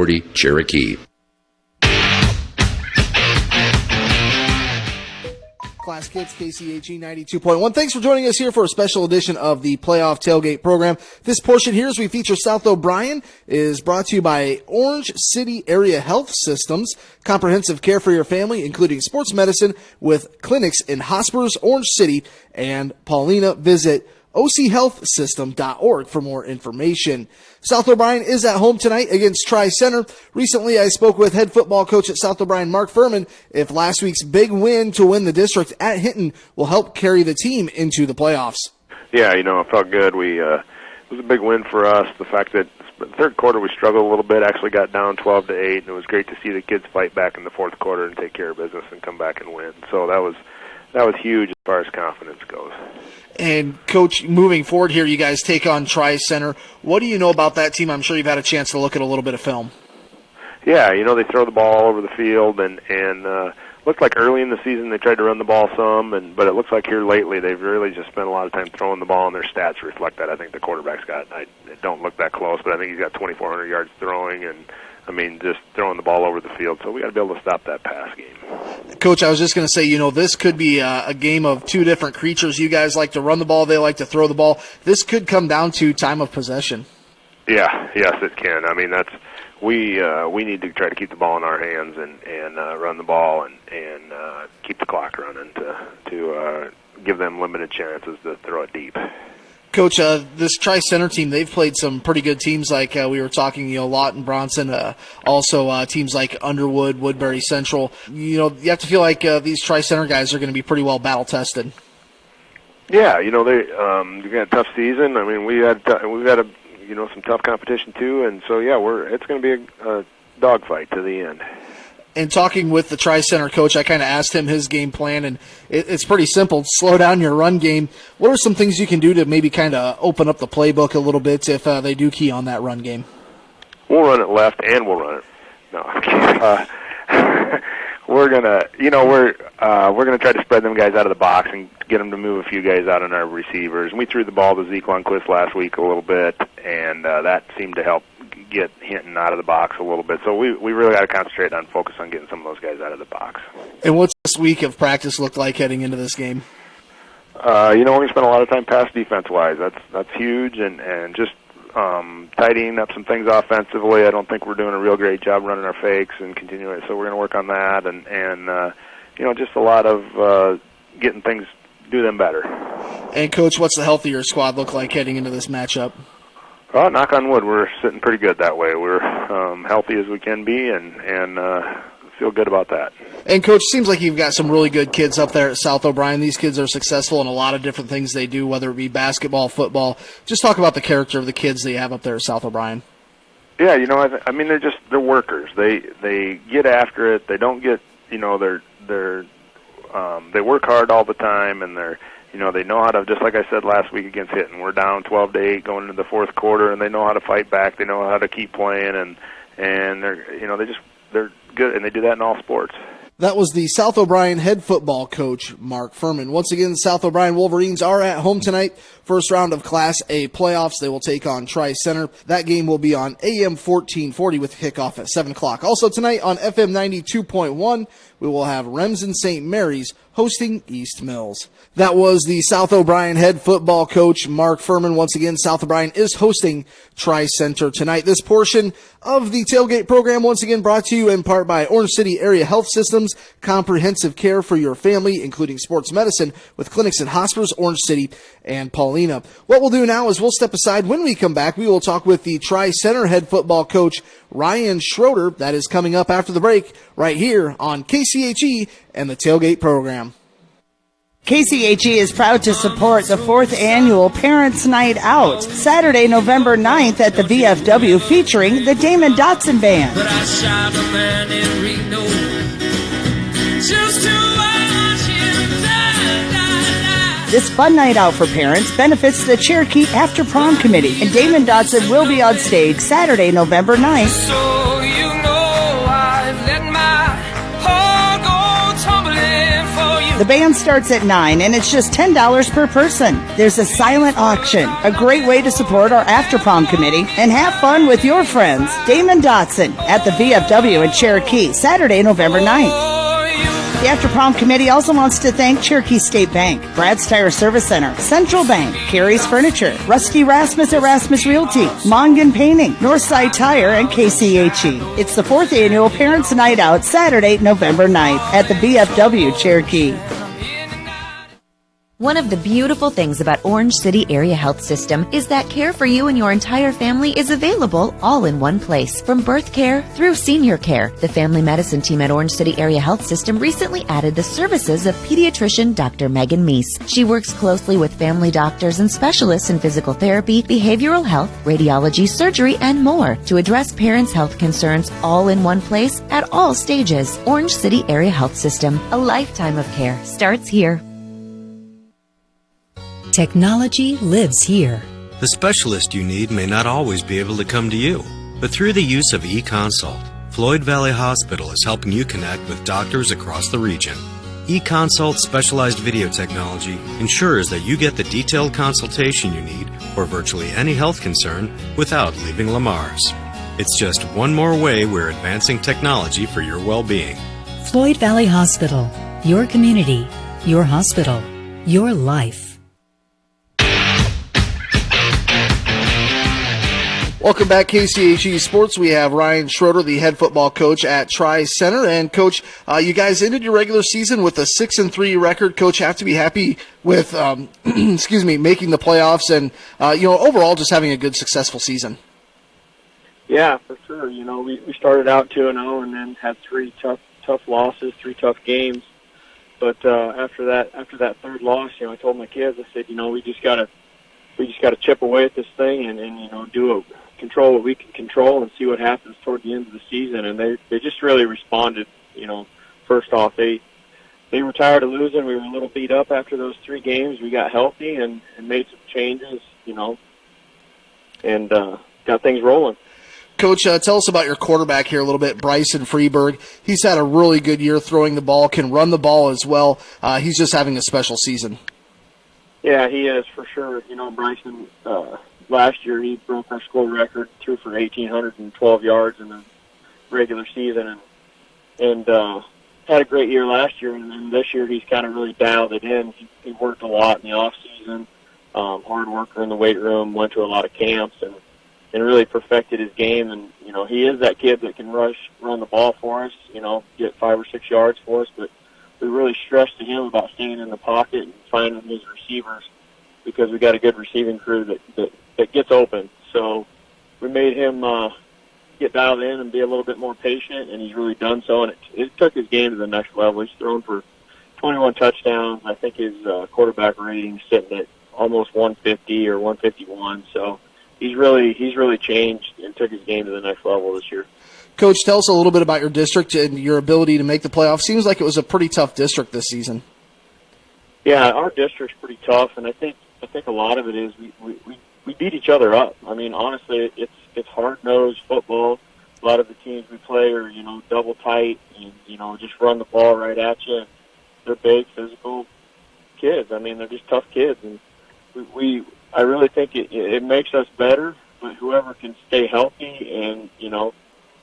40 Cherokee. Class Kids, KCHE 92.1. Thanks for joining us here for a special edition of the Playoff Tailgate program. This portion here, as we feature South O'Brien, is brought to you by Orange City Area Health Systems. Comprehensive care for your family, including sports medicine with clinics in Hospers, Orange City, and Paulina. Visit ochealthsystem.org for more information. South O'Brien is at home tonight against Tri-Center. Recently, I spoke with head football coach at South O'Brien, Mark Fuhrman, if last week's big win to win the district at Hinton will help carry the team into the playoffs. Yeah, it felt good. It was a big win for us. The fact that the third quarter we struggled a little bit, actually got down 12-8, and it was great to see the kids fight back in the fourth quarter and take care of business and come back and win. So that was huge as far as confidence goes. And, Coach, moving forward here, you guys take on Tri-Center. What do you know about that team? I'm sure you've had a chance to look at a little bit of film. Yeah, they throw the ball all over the field, and looked like early in the season they tried to run the ball some, but it looks like here lately they've really just spent a lot of time throwing the ball, and their stats reflect that. I think the quarterback's it don't look that close, but I think he's got 2,400 yards throwing, and just throwing the ball over the field. So we got to be able to stop that pass game. Coach, I was just going to say, this could be a game of two different creatures. You guys like to run the ball. They like to throw the ball. This could come down to time of possession. Yeah, yes, it can. We need to try to keep the ball in our hands and run the ball and keep the clock running to give them limited chances to throw it deep. Coach, this Tri-Center team, they've played some pretty good teams like we were talking, Lawton, Bronson, also teams like Underwood, Woodbury Central. You have to feel like these Tri-Center guys are going to be pretty well battle-tested. Yeah, they've got a tough season. we've had some tough competition too, and so it's going to be a dogfight to the end. And talking with the Tri-Center coach, I kind of asked him his game plan, and it's pretty simple. Slow down your run game. What are some things you can do to maybe kind of open up the playbook a little bit if they do key on that run game? We'll run it left, and we'll run it. No, I'm kidding. We're gonna try to spread them guys out of the box and get them to move a few guys out on our receivers. And we threw the ball to Zeke Lundquist last week a little bit, and that seemed to help get Hinton out of the box a little bit. So we really got to concentrate on focus on getting some of those guys out of the box. And what's this week of practice look like heading into this game? We're going to spend a lot of time pass defense-wise. That's huge, and just tidying up some things offensively. I don't think we're doing a real great job running our fakes and continuing. So we're going to work on that, and just a lot of getting things, do them better. And, Coach, what's the healthier squad look like heading into this matchup? Well, knock on wood, we're sitting pretty good that way. We're healthy as we can be, and feel good about that. And, Coach, seems like you've got some really good kids up there at South O'Brien. These kids are successful in a lot of different things they do, whether it be basketball, football. Just talk about the character of the kids that you have up there at South O'Brien. Yeah, they're workers. They get after it. They don't get, they work hard all the time, and they know how to, just like I said last week against Hinton, we're down 12-8 going into the fourth quarter, and they know how to fight back. They know how to keep playing, and they're good, and they do that in all sports. That was the South O'Brien head football coach, Mark Fuhrman. Once again, the South O'Brien Wolverines are at home tonight. First round of Class A playoffs. They will take on Tri-Center. That game will be on AM 1440 with kickoff at 7 o'clock. Also tonight on FM 92.1, we will have Remsen St. Mary's hosting East Mills. That was the South O'Brien head football coach, Mark Fuhrman. Once again, South O'Brien is hosting Tri-Center tonight. This portion of the tailgate program, once again, brought to you in part by Orange City Area Health Systems, comprehensive care for your family, including sports medicine, with clinics in Hospers, Orange City, and Paulina. What we'll do now is we'll step aside. When we come back, we will talk with the Tri-Center head football coach, Ryan Schroeder. That is coming up after the break right here on KCHE and the Tailgate program. KCHE is proud to support the 4th annual Parents' Night Out, Saturday, November 9th at the VFW, featuring the Damon Dotson Band. This fun night out for parents benefits the Cherokee After Prom Committee, and Damon Dotson will be on stage Saturday, November 9th. So you know I've let my heart go tumbling for you. The band band starts at 9 and it's just $10 per person. There's a silent auction, a great way to support our after prom committee and have fun with your friends. Damon Dotson at the VFW in Cherokee, Saturday, November 9th. The After Prom Committee also wants to thank Cherokee State Bank, Brad's Tire Service Center, Central Bank, Carrie's Furniture, Rusty Rasmus at Rasmus Realty, Mongan Painting, Northside Tire, and KCHE. It's the 4th annual Parents' Night Out, Saturday, November 9th at the VFW Cherokee. One of the beautiful things about Orange City Area Health System is that care for you and your entire family is available all in one place. From birth care through senior care, the family medicine team at Orange City Area Health System recently added the services of pediatrician Dr. Megan Meese. She works closely with family doctors and specialists in physical therapy, behavioral health, radiology, surgery, and more to address parents' health concerns all in one place at all stages. Orange City Area Health System. A lifetime of care starts here. Technology lives here. The specialist you need may not always be able to come to you, but through the use of eConsult, Floyd Valley Hospital is helping you connect with doctors across the region. eConsult's specialized video technology ensures that you get the detailed consultation you need for virtually any health concern without leaving Lamar's. It's just one more way we're advancing technology for your well-being. Floyd Valley Hospital. Your community. Your hospital. Your life. Welcome back, KCHE Sports. We have Ryan Schroeder, the head football coach at Tri-Center. And, Coach, you guys ended your regular season with a 6-3 record. Coach, have to be happy with, making the playoffs and, overall just having a good, successful season. Yeah, for sure. We started out 2-0 and then had three tough losses, 3 tough games. But after that third loss, I told my kids, I said, we just got to chip away at this thing and control what we can control and see what happens toward the end of the season. And they just really responded. First off, they were tired of losing. We were a little beat up after those 3 games. We got healthy and made some changes, and got things rolling. Coach, tell us about your quarterback here a little bit, Bryson Freeberg. He's had a really good year throwing the ball, can run the ball as well. He's just having a special season. Yeah, he is for sure. Bryson, last year he broke our school record, threw for 1,812 yards in the regular season, and had a great year last year. And then this year he's kind of really dialed it in. He worked a lot in the off season, hard worker in the weight room, went to a lot of camps, and really perfected his game. And he is that kid that can run the ball for us. Get 5 or 6 yards for us, but we really stressed to him about staying in the pocket and finding his receivers because we got a good receiving crew that gets open. So we made him get dialed in and be a little bit more patient, and he's really done so, and it took his game to the next level. He's thrown for 21 touchdowns. I think his quarterback rating is sitting at almost 150 or 151. So he's really changed and took his game to the next level this year. Coach, tell us a little bit about your district and your ability to make the playoffs. Seems like it was a pretty tough district this season. Yeah, our district's pretty tough, and I think a lot of it is we beat each other up. I mean, honestly, it's hard-nosed football. A lot of the teams we play are, double tight and, just run the ball right at you. They're big, physical kids. I mean, they're just tough kids, and I really think it makes us better, but whoever can stay healthy and,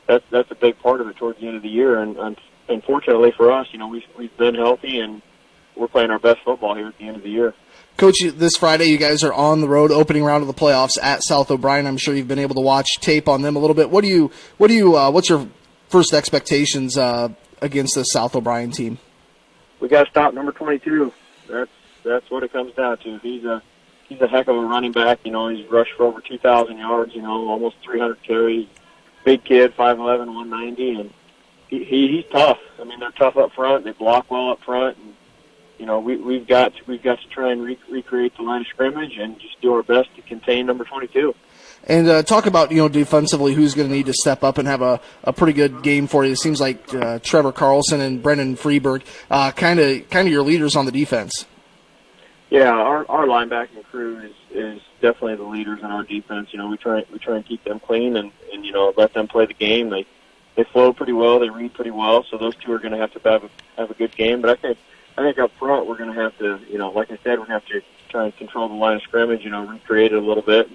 that's a big part of it towards the end of the year. And unfortunately for us, we've been healthy and we're playing our best football here at the end of the year. Coach, this Friday you guys are on the road, opening round of the playoffs at South O'Brien. I'm sure you've been able to watch tape on them a little bit. What's your first expectations against the South O'Brien team? We got to stop number 22. That's what it comes down to. He's a heck of a running back. He's rushed for over 2,000 yards. Almost 300 carries. Big kid, 5'11", 190, and he's tough. I mean, they're tough up front. They block well up front, and we've got to try and recreate the line of scrimmage and just do our best to contain number 22. And talk about defensively, who's going to need to step up and have a pretty good game for you. It seems like Trevor Carlson and Brendan Freeberg, kind of your leaders on the defense. Yeah, our linebacking crew is definitely the leaders in our defense. We try and keep them clean and let them play the game. They flow pretty well, they read pretty well, so those two are going to have a good game. But I think I think up front we're going to have to, like I said, we're going to have to try and control the line of scrimmage, recreate it a little bit,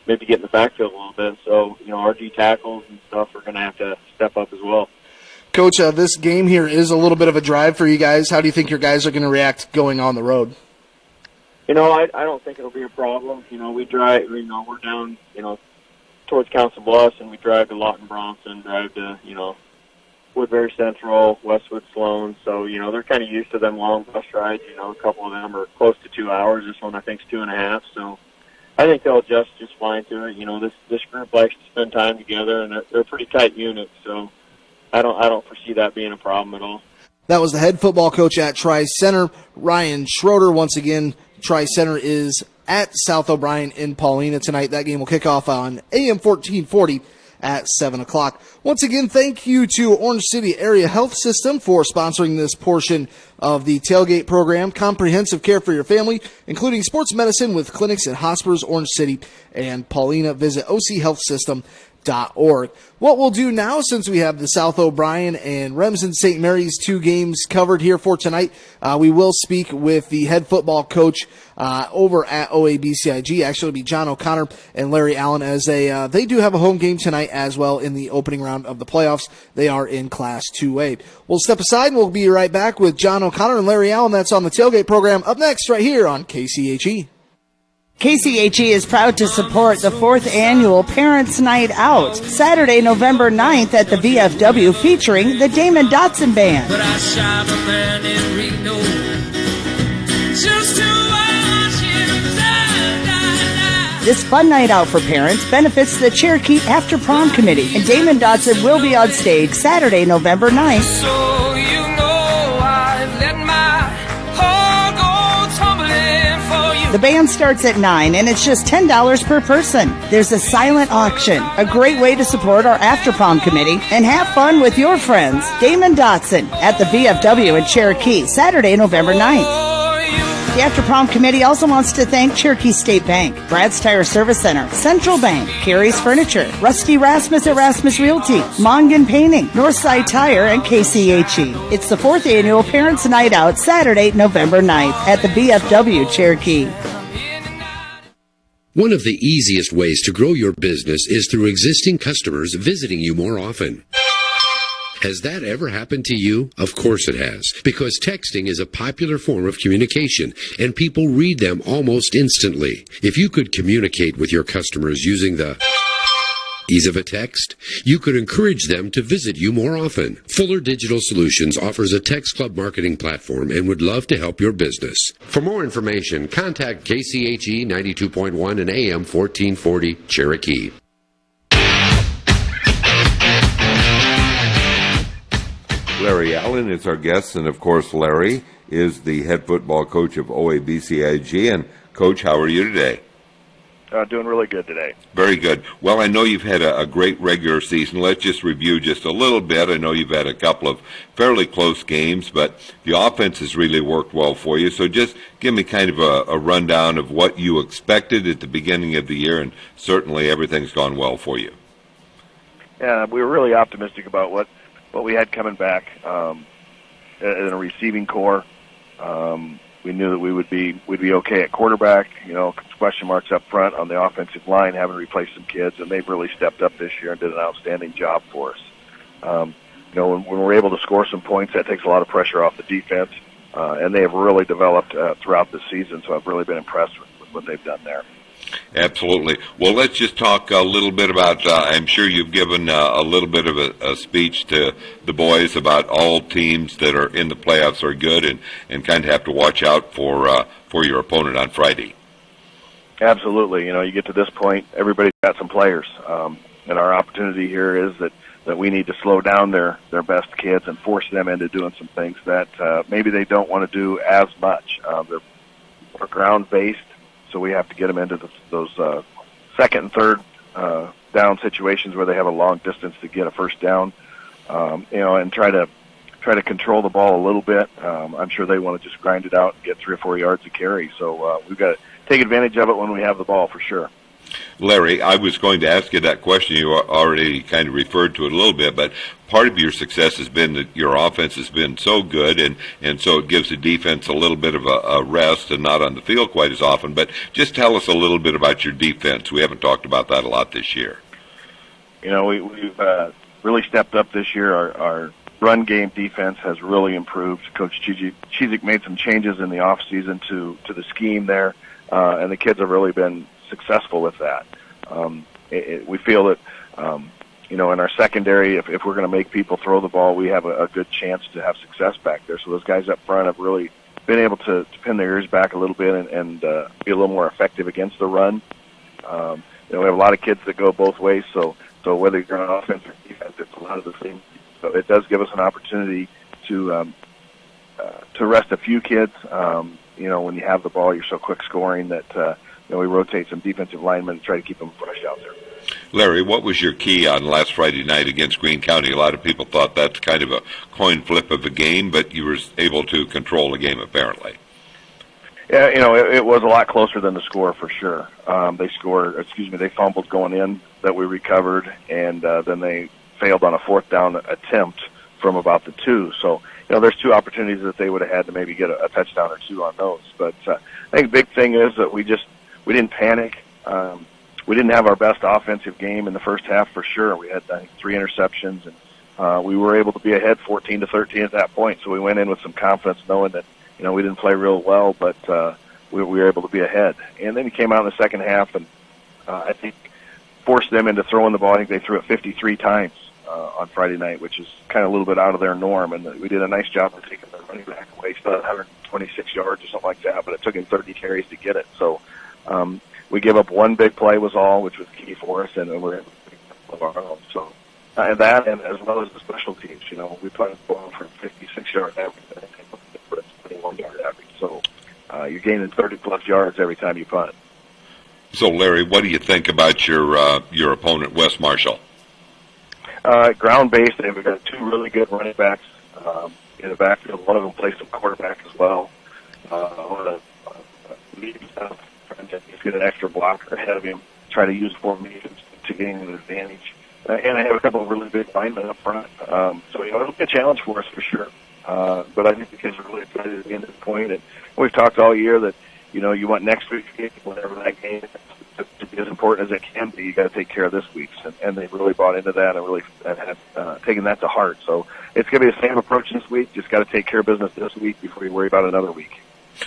maybe get in the backfield a little bit. So, our D tackles and stuff are going to have to step up as well. Coach, this game here is a little bit of a drive for you guys. How do you think your guys are going to react going on the road? I don't think it'll be a problem. We drive, we're down, towards Council Bluffs, and we drive to Lawton Bronson, drive to, Woodbury Central, Westwood Sloan. So, they're kind of used to them long bus rides. A couple of them are close to 2 hours. This one, I think, is 2.5. So I think they'll adjust just fine to it. This group likes to spend time together, and they're a pretty tight unit. So I don't foresee that being a problem at all. That was the head football coach at Tri-Center, Ryan Schroeder. Once again, Tri-Center is at South O'Brien in Paulina tonight. That game will kick off on AM 1440 at 7 o'clock. Once again, thank you to Orange City Area Health System for sponsoring this portion of the tailgate program. Comprehensive care for your family, including sports medicine with clinics at Hospers, Orange City, and Paulina. Visit ochealthsystem.org. What we'll do now, since we have the South O'Brien and Remsen St. Mary's 2 games covered here for tonight, we will speak with the head football coach over at OABCIG. Actually, it'll be John O'Connor and Larry Allen, as they do have a home game tonight as well in the opening round of the playoffs. They are in Class 2A. We'll step aside and we'll be right back with John O'Connor and Larry Allen. That's on the tailgate program up next right here on KCHE. KCHE is proud to support the 4th annual Parents' Night Out, Saturday, November 9th at the VFW, featuring the Damon Dotson Band. But I shot a man in Reno just to watch him die. This fun night out for parents benefits the Cherokee After Prom Committee, and Damon Dotson will be on stage Saturday, November 9th. So I've let my heart go tumbling for you. The band starts at 9, and it's just $10 per person. There's a silent auction, a great way to support our After Prom Committee and have fun with your friends. Damon Dotson at the VFW in Cherokee, Saturday, November 9th. The After Prom Committee also wants to thank Cherokee State Bank, Brad's Tire Service Center, Central Bank, Carrie's Furniture, Rusty Rasmus at Rasmus Realty, Mongan Painting, Northside Tire, and KCHE. It's the 4th annual Parents' Night Out, Saturday, November 9th at the VFW Cherokee. One of the easiest ways to grow your business is through existing customers visiting you more often. Has that ever happened to you? Of course it has, because texting is a popular form of communication, and people read them almost instantly. If you could communicate with your customers using the ease of a text, you could encourage them to visit you more often. Fuller Digital Solutions offers a text club marketing platform and would love to help your business. For more information, contact KCHE 92.1 and AM 1440 Cherokee. Larry Allen is our guest, and of course Larry is the head football coach of OABCIG. And Coach, how are you today? Doing really good today. Very good. Well, I know you've had a great regular season. Let's just review just a little bit. I know you've had a couple of fairly close games, but the offense has really worked well for you. So just give me kind of a rundown of what you expected at the beginning of the year, and certainly everything's gone well for you. Yeah, we were really optimistic about what we had coming back in a receiving core. We knew that we'd be okay at quarterback. Question marks up front on the offensive line, having replaced some kids, and they've really stepped up this year and did an outstanding job for us. When we're able to score some points, that takes a lot of pressure off the defense, and they have really developed throughout the season. So I've really been impressed with what they've done there. Absolutely. Well, let's just talk a little bit about, I'm sure you've given a little bit of a speech to the boys about all teams that are in the playoffs are good and kind of have to watch out for your opponent on Friday. Absolutely. You get to this point, everybody's got some players. And our opportunity here is that we need to slow down their best kids and force them into doing some things that maybe they don't want to do as much. They're ground-based. So we have to get them into those second and third down situations where they have a long distance to get a first down, and try to control the ball a little bit. I'm sure they want to just grind it out and get 3 or 4 yards of carry. So we've got to take advantage of it when we have the ball for sure. Larry, I was going to ask you that question. You already kind of referred to it a little bit, but part of your success has been that your offense has been so good, and so it gives the defense a little bit of a rest and not on the field quite as often. But just tell us a little bit about your defense. We haven't talked about that a lot this year. You know, we've really stepped up this year. Our run game defense has really improved. Coach Chizik made some changes in the off season to the scheme there, and the kids have really been successful with that. We feel that, you know, in our secondary, if we're going to make people throw the ball, we have a good chance to have success back there. So those guys up front have really been able to pin their ears back a little bit and be a little more effective against the run. You know, we have a lot of kids that go both ways, so whether you're on offense or defense, it's a lot of the same. So it does give us an opportunity to rest a few kids. You know, when you have the ball, you're so quick scoring that you know, we rotate some defensive linemen and try to keep them fresh out there. Larry, what was your key on last Friday night against Greene County? A lot of people thought that's kind of a coin flip of a game, but you were able to control the game apparently. Yeah, you know, it was a lot closer than the score for sure. They fumbled going in that we recovered, and then they failed on a fourth down attempt from about the 2. So, you know, there's 2 opportunities that they would have had to maybe get a touchdown or 2 on those. But I think the big thing is that we didn't panic. We didn't have our best offensive game in the first half for sure. We had, I think, 3 interceptions, and we were able to be ahead 14-13 at that point. So we went in with some confidence, knowing that, you know, we didn't play real well, but we were able to be ahead. And then he came out in the second half, and I think forced them into throwing the ball. I think they threw it 53 times on Friday night, which is kind of a little bit out of their norm. And we did a nice job of taking the running back away. He still had 126 yards or something like that, but it took him 30 carries to get it. So we gave up 1 big play was all, which was key for us, and we're able to pick up our own. So and that, and as well as the special teams, you know, we punted the ball for 56-yard average, and for a 21-yard average. So you're gaining 30-plus yards every time you punt. So, Larry, what do you think about your opponent, West Marshall? Ground-based, they've got 2 really good running backs in the backfield. One of them plays some quarterback as well. He's get an extra blocker ahead of him, try to use formations to gain an advantage. And I have a couple of really big linemen up front. So, you know, it'll be a challenge for us for sure. But I think the kids are really excited at the end of the point. And we've talked all year that, you know, you want next week's game, whenever that game to be as important as it can be, you got to take care of this week's. And they've really bought into that and really have taken that to heart. So it's going to be the same approach this week. Just got to take care of business this week before you worry about another week.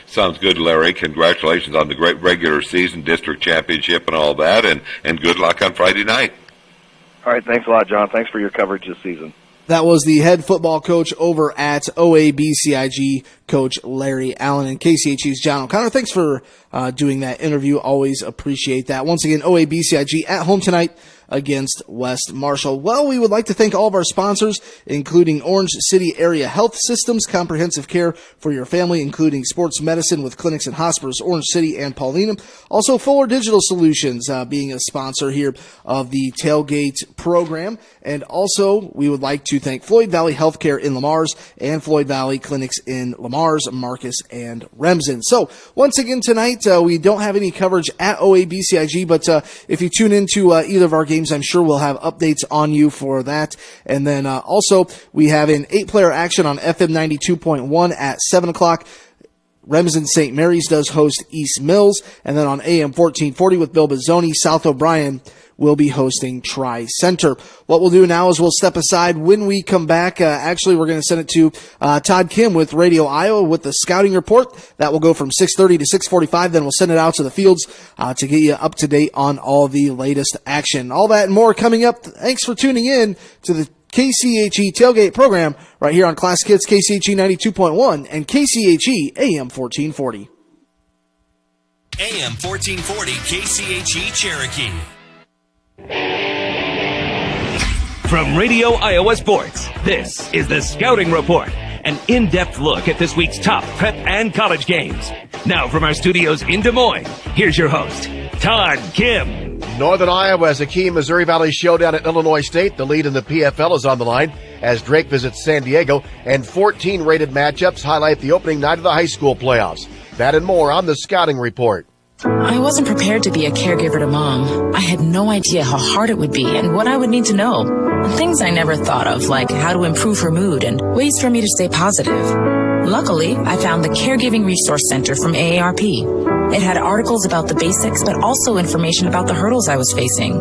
Sounds good, Larry. Congratulations on the great regular season, district championship, and all that, and good luck on Friday night. All right, thanks a lot, John. Thanks for your coverage this season. That was the head football coach over at OABCIG, Coach Larry Allen, and KCHE's John O'Connor. Thanks for doing that interview. Always appreciate that. Once again, OABCIG at home tonight against West Marshall. Well, we would like to thank all of our sponsors, including Orange City Area Health Systems, comprehensive care for your family, including sports medicine with clinics and hospitals, Orange City and Paulina. Also, Fuller Digital Solutions being a sponsor here of the tailgate program. And also, we would like to thank Floyd Valley Healthcare in Lamar's and Floyd Valley Clinics in Lamar's, Marcus, and Remsen. So, once again tonight, we don't have any coverage at OABCIG, but if you tune into either of our games, I'm sure we'll have updates on you for that. And then also, we have an 8-player action on FM 92.1 at 7 o'clock. Remsen St. Mary's does host East Mills. And then on AM 1440 with Bill Bizzoni, South O'Brien will be hosting Tri-Center. What we'll do now is we'll step aside. When we come back, actually we're going to send it to Todd Kim with Radio Iowa with the scouting report. That will go from 6:30 to 6:45. Then we'll send it out to the fields to get you up to date on all the latest action. All that and more coming up. Thanks for tuning in to the KCHE Tailgate program right here on Classic Hits KCHE 92.1 and KCHE AM 1440. AM 1440 KCHE Cherokee. From Radio Iowa Sports, this is the Scouting Report, an in-depth look at this week's top prep and college games. Now from our studios in Des Moines, here's your host, Todd Kim. Northern Iowa has a key Missouri Valley showdown at Illinois State. The lead in the PFL is on the line as Drake visits San Diego, and 14 rated matchups highlight the opening night of the high school playoffs. That and more on the Scouting Report. I wasn't prepared to be a caregiver to Mom. I had no idea how hard it would be and what I would need to know. And things I never thought of, like how to improve her mood and ways for me to stay positive. Luckily, I found the Caregiving Resource Center from AARP. It had articles about the basics, but also information about the hurdles I was facing.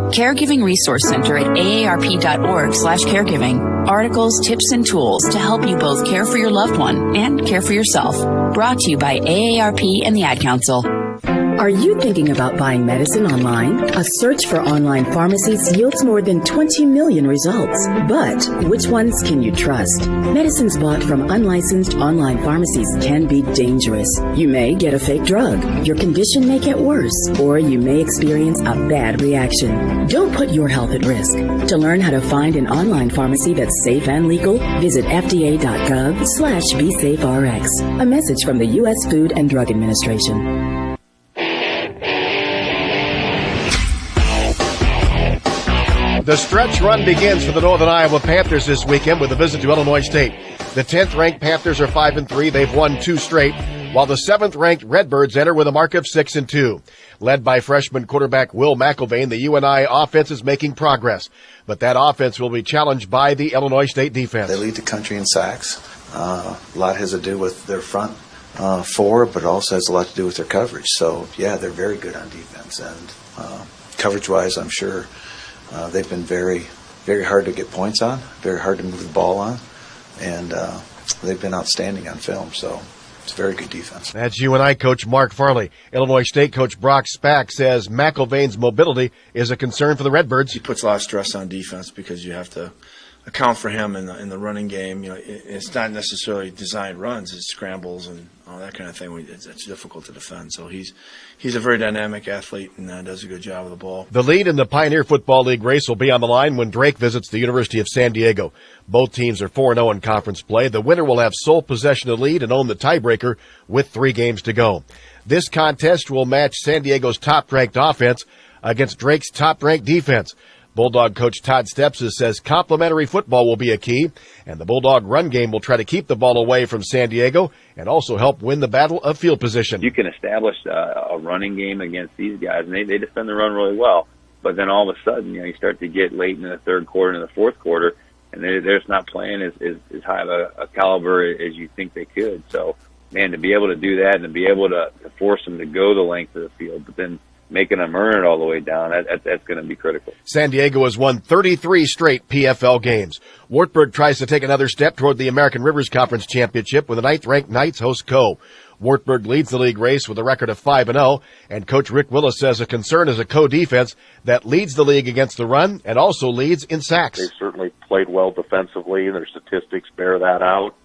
Caregiving Resource Center at aarp.org/caregiving. Articles, tips, and tools to help you both care for your loved one and care for yourself. Brought to you by AARP and the Ad Council. Are you thinking about buying medicine online? A search for online pharmacies yields more than 20 million results. But which ones can you trust? Medicines bought from unlicensed online pharmacies can be dangerous. You may get a fake drug, your condition may get worse, or you may experience a bad reaction. Don't put your health at risk. To learn how to find an online pharmacy that's safe and legal, visit fda.gov/BeSafeRx. A message from the U.S. Food and Drug Administration. The stretch run begins for the Northern Iowa Panthers this weekend with a visit to Illinois State. The 10th-ranked Panthers are 5-3. They've won 2 straight, while the 7th-ranked Redbirds enter with a mark of 6-2. Led by freshman quarterback Will McElvain, the UNI offense is making progress. But that offense will be challenged by the Illinois State defense. They lead the country in sacks. A lot has to do with their front four, but it also has a lot to do with their coverage. So, yeah, they're very good on defense. And coverage-wise, I'm sure they've been very, very hard to get points on, very hard to move the ball on, and they've been outstanding on film. So it's a very good defense. That's UNI coach Mark Farley. Illinois State coach Brock Spack says McElvain's mobility is a concern for the Redbirds. He puts a lot of stress on defense because you have to account for him in the running game. You know, it's not necessarily designed runs; it's scrambles and all that kind of thing. It's difficult to defend. So he's a very dynamic athlete and does a good job with the ball. The lead in the Pioneer Football League race will be on the line when Drake visits the University of San Diego. Both teams are 4-0 in conference play. The winner will have sole possession of the lead and own the tiebreaker with 3 games to go. This contest will match San Diego's top-ranked offense against Drake's top-ranked defense. Bulldog coach Todd Stepsis says complementary football will be a key, and the Bulldog run game will try to keep the ball away from San Diego and also help win the battle of field position. You can establish a running game against these guys, and they defend the run really well. But then all of a sudden, you start to get late in the third quarter and the fourth quarter, and they're just not playing as high of a caliber as you think they could. So, man, to be able to do that and to be able to force them to go the length of the field, but then making them earn it all the way down, that's going to be critical. San Diego has won 33 straight PFL games. Wartburg tries to take another step toward the American Rivers Conference Championship with the 9th-ranked Knights host Co. Wartburg leads the league race with a record of 5-0, and Coach Rick Willis says a concern is a Co defense that leads the league against the run and also leads in sacks. They've certainly played well defensively, and their statistics bear that out.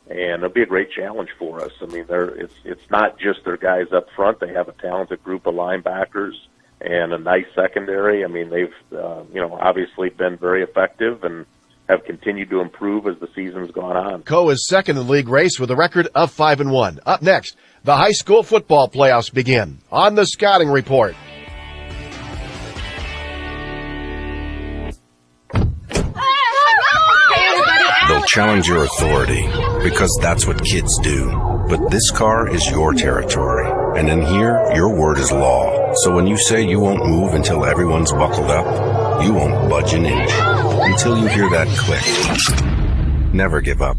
And it'll be a great challenge for us. I mean, it's not just their guys up front. They have a talented group of linebackers and a nice secondary. I mean, they've obviously been very effective and have continued to improve as the season's gone on. Co is second in the league race with a record of 5-1. Up next, the high school football playoffs begin on the Scouting Report. They'll challenge your authority because that's what kids do. But this car is your territory, and in here, your word is law. So when you say you won't move until everyone's buckled up, you won't budge an inch until you hear that click. Never give up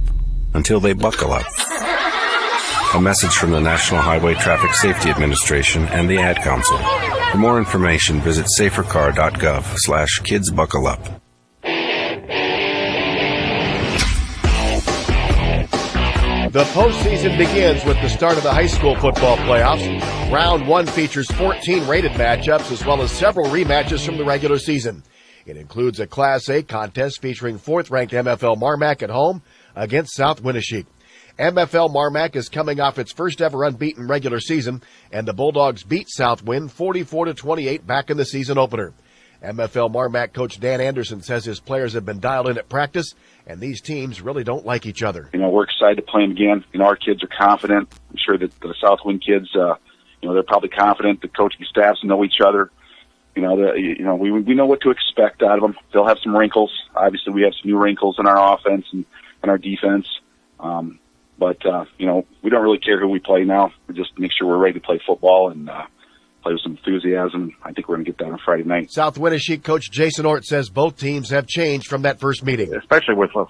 until they buckle up. A message from the National Highway Traffic Safety Administration and the Ad Council. For more information, visit safercar.gov/kidsbuckleup. The postseason begins with the start of the high school football playoffs. Round 1 features 14 rated matchups as well as several rematches from the regular season. It includes a Class A contest featuring 4th-ranked MFL Marmac at home against South Winneshiek. MFL Marmac is coming off its first ever unbeaten regular season, and the Bulldogs beat South Win 44-28 back in the season opener. MFL Marmac coach Dan Anderson says his players have been dialed in at practice, and these teams really don't like each other. We're excited to play them again. Our kids are confident. I'm sure that the Southwind kids, they're probably confident. The coaching staffs know each other. We know what to expect out of them. They'll have some wrinkles. Obviously, we have some new wrinkles in our offense and our defense. But we don't really care who we play now. We just make sure we're ready to play football and play with some enthusiasm. I think we're going to get that on Friday night. South Winneshiek coach Jason Ort says both teams have changed from that first meeting. Especially with us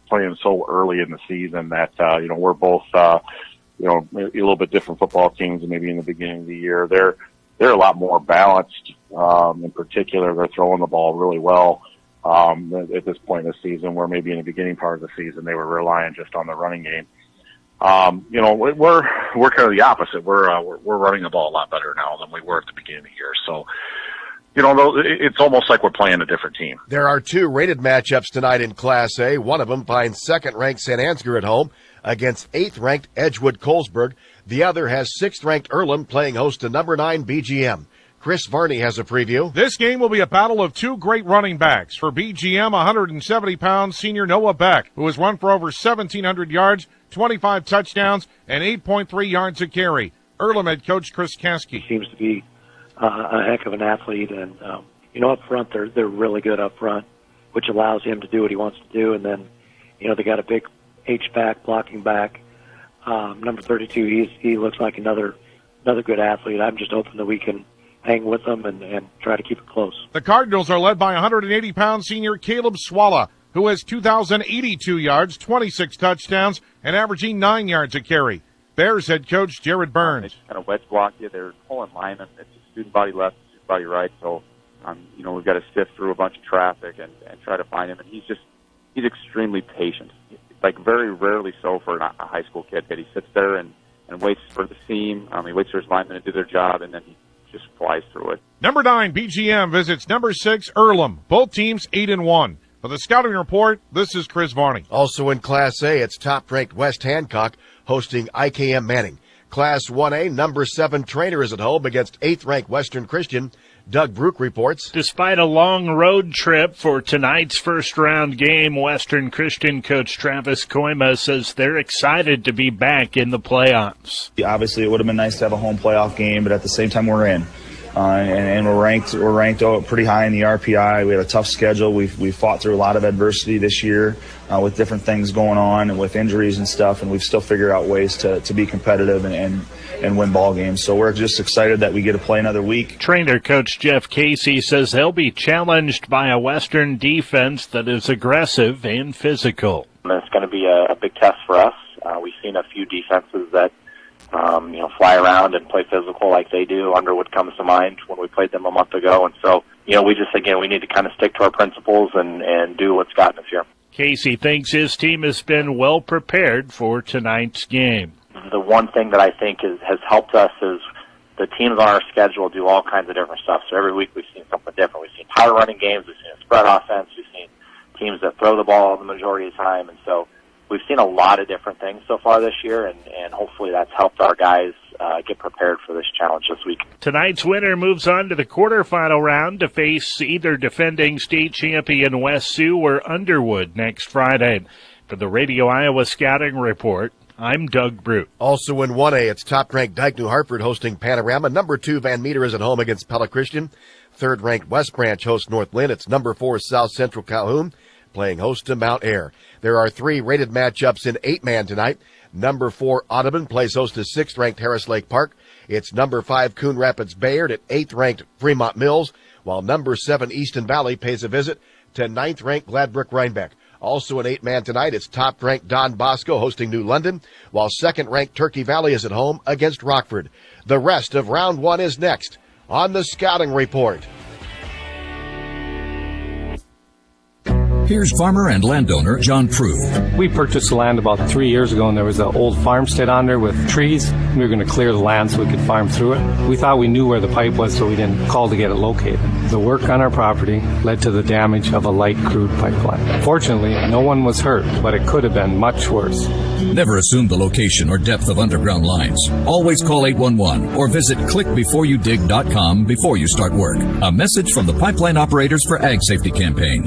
playing so early in the season that, we're both, a little bit different football teams than maybe in the beginning of the year. They're a lot more balanced. In particular, they're throwing the ball really well. At this point in the season, where maybe in the beginning part of the season they were relying just on the running game. We're kind of the opposite. We're running the ball a lot better now than we were at the beginning of the year. So, it's almost like we're playing a different team. There are 2 rated matchups tonight in Class A. One of them finds second-ranked St. Ansgar at home against 8th-ranked Edgewood Colesburg. The other has 6th-ranked Earlham playing host to number 9 BGM. Chris Varney has a preview. This game will be a battle of 2 great running backs. For BGM, 170-pound senior Noah Beck, who has run for over 1,700 yards, 25 touchdowns, and 8.3 yards a carry. Earlham head coach Chris Kasky. He seems to be a heck of an athlete, and up front they're really good up front, which allows him to do what he wants to do. And then, they got a big H-back, blocking back. Number 32, he looks like another good athlete. I'm just hoping that we can hang with them and try to keep it close. The Cardinals are led by 180-pound senior Caleb Swalla, who has 2,082 yards, 26 touchdowns, and averaging 9 yards a carry. Bears head coach Jared Burns. They kind of wedge block you. They're pulling linemen. It's a student body left, student body right. So, we've got to sift through a bunch of traffic and try to find him. And he's extremely patient, like very rarely so for a high school kid. That he sits there and waits for the seam. He waits for his linemen to do their job, and then he just flies through it. Number 9 BGM visits number 6 Earlham. Both teams 8-1. For the Scouting Report, this is Chris Varney. Also in Class A, it's top-ranked West Hancock hosting IKM Manning. Class 1A, number 7 Trainer is at home against 8th-ranked Western Christian. Doug Brook reports. Despite a long road trip for tonight's first-round game, Western Christian coach Travis Koima says they're excited to be back in the playoffs. Obviously, it would have been nice to have a home playoff game, but at the same time, we're in. And we're ranked pretty high in the RPI. We had a tough schedule. We fought through a lot of adversity this year with different things going on and with injuries and stuff, and we've still figured out ways to be competitive and win ball games. So we're just excited that we get to play another week. Trainer coach Jeff Casey says they'll be challenged by a Western defense that is aggressive and physical. It's going to be a big test for us. We've seen a few defenses that fly around and play physical like they do. Underwood comes to mind when we played them a month ago. And so, we need to kind of stick to our principles and do what's gotten us here. Casey thinks his team has been well prepared for tonight's game. The one thing that I think has helped us is the teams on our schedule do all kinds of different stuff. So every week we've seen something different. We've seen power running games. We've seen a spread offense. We've seen teams that throw the ball the majority of the time. And so we've seen a lot of different things so far this year, and hopefully that's helped our guys get prepared for this challenge this week. Tonight's winner moves on to the quarterfinal round to face either defending state champion West Sioux or Underwood next Friday. For the Radio Iowa Scouting Report, I'm Doug Brute. Also in 1A, it's top-ranked Dyke New Hartford hosting Panorama. Number 2 Van Meter is at home against Pella Christian. 3rd-ranked West Branch hosts North Lynn. It's number 4 South Central Calhoun playing host to Mount Ayr. There are 3 rated matchups in 8-man tonight. Number 4 Audubon plays host to 6th-ranked Harris Lake Park. It's number 5 Coon Rapids Bayard at 8th-ranked Fremont Mills, while number 7 Easton Valley pays a visit to 9th-ranked Gladbrook Rhinebeck. Also in 8-man tonight, it's top-ranked Don Bosco hosting New London, while 2nd-ranked Turkey Valley is at home against Rockford. The rest of Round 1 is next on the Scouting Report. Here's farmer and landowner John Prue. We purchased the land about 3 years ago, and there was an old farmstead on there with trees. We were going to clear the land so we could farm through it. We thought we knew where the pipe was, so we didn't call to get it located. The work on our property led to the damage of a light crude pipeline. Fortunately, no one was hurt, but it could have been much worse. Never assume the location or depth of underground lines. Always call 811 or visit clickbeforeyoudig.com before you start work. A message from the Pipeline Operators for Ag Safety campaign.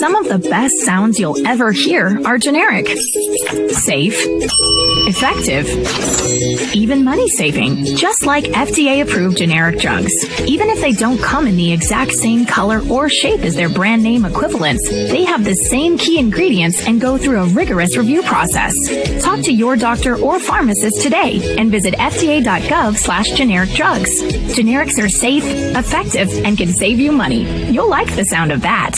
Some of the best sounds you'll ever hear are generic, safe, effective, even money-saving, just like FDA-approved generic drugs. Even if they don't come in the exact same color or shape as their brand name equivalents, they have the same key ingredients and go through a rigorous review process. Talk to your doctor or pharmacist today and visit fda.gov/generic drugs. Generics are safe, effective, and can save you money. You'll like the sound of that.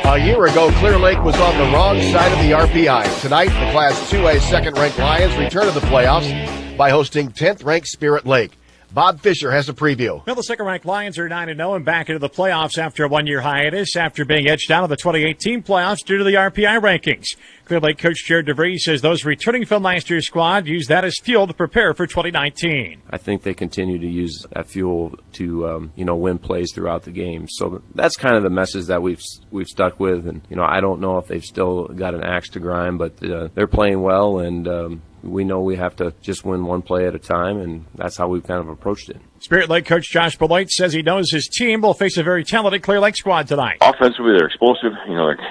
A year ago, Clear Lake was on the wrong side of the RPI. Tonight, the Class 2A second-ranked Lions return to the playoffs by hosting 10th-ranked Spirit Lake. Bob Fisher has a preview. Well, the second-ranked Lions are 9-0 and back into the playoffs after a one-year hiatus after being edged out of the 2018 playoffs due to the RPI rankings. Clear Lake coach Jared DeVries says those returning from last year's squad use that as fuel to prepare for 2019. I think they continue to use that fuel to, win plays throughout the game. So that's kind of the message that we've stuck with. And, I don't know if they've still got an axe to grind, but they're playing well, and we know we have to just win one play at a time, and that's how we've kind of approached it. Spirit Lake coach Josh Beloit says he knows his team will face a very talented Clear Lake squad tonight. Offensively, they're explosive.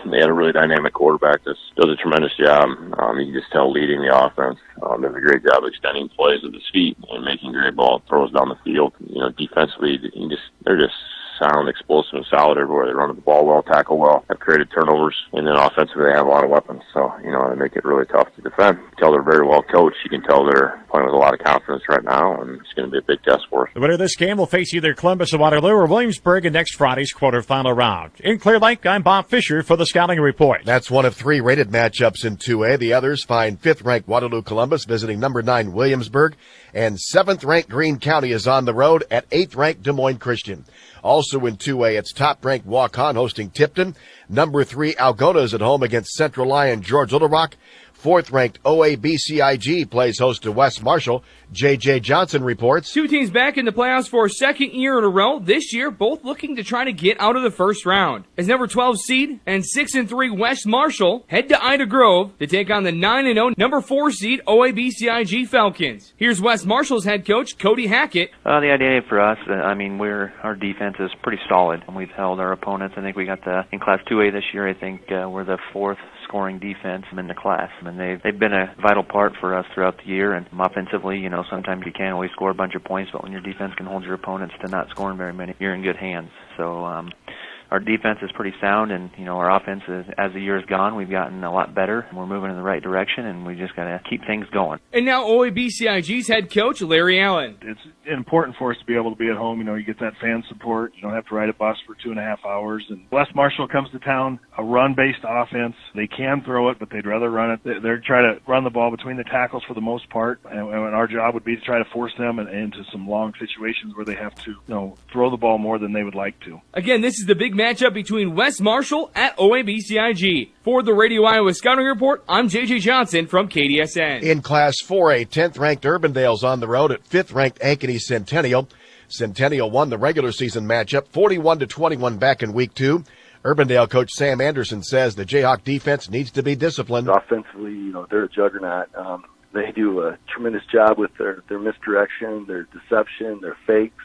They had a really dynamic quarterback that does a tremendous job. You can just tell leading the offense. Does a great job extending plays with his feet and making great ball throws down the field. Defensively, they're just sound, explosive, and solid everywhere. They run the ball well, tackle well, have created turnovers, and then offensively they have a lot of weapons. So, they make it really tough to defend. You can tell they're very well coached. You can tell they're playing with a lot of confidence right now, and it's going to be a big test for us. The winner of this game will face either Columbus or Waterloo or Williamsburg in next Friday's quarterfinal round. In Clear Lake, I'm Bob Fisher for the Scouting Report. That's one of three rated matchups in 2A. The others find 5th-ranked Waterloo Columbus visiting number 9 Williamsburg, and 7th-ranked Greene County is on the road at 8th-ranked Des Moines Christian. Also in 2A, it's top-ranked Waukon hosting Tipton. Number 3, Algona is at home against Central Lyon George Little Rock. 4th-ranked OABCIG plays host to West Marshall. J.J. Johnson reports. Two teams back in the playoffs for a second year in a row. This year, both looking to try to get out of the first round. As number 12 seed and 6-3 West Marshall head to Ida Grove to take on the 9-0 number 4 seed OABCIG Falcons. Here's West Marshall's head coach Cody Hackett. The idea for us, our defense is pretty solid. We've held our opponents. I think we got in Class 2A this year. I think we're the 4th scoring defense in the class. They've been a vital part for us throughout the year. And offensively, sometimes you can't always score a bunch of points, but when your defense can hold your opponents to not scoring very many, you're in good hands. So our defense is pretty sound, and our offense is, as the year has gone, we've gotten a lot better. We're moving in the right direction, and we just got to keep things going. And now OABCIG's head coach Larry Allen. It's important for us to be able to be at home. You get that fan support. You don't have to ride a bus for 2.5 hours. And West Marshall comes to town, a run-based offense. They can throw it, but they'd rather run it. They're trying to run the ball between the tackles for the most part, and our job would be to try to force them into some long situations where they have to, throw the ball more than they would like to. Again, this is the big matchup between West Marshall at OABCIG. For the Radio Iowa Scouting Report, I'm J.J. Johnson from KDSN. In Class 4A, 10th-ranked Urbandale's on the road at 5th-ranked Ankeny Centennial. Centennial won the regular season matchup 41-21 back in Week 2. Urbandale coach Sam Anderson says the Jayhawk defense needs to be disciplined. Offensively, they're a juggernaut. They do a tremendous job with their misdirection, their deception, their fakes.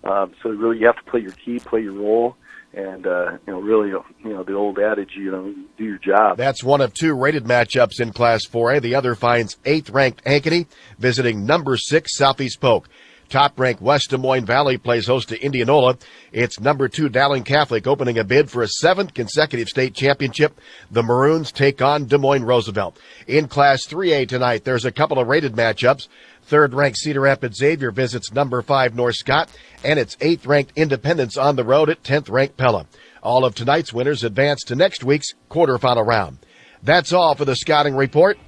So really you have to play your key, play your role. And, really, the old adage, do your job. That's one of 2 rated matchups in Class 4A. The other finds 8th-ranked Ankeny visiting number 6 Southeast Polk. Top-ranked West Des Moines Valley plays host to Indianola. It's number 2 Dowling Catholic opening a bid for a 7th consecutive state championship. The Maroons take on Des Moines Roosevelt. In Class 3A tonight, there's a couple of rated matchups. 3rd-ranked Cedar Rapids Xavier visits number 5 North Scott, and it's 8th-ranked Independence on the road at 10th-ranked Pella. All of tonight's winners advance to next week's quarterfinal round. That's all for the Scouting Report.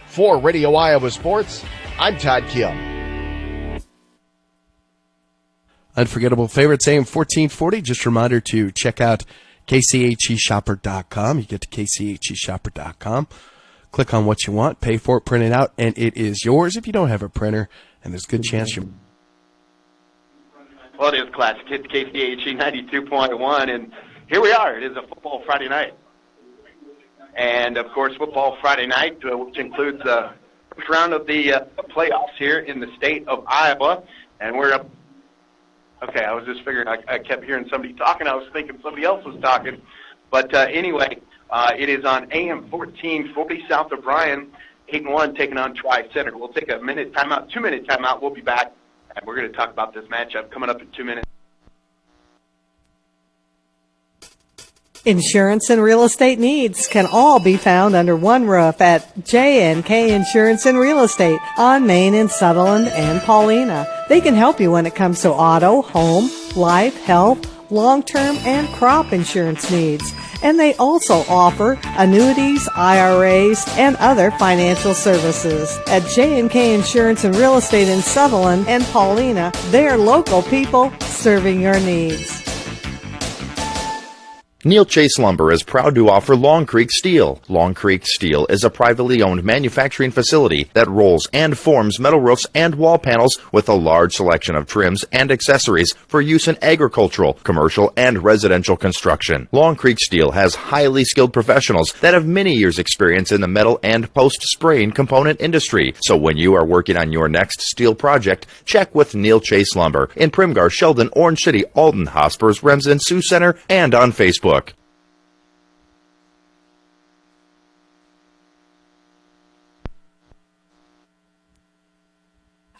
For Radio Iowa Sports, I'm Todd Kim. Unforgettable favorites, AM 1440. Just a reminder to check out kcheshopper.com. You get to kcheshopper.com. Click on what you want, pay for it, print it out, and it is yours if you don't have a printer, and there's a good chance you... Well, it is Classic Hits KCHE 92.1, and here we are. It is a Football Friday night. And, of course, Football Friday night, which includes the first round of the playoffs here in the state of Iowa. And we're up Okay, I was just figuring. I kept hearing somebody talking. I was thinking somebody else was talking. But anyway, it is on AM 1440 south of Bryan, 8-1 taking on Tri-Center. We'll take a 2-minute timeout. We'll be back, and we're going to talk about this matchup coming up in 2 minutes. Insurance and real estate needs can all be found under one roof at J&K Insurance and Real Estate on Main in Sutherland and Paulina. They can help you when it comes to auto, home, life, health, long-term, and crop insurance needs. And they also offer annuities, IRAs, and other financial services. At J&K Insurance and Real Estate in Sutherland and Paulina, they're local people serving your needs. Neil Chase Lumber is proud to offer Long Creek Steel. Long Creek Steel is a privately owned manufacturing facility that rolls and forms metal roofs and wall panels with a large selection of trims and accessories for use in agricultural, commercial, and residential construction. Long Creek Steel has highly skilled professionals that have many years' experience in the metal and post-spraying component industry. So when you are working on your next steel project, check with Neil Chase Lumber in Primgar, Sheldon, Orange City, Alton, Hospers, Remsen, Sioux Center, and on Facebook.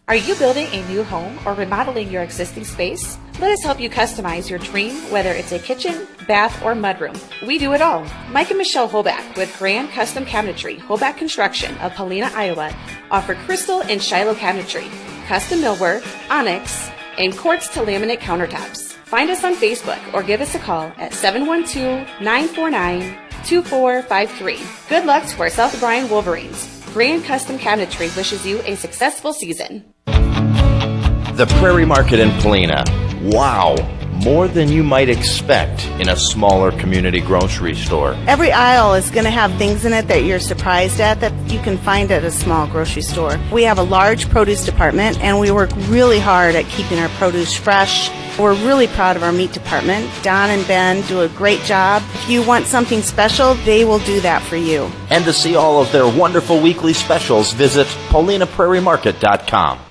Are you building a new home or remodeling your existing space? Let us help you customize your dream, whether it's a kitchen, bath, or mudroom. We do it all. Mike and Michelle Holback with Grand Custom Cabinetry, Holback Construction of Helena, Iowa, offer crystal and Shiloh cabinetry, custom millwork, onyx, and quartz to laminate countertops. Find us on Facebook or give us a call at 712-949-2453. Good luck to our South Bryan Wolverines. Grand Custom Cabinetry wishes you a successful season. The Prairie Market in Polina. Wow, more than you might expect in a smaller community grocery store. Every aisle is going to have things in it that you're surprised at that you can find at a small grocery store. We have a large produce department, and we work really hard at keeping our produce fresh. We're really proud of our meat department. Don and Ben do a great job. If you want something special, they will do that for you. And to see all of their wonderful weekly specials, visit PaulinaPrairieMarket.com.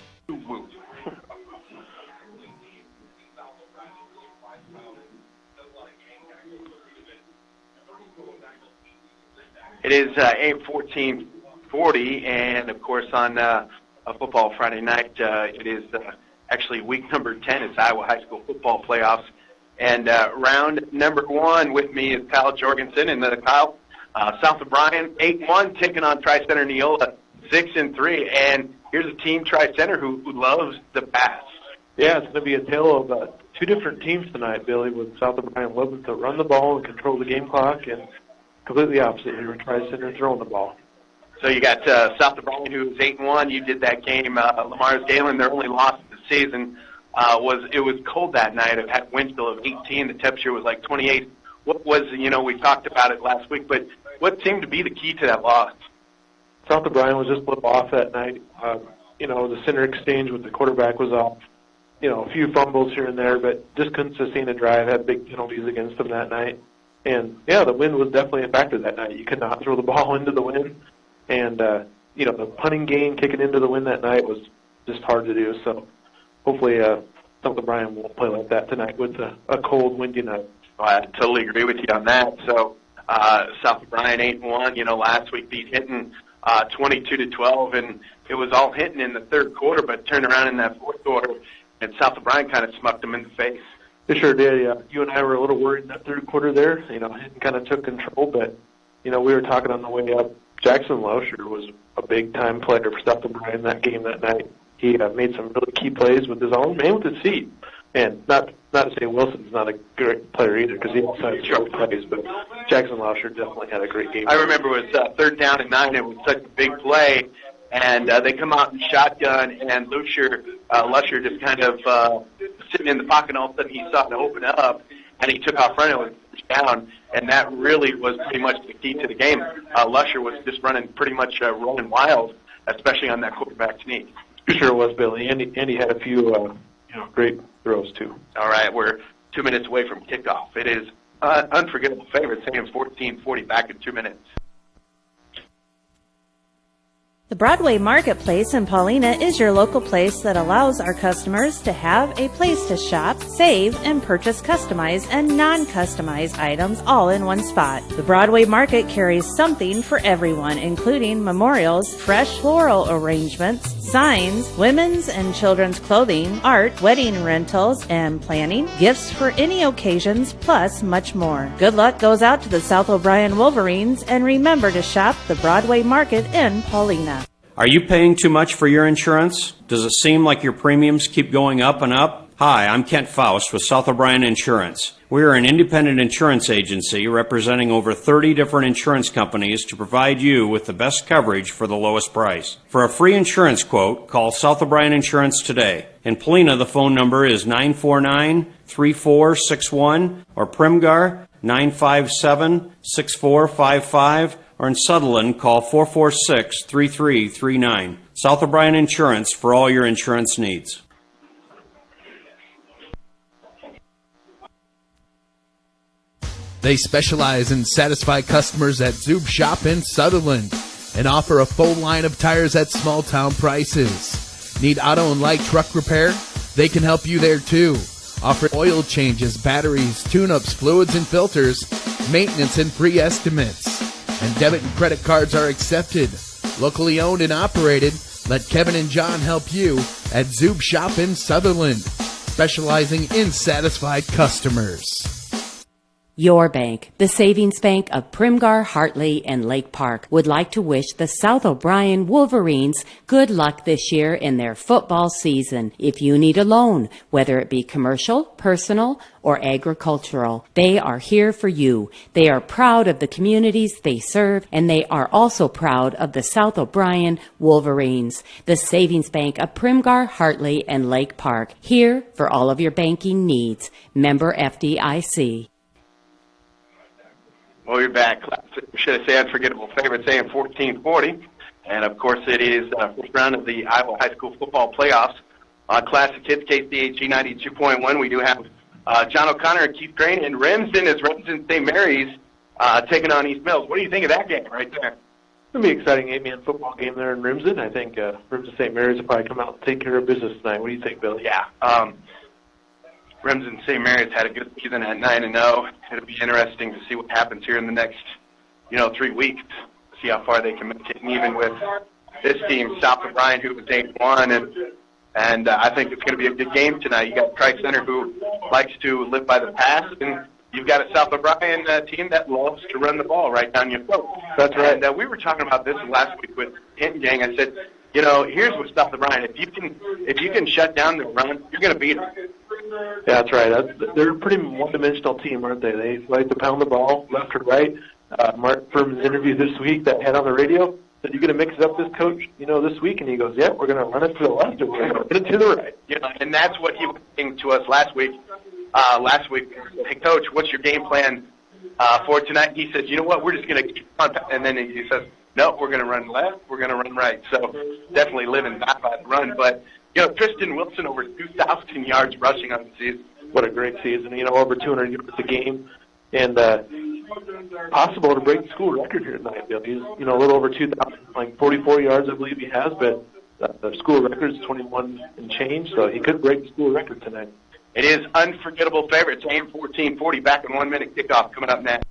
It is AM 1440, and of course on a football Friday night, it is actually week number 10. It's Iowa High School football playoffs, and round number 1 with me is Kyle Jorgensen, and Kyle, south of Bryan, 8-1 taking on Tri-Center Neola, 6-3, and here's a team Tri-Center who loves the pass. Yeah, it's going to be a tale of two different teams tonight, Billy, with South of Bryan loving to run the ball and control the game clock, and completely opposite here with Tri-Center throwing the ball. So you got South of Bryan, who's 8-1. You did that game. Lamar's Galen, their only loss of the season, was cold that night. It had wind chill of 18. The temperature was like 28. What was, we talked about it last week, but what seemed to be the key to that loss? South of Bryan was just a little off that night. The center exchange with the quarterback was off. A few fumbles here and there, but just couldn't sustain a drive, had big penalties against them that night. And, the wind was definitely a factor that night. You could not throw the ball into the wind. And, the punting game, kicking into the wind that night was just hard to do. So hopefully South of Bryan won't play like that tonight with a cold, windy night. I totally agree with you on that. So South of Bryan 8-1, last week beat Hinton 22-12, and it was all Hinton in the third quarter, but turned around in that fourth quarter, and South of Bryan kind of smucked them in the face. They sure did, yeah. You and I were a little worried in that third quarter there. Hinton kind of took control, but, we were talking on the way up. Jackson Lauscher was a big-time player for South of Bryan that game that night. He made some really key plays with his own and with his feet. And not to say Wilson's not a great player either, because he also had some plays, but Jackson Lauscher definitely had a great game. I remember it was third down and 9. It was such a big play, and they come out in shotgun, and Lusher just kind of sitting in the pocket, and all of a sudden he saw it open up, and he took off running and was down, and that really was pretty much the key to the game. Lusher was just running pretty much rolling wild, especially on that quarterback sneak. Sure was, Billy. Andy had a few great throws, too. All right, we're 2 minutes away from kickoff. It is unforgettable favorites, AM 1440 back in 2 minutes. The Broadway Marketplace in Paulina is your local place that allows our customers to have a place to shop, save, and purchase customized and non-customized items all in one spot. The Broadway Market carries something for everyone, including memorials, fresh floral arrangements, signs, women's and children's clothing, art, wedding rentals and planning, gifts for any occasions, plus much more. Good luck goes out to the South O'Brien Wolverines, and remember to shop the Broadway Market in Paulina. Are you paying too much for your insurance? Does it seem like your premiums keep going up and up? Hi, I'm Kent Faust with South O'Brien Insurance. We are an independent insurance agency representing over 30 different insurance companies to provide you with the best coverage for the lowest price. For a free insurance quote, call South O'Brien Insurance today. In Polina, the phone number is 949-3461 or Primgar 957-6455. Or in Sutherland, call 446-3339. South O'Brien Insurance for all your insurance needs. They specialize in satisfy customers at Zoob Shop in Sutherland and offer a full line of tires at small town prices. Need auto and light truck repair? They can help you there too. Offer oil changes, batteries, tune-ups, fluids and filters, maintenance and free estimates. And debit and credit cards are accepted. Locally owned and operated, let Kevin and John help you at Zoob Shop in Sutherland, specializing in satisfied customers. Your bank, the Savings Bank of Primgar, Hartley, and Lake Park, would like to wish the South O'Brien Wolverines good luck this year in their football season. If you need a loan, whether it be commercial, personal, or agricultural, they are here for you. They are proud of the communities they serve, and they are also proud of the South O'Brien Wolverines. The Savings Bank of Primgar, Hartley, and Lake Park, here for all of your banking needs. Member FDIC. Well, we're back. Should I say unforgettable favorites, AM 1440. And, of course, it is first round of the Iowa High School football playoffs. Classic Kids, KCHG 92.1. We do have John O'Connor and Keith Crane in Remsen as Remsen St. Mary's taking on East Mills. What do you think of that game right there? It's going to be an exciting 8-man football game there in Remsen. I think Remsen St. Mary's will probably come out and take care of business tonight. What do you think, Bill? Yeah. Remsen St. Mary's had a good season at 9-0. It'll be interesting to see what happens here in the next, 3 weeks. See how far they can make it. And even with this team, South O'Brien, who was 8-1, and I think it's going to be a good game tonight. You got Christ Center, who likes to live by the pass, and you've got a South O'Brien team that loves to run the ball right down your throat. That's right. And we were talking about this last week with Hinton Gang. I said, here's what South O'Brien, if you can shut down the run, you're going to beat them. Yeah, that's right. They're a pretty one-dimensional team, aren't they? They like to pound the ball left or right. Mark Fuhrman's interview this week that had on the radio said, "You're going to mix it up, this coach, this week?" And he goes, "Yeah, we're going to run it to the left or we're going to run it to the right." And that's what he was saying to us last week. Hey, Coach, what's your game plan for tonight? He says, "You know what? We're just going to keep on." And then he says, "No, we're going to run left. We're going to run right." So definitely living by the run, but. Tristan Wilson over 2,000 yards rushing on the season. What a great season. Over 200 yards a game. And possible to break the school record here tonight, Bill. He's, a little over 2,000, like 44 yards, I believe he has, but the school record is 21 and change, so he could break the school record tonight. It is unforgettable favorites. AM 1440 back in 1 minute kickoff coming up next.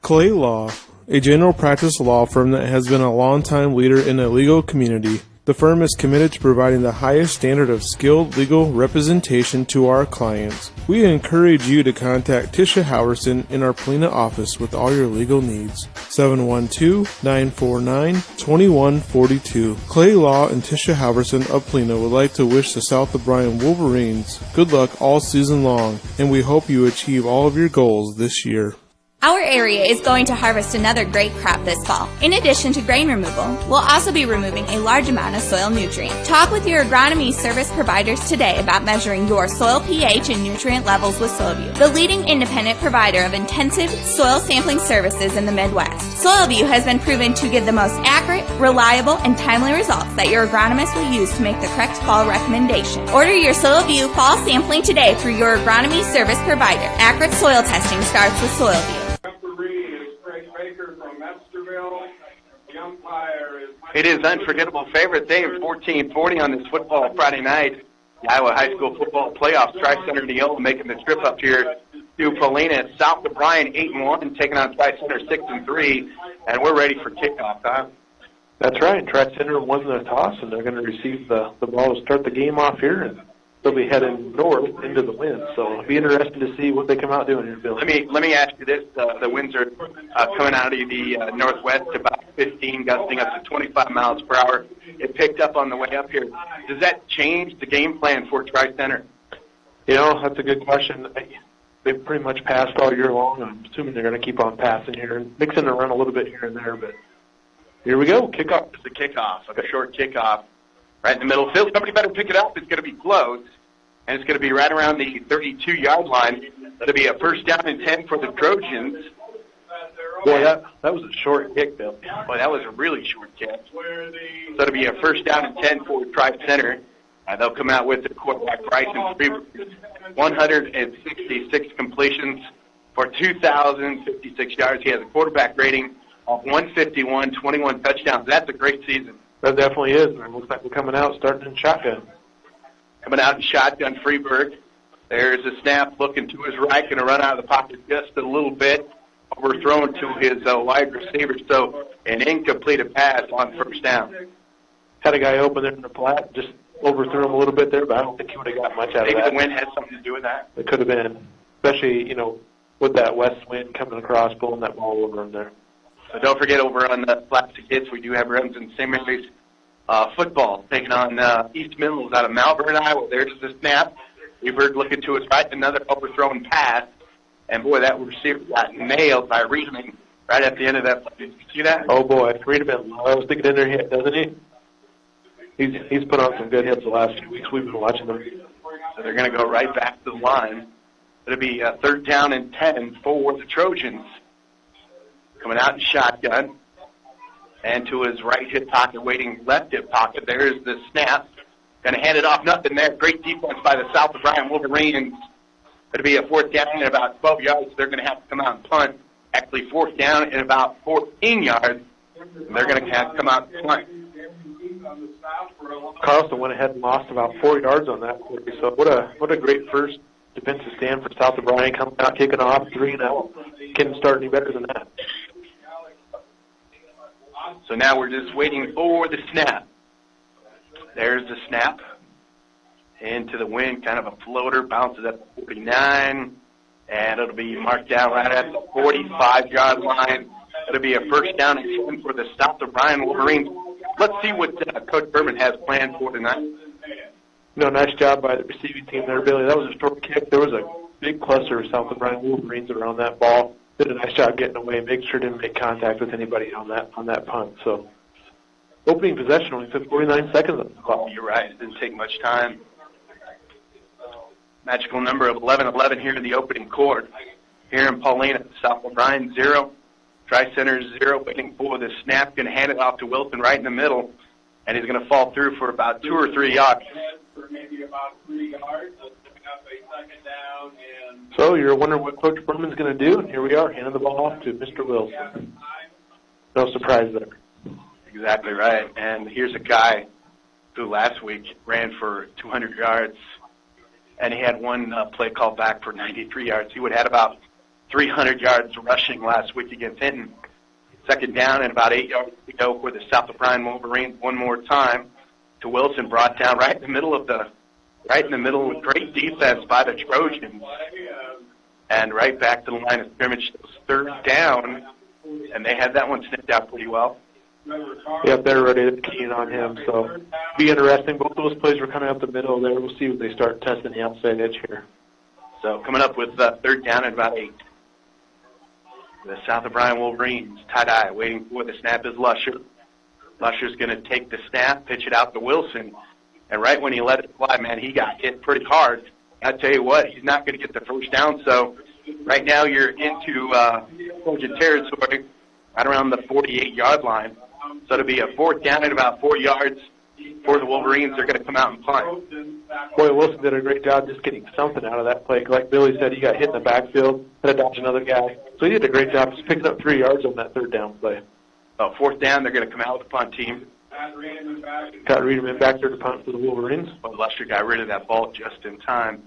Clay Law, a general practice law firm that has been a long-time leader in the legal community. The firm is committed to providing the highest standard of skilled legal representation to our clients. We encourage you to contact Tisha Howerson in our Polina office with all your legal needs. 712-949-2142. Clay Law and Tisha Howerson of Polina would like to wish the South O'Brien Wolverines good luck all season long, and we hope you achieve all of your goals this year. Our area is going to harvest another great crop this fall. In addition to grain removal, we'll also be removing a large amount of soil nutrient. Talk with your agronomy service providers today about measuring your soil pH and nutrient levels with SoilView, the leading independent provider of intensive soil sampling services in the Midwest. SoilView has been proven to give the most accurate, reliable, and timely results that your agronomist will use to make the correct fall recommendation. Order your SoilView fall sampling today through your agronomy service provider. Accurate soil testing starts with SoilView. Referee is Craig Baker from It is unforgettable favorite day of 1440 on this football Friday night. The Iowa High School Football Playoffs, Tri-Center Neola making the trip up here to Paulina. South of Bryan 8-1, taking on Tri-Center 6-3, and we're ready for kickoff, huh? That's right. Tri-Center won the toss, and they're going to receive the ball to start the game off here, and they'll be heading north into the wind. So it'll be interesting to see what they come out doing here, Bill. Let me ask you this. The winds are coming out of the northwest about 15, gusting up to 25 miles per hour. It picked up on the way up here. Does that change the game plan for Tri-Center? You know, that's a good question. They've pretty much passed all year long. I'm assuming they're going to keep on passing here and mixing around a little bit here and there. But here we go. Kickoff. It's a kickoff, a short kickoff. Right in the middle of the field. Somebody better pick it up. It's going to be close. And it's going to be right around the 32-yard line. It'll be a first down and 10 for the Trojans. Boy, that was a short kick, Bill. Boy, that was a really short kick. So it'll be a first down and 10 for Tri-Center. They'll come out with the quarterback, Bryson Freeburg. 166 completions for 2,056 yards. He has a quarterback rating of 151, 21 touchdowns. That's a great season. That definitely is. It looks like we're coming out starting in shotgun. Coming out in shotgun, Freeburg. There's a snap looking to his right, going to run out of the pocket just a little bit. Overthrown to his wide receiver, so an incomplete pass on first down. Had a guy open there in the flat, just overthrew him a little bit there, but I don't think he would have got much out of that. Maybe the wind had something to do with that. It could have been, especially, you know, with that west wind coming across, pulling that ball over him there. So don't forget, over on the Plastic Hits, we do have Remsen St. Mary's football taking on East Mills out of Malvern, Iowa. There's the snap. Freeburg looking to his right, another overthrown pass. And, boy, that receiver got nailed by Riedemann right at the end of that play. Did you see that? Oh, boy. Riedemann, I was thinking in their hit, doesn't he? He's put on some good hits the last few weeks. We've been watching them. So they're going to go right back to the line. It'll be a third down and 10 for the Trojans. Coming out in shotgun. And to his right hip pocket, waiting left hip pocket. There's the snap. Going to hand it off. Nothing there. Great defense by the South of Bryan Wolverines. It'll be a fourth down and about 12 yards. They're going to have to come out and punt. Actually, fourth down and about 14 yards. They're going to have to come out and punt. Carlson went ahead and lost about 4 yards on that play. So what a great first defensive stand for South of Bryan, coming out kicking off 3-0. Couldn't start any better than that. So now we're just waiting for the snap. There's the snap. Into the wind, kind of a floater, bounces at the 49, and it'll be marked down right at the 45-yard line. It'll be a first down and 10 for the South of Bryan Wolverines. Let's see what Coach Fuhrman has planned for tonight. No, nice job by the receiving team there, Billy. That was a short kick. There was a big cluster of South of Bryan Wolverines around that ball. Did a nice job getting away, make sure didn't make contact with anybody on that punt. So, opening possession only took 49 seconds on the clock. You're right. It didn't take much time. Magical number of 11-11 here in the opening quarter. Here in Paulina, South of Bryan 0, Tri-Center 0, waiting for the snap. Going to hand it off to Wilson right in the middle, and he's going to fall through for about 2 or 3 yards. So you're wondering what Coach Fuhrman's going to do, and here we are, handing the ball off to Mr. Wilson. No surprise there. Exactly right. And here's a guy who last week ran for 200 yards, and he had one play called back for 93 yards. He would have had about 300 yards rushing last week against Hinton. Second down and about 8 yards to go for the South of Bryan Wolverines one more time. To Wilson, brought down right in the middle of great defense by the Trojans. And right back to the line of scrimmage. Third down, and they had that one snipped out pretty well. Yep, they're ready to key in on him. So be interesting. Both those plays were coming up the middle there. We'll see if they start testing the outside edge here. So coming up with third down at about 8. The South of Bryan Wolverines, tie-dye, waiting for the snap is Lusher. Lusher's going to take the snap, pitch it out to Wilson. And right when he let it fly, man, he got hit pretty hard. I tell you what, he's not going to get the first down. So right now you're into Trojan territory right around the 48-yard line. So it'll be a fourth down at about 4 yards for the Wolverines. They're going to come out and punt. Boy, Wilson did a great job just getting something out of that play. Like Billy said, he got hit in the backfield, had to dodge another guy. So he did a great job just picking up 3 yards on that third down play. Fourth down, they're going to come out with the punt team. Got Reederman back there to punt for the Wolverines. But Lusher got rid of that ball just in time.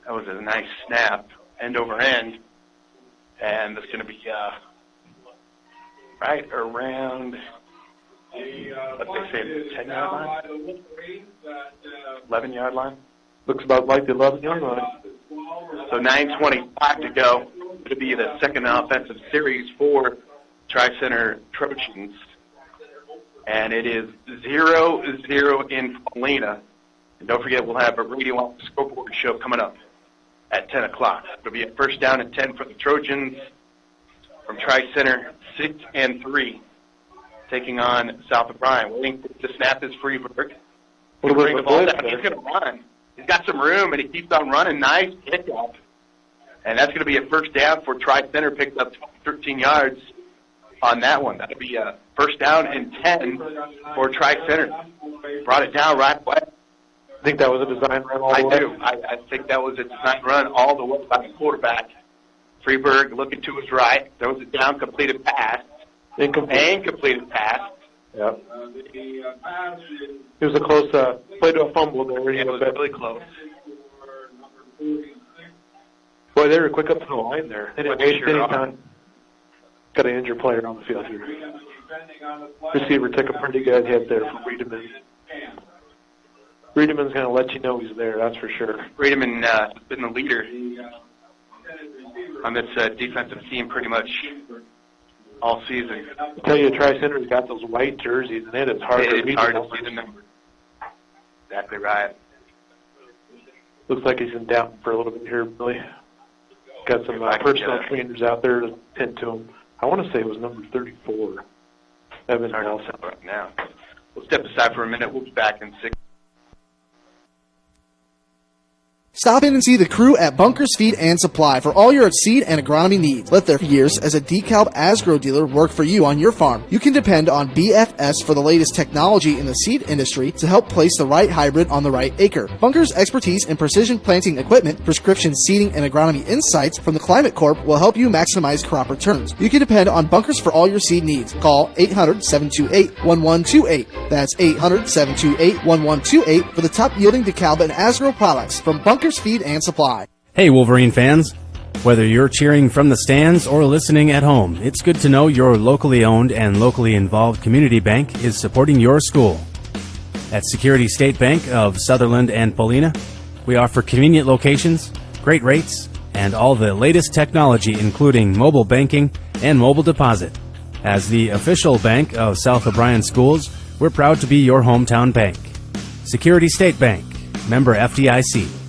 That was a nice snap, end over end. And it's going to be right around, let's say, the 10-yard line? 11-yard line? Looks about like the 11-yard line. So 9:25 to go. It'll be the second offensive series for Tri-Center Trojans. And it is 0-0 in Paulina. And don't forget, we'll have a radio on the scoreboard show coming up at 10 o'clock. It'll be a first down and 10 for the Trojans from Tri-Center, 6-3, taking on South O'Brien. Waiting to snap his Freeburg. He'll bring the ball down. He's going to run. He's got some room, and he keeps on running. Nice pickup. And that's going to be a first down for Tri-Center. Picked up 13 yards on that one. That'll be a first down and 10 for Tri-Center. Brought it down right away. I think that was a design run all the way. I do. I think that was a design run all the way by the quarterback. Freeburg looking to his right. Throws it down, completed pass. Incompleted pass. Yep. It was a close play to a fumble there. It was really close. Boy, they were quick up to the line there. They didn't waste any time. Got an injured player on the field here. Receiver took a pretty good hit there from Reederman. Reederman's going to let you know he's there, that's for sure. Reederman has been the leader on this defensive team pretty much all season. I tell you, Tri-Center's got those white jerseys, and it's hard to read. It's hard to see the number. Exactly right. Looks like he's in doubt for a little bit here, Billy. Got some personal trainers out there to tend to him. I want to say it was number 34. Evan Nelson. Right now. We'll step aside for a minute. We'll be back in 6. Stop in and see the crew at Bunkers Feed and Supply for all your seed and agronomy needs. Let their years as a DeKalb Asgrow dealer work for you on your farm. You can depend on BFS for the latest technology in the seed industry to help place the right hybrid on the right acre. Bunkers' expertise in precision planting equipment, prescription seeding, and agronomy insights from the Climate Corp will help you maximize crop returns. You can depend on Bunkers for all your seed needs. Call 800-728-1128. That's 800-728-1128 for the top yielding DeKalb and Asgrow products from Bunkers Feed and Supply. Hey, Wolverine fans. Whether you're cheering from the stands or listening at home, it's good to know your locally owned and locally involved community bank is supporting your school. At Security State Bank of Sutherland and Paulina, we offer convenient locations, great rates, and all the latest technology, including mobile banking and mobile deposit. As the official bank of South O'Brien Schools, we're proud to be your hometown bank. Security State Bank, member FDIC.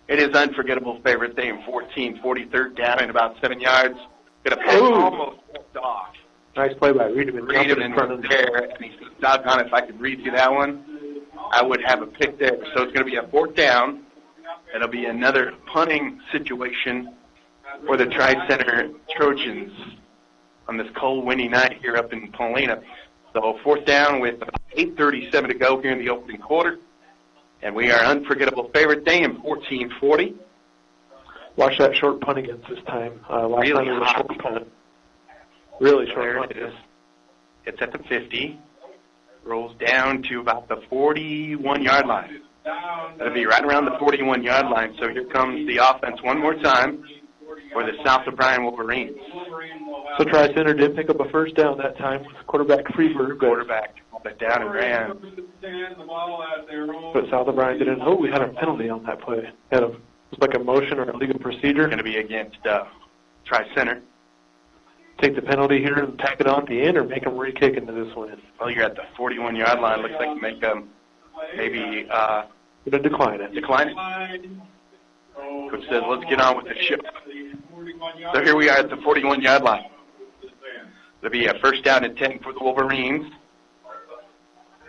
It is unforgettable favorite day in 14-40, third down and about 7 yards. Gonna pass almost walked off. Nice play by Reederman. Reederman was there, and he said, doggone, if I could read you that one, I would have a pick there. So it's going to be a fourth down. It'll be another punting situation for the Tri-Center Trojans on this cold, windy night here up in Paulina. So fourth down with about 8:37 to go here in the opening quarter. And we are unforgettable favorite day in 14-40. Watch that short punt against this time. Last time it was a short punt. Really short punt. It is. It's at the 50. Rolls down to about the 41-yard line. That'll be right around the 41-yard line. So here comes the offense one more time for the South O'Brien Wolverines. So Tri-Center did pick up a first down that time with quarterback Freeburg. Quarterback pulled down and ran. But South O'Brien didn't. Oh, we had a penalty on that play. It was like a motion or a legal procedure. Going to be against Tri-Center. Take the penalty here and tack it on at the end, or make them re-kick into this one. Well, you're at the 41-yard line. Looks like you make them maybe going to decline it. Decline it. Coach says, let's get on with the show. So here we are at the 41-yard line. It'll be a first down and 10 for the Wolverines.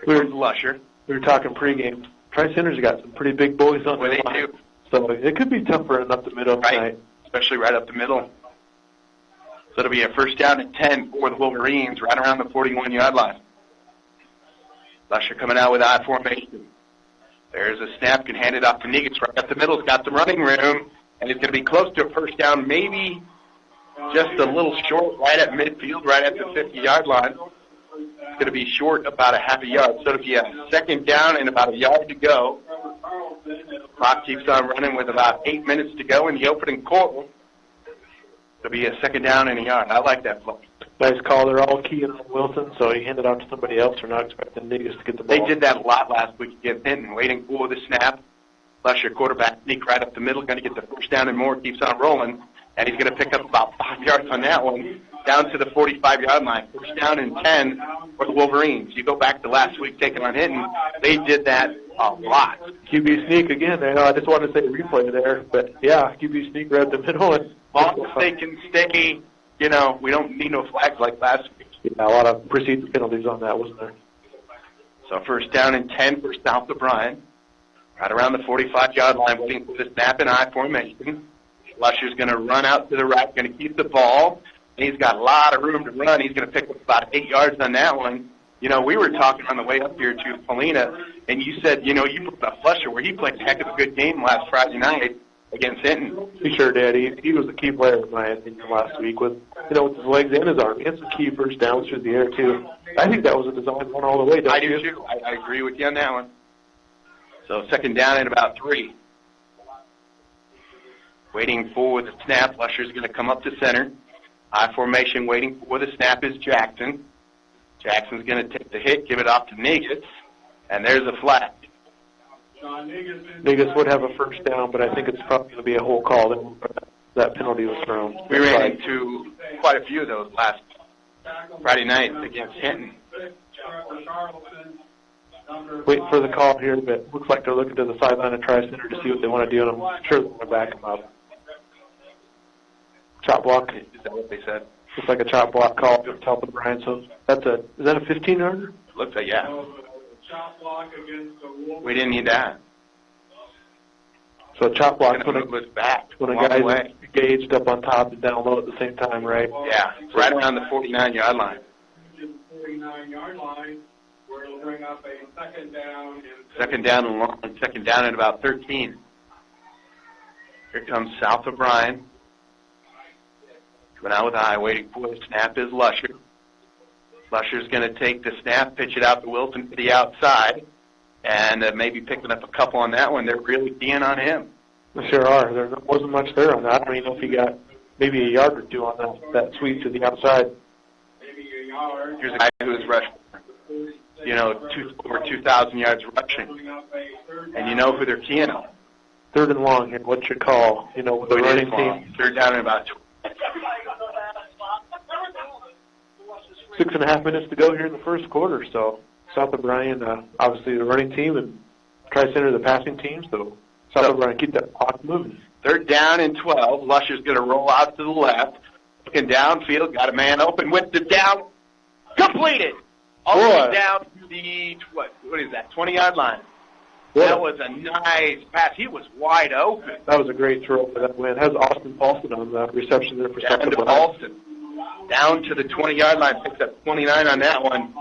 We were Lusher. We were talking pregame. Tri-Center's got some pretty big boys on the line. So it could be tough running up the middle tonight. Especially right up the middle. So it'll be a first down and 10 for the Wolverines right around the 41-yard line. Lusher coming out with I formation. There's a snap, can hand it off to Negus right up the middle. It's got some running room, and it's going to be close to a first down, maybe just a little short right at midfield, right at the 50-yard line. going to be short about a half a yard. So it'll be a second down and about a yard to go. Clock keeps on running with about 8 minutes to go in the opening quarter. It'll be a second down and a yard. I like that play. Nice call. They're all keying on Wilson, so he handed off to somebody else. We're not expecting Negus to get the ball. They did that a lot last week against Hinton, waiting for the snap. Lusher, quarterback, sneak right up the middle, going to get the first down and more, keeps on rolling, and he's going to pick up about 5 yards on that one, down to the 45-yard line. First down and 10 for the Wolverines. You go back to last week taking on Hinton, they did that a lot. QB sneak again. I just wanted to say replay there, but yeah, QB sneak right up the middle. And long as they can stay, we don't need no flags like last week. Yeah, a lot of procedure penalties on that, wasn't there? So first down and 10 for South O'Brien. Right around the 45-yard line, waiting for the snap and I formation. Lusher's going to run out to the right, going to keep the ball. He's got a lot of room to run. He's going to pick up about 8 yards on that one. We were talking on the way up here to Paulina, and you said, you put the Lusher where he played a heck of a good game last Friday night against Hinton. He sure did. He was the key player, in my opinion, last week with his legs and his arm. He had some key first downs through the air, too. I think that was a design one all the way. I do, too. I agree with you on that one. So second down and about 3. Waiting for the snap. Lusher's going to come up to center. I formation waiting for the snap is Jackson. Jackson's going to take the hit, give it off to Negus, and there's a flag. Negus would have a first down, but I think it's probably going to be a whole call that penalty was thrown. We ran into quite a few of those last Friday night against Hinton. Waiting for the call here, but looks like they're looking to the sideline of Tri-Center to see what they want to do, and I'm sure they're going to back them up. Chop block. Is that what they said? Looks like a chop block call to South O'Brien. So is that a 15-yarder? Looks like, yeah. We didn't need that. So chop block when a guy's engaged up on top and down low at the same time, right? Yeah, right around the 49-yard line. 49-yard line, where it'll bring up a second down. Second down and long. Second down at about 13. Here comes South O'Brien. Coming out with eye, waiting for the snap is Lusher. Lusher's going to take the snap, pitch it out to Wilson to the outside, and maybe picking up a couple on that one. They're really keying on him. They sure are. There wasn't much there on that. I don't even know if he got maybe a yard or two on that sweep to the outside. Here's a guy who has rushed, over 2,000 yards rushing, and you know who they're keying on. Third and long here. What's your call? With the running team. Third down in about 6.5 minutes to go here in the first quarter. So South O'Brien, obviously the running team, and Tri-Center the passing team. So South O'Brien keep that clock moving. Third down and 12. Lusher's going to roll out to the left. Looking downfield, got a man open with the down. Completed. All the way down to the, what is that, 20-yard line. Yeah. That was a nice pass. He was wide open. That was a great throw for that win. Has Austin Paulson on the reception there for South O'Brien. Paulson. Down to the 20-yard line, picks up 29 on that one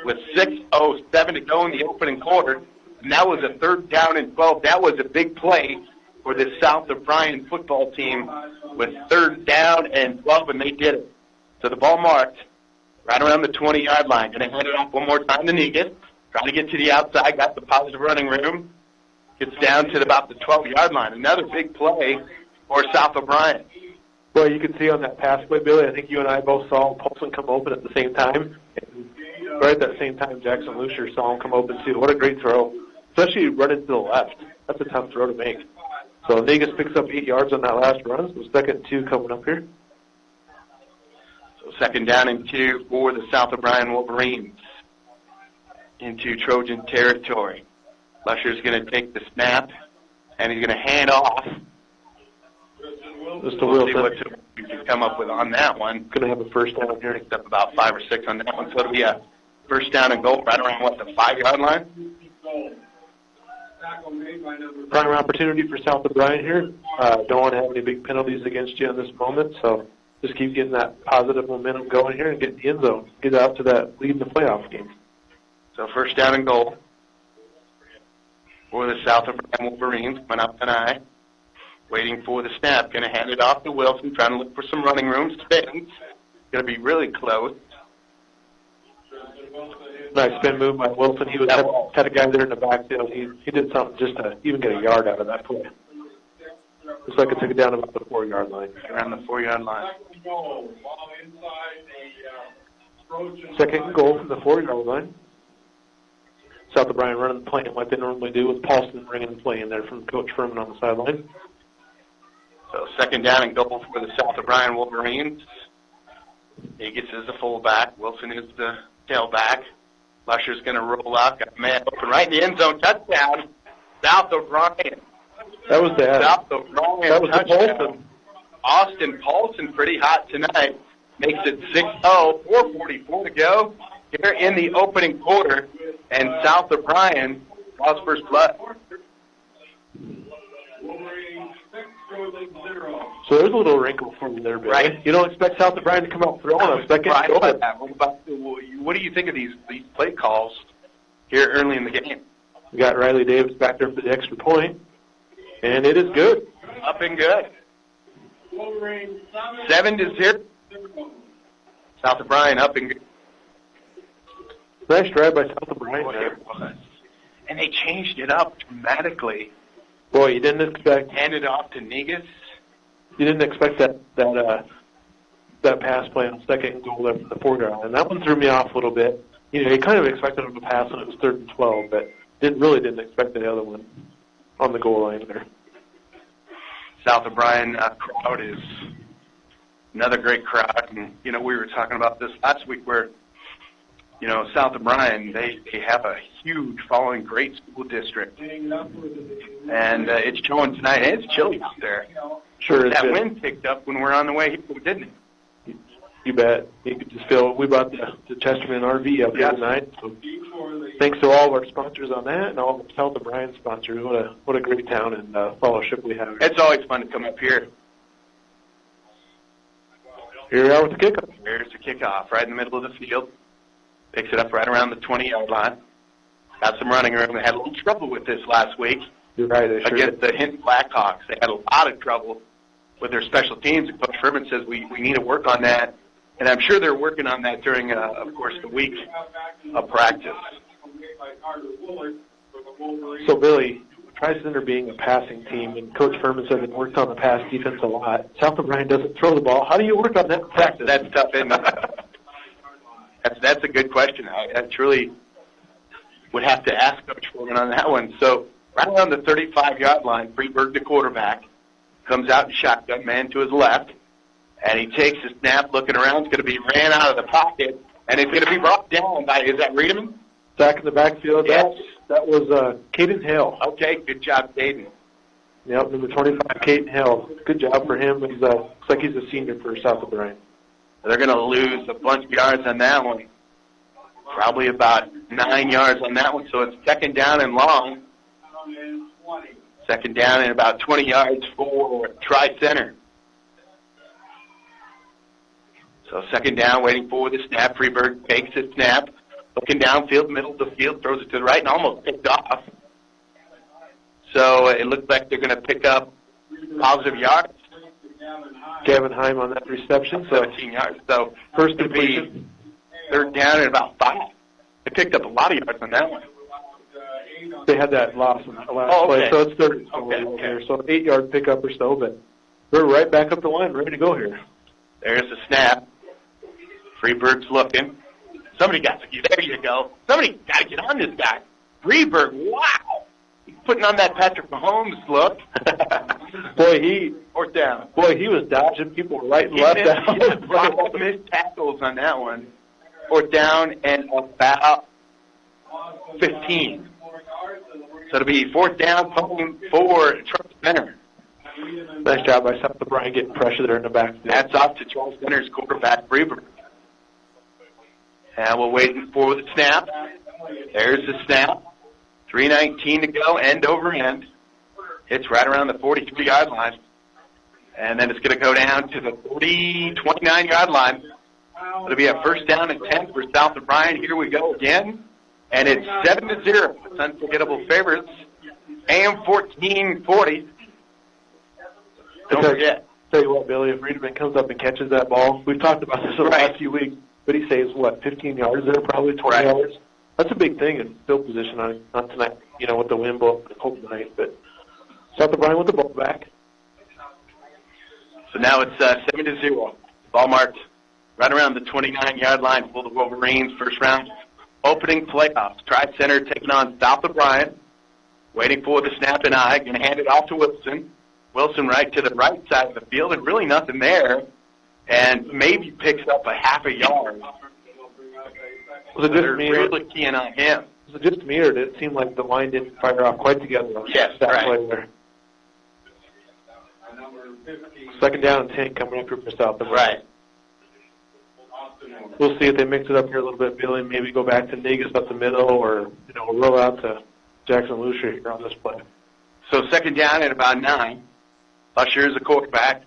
with 6:07 to go in the opening quarter. And that was a third down and 12. That was a big play for the South O'Brien football team with third down and 12, and they did it. So the ball marked right around the 20-yard line. Going to hand it off one more time to Negus. Trying to get to the outside, got the positive running room. Gets down to about the 12-yard line. Another big play for South O'Brien. Well, you can see on that pass play, Billy, I think you and I both saw Paulson come open at the same time. And right at that same time, Jackson Lucier saw him come open, too. What a great throw, especially running to the left. That's a tough throw to make. So Negus picks up 8 yards on that last run. So second and 2 coming up here. So second down and 2 for the South O'Brien Wolverines into Trojan territory. Lusher's going to take the snap, and he's going to hand off. We'll see what we can come up with on that one. Going to have a first down here. Picked up about 5 or 6 on that one. So it'll be a first down and goal right around, the 5-yard line? Prime opportunity for South O'Brien here. Don't want to have any big penalties against you in this moment, so just keep getting that positive momentum going here and get in the end zone. Get out to that lead in the playoff game. So first down and goal for the South O'Brien Wolverines. Coming up and I. Waiting for the snap. Going to hand it off to Wilson. Trying to look for some running room. Spins. Going to be really close. Nice spin move by Wilson. He had a guy there in the backfield. He did something just to even get a yard out of that play. Looks like it took it down about the 4-yard line. Around the 4-yard line. Second and goal from the 4-yard line. South O'Brien running the play like they normally do, with Paulson bringing the play in there from Coach Fuhrman on the sideline. So second down and goal for the South O'Brien Wolverines. Higgins is the fullback. Wilson is the tailback. Lusher's going to roll out. Got a man open right in the end zone. Touchdown. South O'Brien. That was the South O'Brien. That was touchdown. Paulson. Austin Paulson pretty hot tonight. Makes it 6-0. 4:44 to go here in the opening quarter. And South O'Brien lost first blood. So there's a little wrinkle for you there, Billy. Right. You don't expect South O'Brien to come out throwing on a second goal. What do you think of these play calls here early in the game? We got Riley Davis back there for the extra point, and it is good. Up and good. 7-0. South O'Brien up and good. Nice drive by South O'Brien there. And they changed it up dramatically. Boy, you didn't expect. Handed off to Negus. You didn't expect that pass play on second and goal there from the 4-yard line. That one threw me off a little bit. You know, you kind of expected him to pass when it was 3rd and 12, but didn't expect the other one on the goal line there. South O'Brien crowd is another great crowd. And, you know, we were talking about this last week where, you know, South O'Brien, they have a huge following, great school district. And it's showing tonight. And it's chilly out there. Sure. That wind picked up when we were on the way here, didn't it? You bet. You could just feel. We brought the Chesterman RV up here tonight. So thanks to all of our sponsors on that, and all of the South O'Brien sponsors. What a great town and fellowship we have. It's always fun to come up here. Here we are with the kickoff. Here's the kickoff, right in the middle of the field. Picks it up right around the 20-yard line. Got some running room. They had a little trouble with this last week. You're right. Against the Hinton Blackhawks. They had a lot of trouble with their special teams. And Coach Fuhrman says we need to work on that. And I'm sure they're working on that during, of course, the week of practice. So, Billy, Tri-Center being a passing team, and Coach Fuhrman said they worked on the pass defense a lot. South O'Brien doesn't throw the ball. How do you work on that in practice? That's tough, isn't it? That's a good question. I truly would have to ask Coach Fuhrman on that one. So, right around the 35-yard line, Freeberg, the quarterback, comes out in shotgun, man to his left, and he takes a snap, looking around. It's going to be ran out of the pocket, and it's going to be brought down by, is that Riedemann? Back in the backfield. Yes. That was Caden Hale. Okay, good job, Caden. Yep, number 25, Caden Hale. Good job for him. He's looks like he's a senior for South O'Brien. They're going to lose a bunch of yards on that one. Probably about 9 yards on that one, so it's second down and long. Second down and about 20 yards for Tri-Center. So second down, waiting for the snap. Freeberg takes the snap, looking downfield, middle of the field, throws it to the right, and almost picked off. So it looks like they're going to pick up positive yards. Gavin Heim on that reception. 17 yards. So first to be third down and about 5. They picked up a lot of yards on that one. They had that loss in the last play, so it's third and goal there. So an 8-yard pickup or so, but we're right back up the line, ready to go here. There's the snap. Freeberg's looking. Somebody got to get, there you go. Somebody got to get on this guy. Freeberg, wow. He's putting on that Patrick Mahomes look. Fourth down. Boy, he was dodging people right and left out. Missed tackles on that one. Fourth down and about 15. So it'll be fourth down for Tri-Center. Nice job by South O'Brien getting pressure there in the back. That's off to Tri-Center's quarterback, Freeberg. And we're waiting for the snap. There's the snap. 3:19 to go, end over end. It's right around the 43-yard line. And then it's going to go down to the 29-yard line. It'll be a first down and 10 for South O'Brien. Here we go again. And it's 7-0. It's unforgettable favorites. AM 1440. Don't forget. Tell you what, Billy, if Riedemann comes up and catches that ball, we've talked about this over the last few weeks, but he saves, 15 yards there, probably 20 yards? that's a big thing in field position on tonight, with the wind blowing the cold tonight. But South O'Brien with the ball back. So now it's 7-0. Ball marked right around the 29-yard line for the Wolverines. First round opening playoffs. Tri-Center taking on South O'Brien. Waiting for the snap and eye. Going to hand it off to Wilson. Wilson right to the right side of the field, and really nothing there. And maybe picks up a half a yard. Was it just me? Really keying on him. Was it just me, or did it seem like the line didn't fire off quite together? Yes, that right. play there. Second down and 10 coming up here for South O'Brien. Right. We'll see if they mix it up here a little bit, Billy. Maybe go back to Negus up the middle, or we'll roll out to Jackson Lucia here on this play. So second down at about 9. Usher is the quarterback,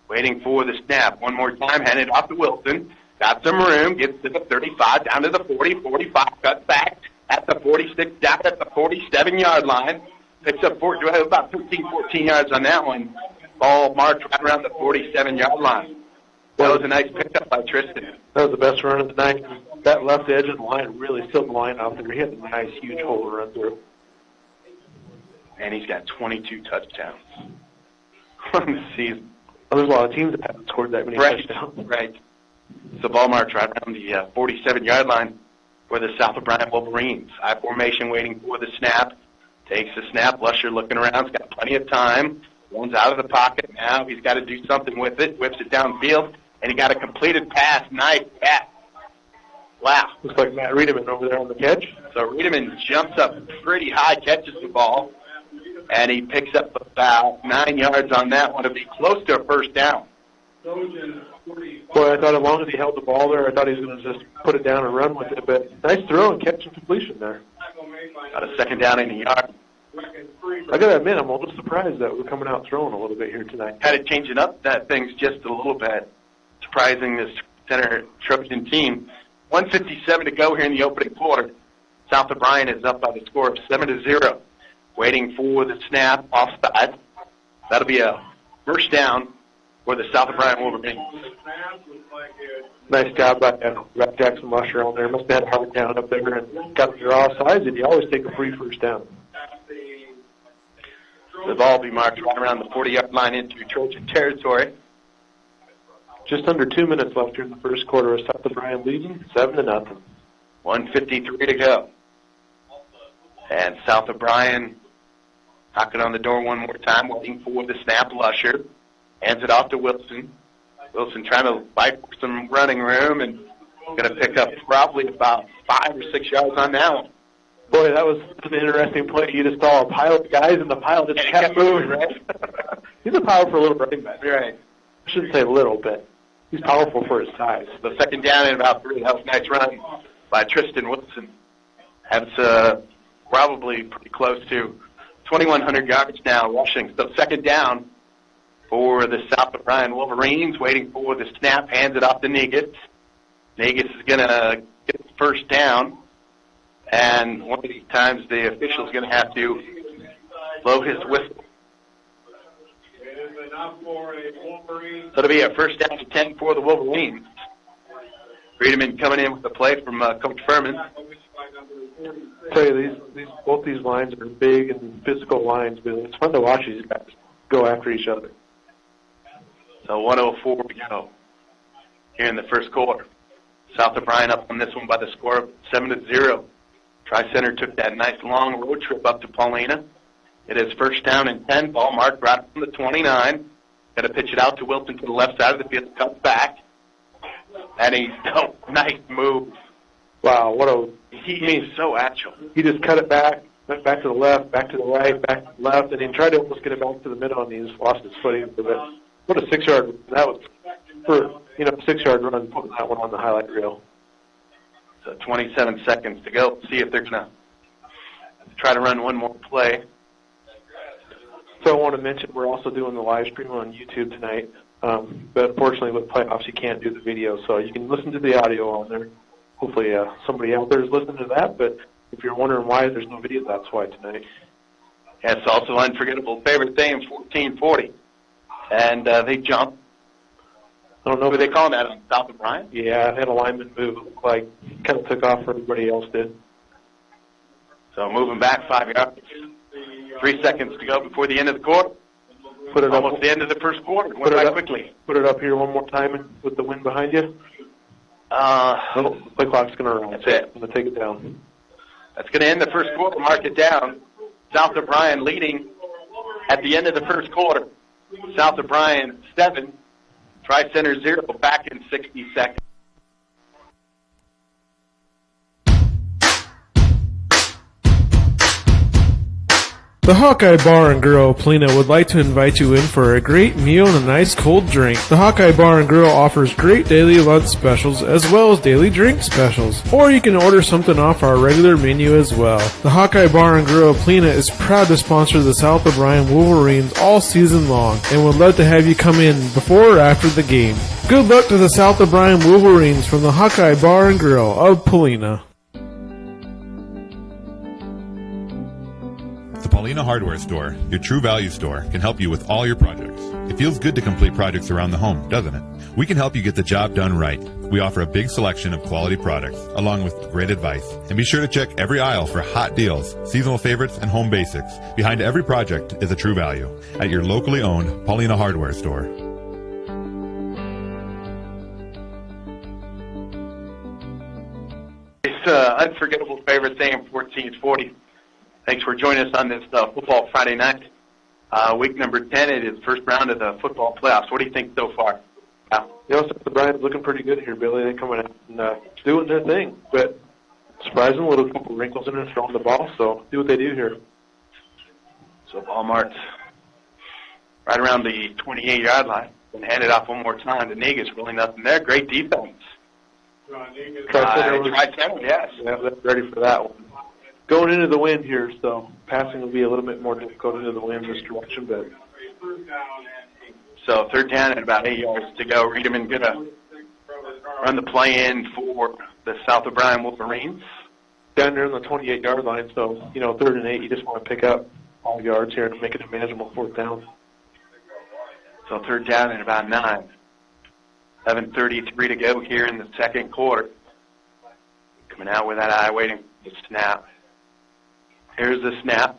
waiting for the snap. One more time, handed off to Wilson. Got some room, gets to the 35, down to the 40, 45, cuts back at the 46, down at the 47-yard line. Picks up about 13, 14 yards on that one. Ball marked right around the 47-yard line. That was a nice pickup by Tristan. That was the best run of the night. That left edge of the line really filled the line out there. He had a nice, huge hole to run through. And he's got 22 touchdowns on the season. Well, there's a lot of teams that haven't scored that many touchdowns. Right. So ball marks right around the 47-yard line for the South O'Brien Wolverines. I formation waiting for the snap. Takes the snap. Lusher looking around. He's got plenty of time. One's out of the pocket now. He's got to do something with it. Whips it downfield. And he got a completed pass. Nice pass. Wow. Looks like Matt Riedemann over there on the catch. So Riedemann jumps up pretty high, catches the ball, and he picks up about 9 yards on that one to be close to a first down. Boy, I thought as long as he held the ball there, I thought he was going to just put it down and run with it. But nice throw and catch and completion there. Got a second down in the yard. I got to admit, I'm a little surprised that we're coming out throwing a little bit here tonight. Kind of changing up that things just a little bit. Surprising this center Trojan team. 1:57 to go here in the opening quarter. South O'Brien is up by the score of 7-0. Waiting for the snap offside. That'll be a first down for the South O'Brien Wolverines. Nice job by Jackson Lusher on there. Must have had a hard down up there and got the draw sides, and you always take a free first down. The ball will be marked right around the 40-yard line into Trojan territory. Just under 2 minutes left here in the first quarter of South O'Brien leading 7-0. 1:53 to go. And South O'Brien knocking on the door one more time, waiting for the snap. Lusher hands it off to Wilson. Wilson trying to fight for some running room and going to pick up probably about 5 or 6 yards on that one. Boy, that was an interesting play. You just saw a pile of guys, and the pile just kept moving, right? He's a powerful little running back. Right. I shouldn't say little, but he's powerful for his size. The second down and about 3. That was a nice run by Tristan Wilson. That's probably pretty close to 2,100 yards now rushing. So second down for the South O'Brien Wolverines, waiting for the snap, hands it off to Negus. Negus is going to get the first down, and one of these times the official's going to have to blow his whistle. So it'll be a first down to 10 for the Wolverines. Friedemann coming in with the play from Coach Fuhrman. I tell you, both these lines are big and physical lines, but it's fun to watch these guys go after each other. So 1:04 to go here in the first quarter. South O'Brien up on this one by the score of 7-0. Tri-Center took that nice long road trip up to Paulina. It is first down and 10. Ball marked right from the 29. Got to pitch it out to Wilson to the left side of the field. Cuts back. And he's nice move. Wow, he's so agile. He just cut it back, went back to the left, back to the right, back to the left, and he tried to almost get it back to the middle, and he just lost his footing. What a 6-yard run. That was for a 6-yard run, putting that one on the highlight reel. So 27 seconds to go. See if they're going to try to run one more play. So I want to mention we're also doing the live stream on YouTube tonight. But unfortunately with playoffs you can't do the video, so you can listen to the audio on there. Hopefully somebody out there is listening to that, but if you're wondering why there's no video, that's why tonight. That's also unforgettable favorite thing, 1440. And they jump. I don't know. Were they calling that on South O'Brien? Yeah, it had a lineman move. It looked like kind of took off where everybody else did. So moving back 5 yards. 3 seconds to go before the end of the quarter. Put it Almost up. the end of the first quarter. Went by quickly. Put it up here one more time with the wind behind you. The play clock's going to run. That's it. I'm going to take it down. That's going to end the first quarter. Mark it down. South O'Brien leading at the end of the first quarter. South O'Brien 7, Tri-Center 0, back in 60 seconds. The Hawkeye Bar and Grill of Polina would like to invite you in for a great meal and a nice cold drink. The Hawkeye Bar and Grill offers great daily lunch specials as well as daily drink specials. Or you can order something off our regular menu as well. The Hawkeye Bar and Grill of Polina is proud to sponsor the South O'Brien Wolverines all season long and would love to have you come in before or after the game. Good luck to the South O'Brien Wolverines from the Hawkeye Bar and Grill of Polina. The Paulina Hardware Store, your true value store, can help you with all your projects. It feels good to complete projects around the home, doesn't it? We can help you get the job done right. We offer a big selection of quality products, along with great advice. And be sure to check every aisle for hot deals, seasonal favorites, and home basics. Behind every project is a true value at your locally owned Paulina Hardware Store. It's unforgettable favorite day in 1440. Thanks for joining us on this football Friday night. Week number 10, it is the first round of the football playoffs. What do you think so far? South O'Brien's looking pretty good here, Billy. They're coming out and doing their thing. But surprising, a little couple wrinkles in there, throwing the ball. So do what they do here. So ball marked right around the 28-yard line. And hand it off one more time to Negus. Really nothing there. Great defense. Tri-Center, yes. Yeah, they're ready for that one. Going into the wind here, so passing will be a little bit more difficult into the wind this direction, but. So third down and about 8 yards to go. Reedman going to run the play in for the South O'Brien Wolverines. Down there on the 28-yard line, so, 3rd and 8, you just want to pick up all yards here and make it a manageable 4th down. So third down and about 9. 11:33 to go here in the second quarter. Coming out with that eye waiting for the snap. Here's the snap.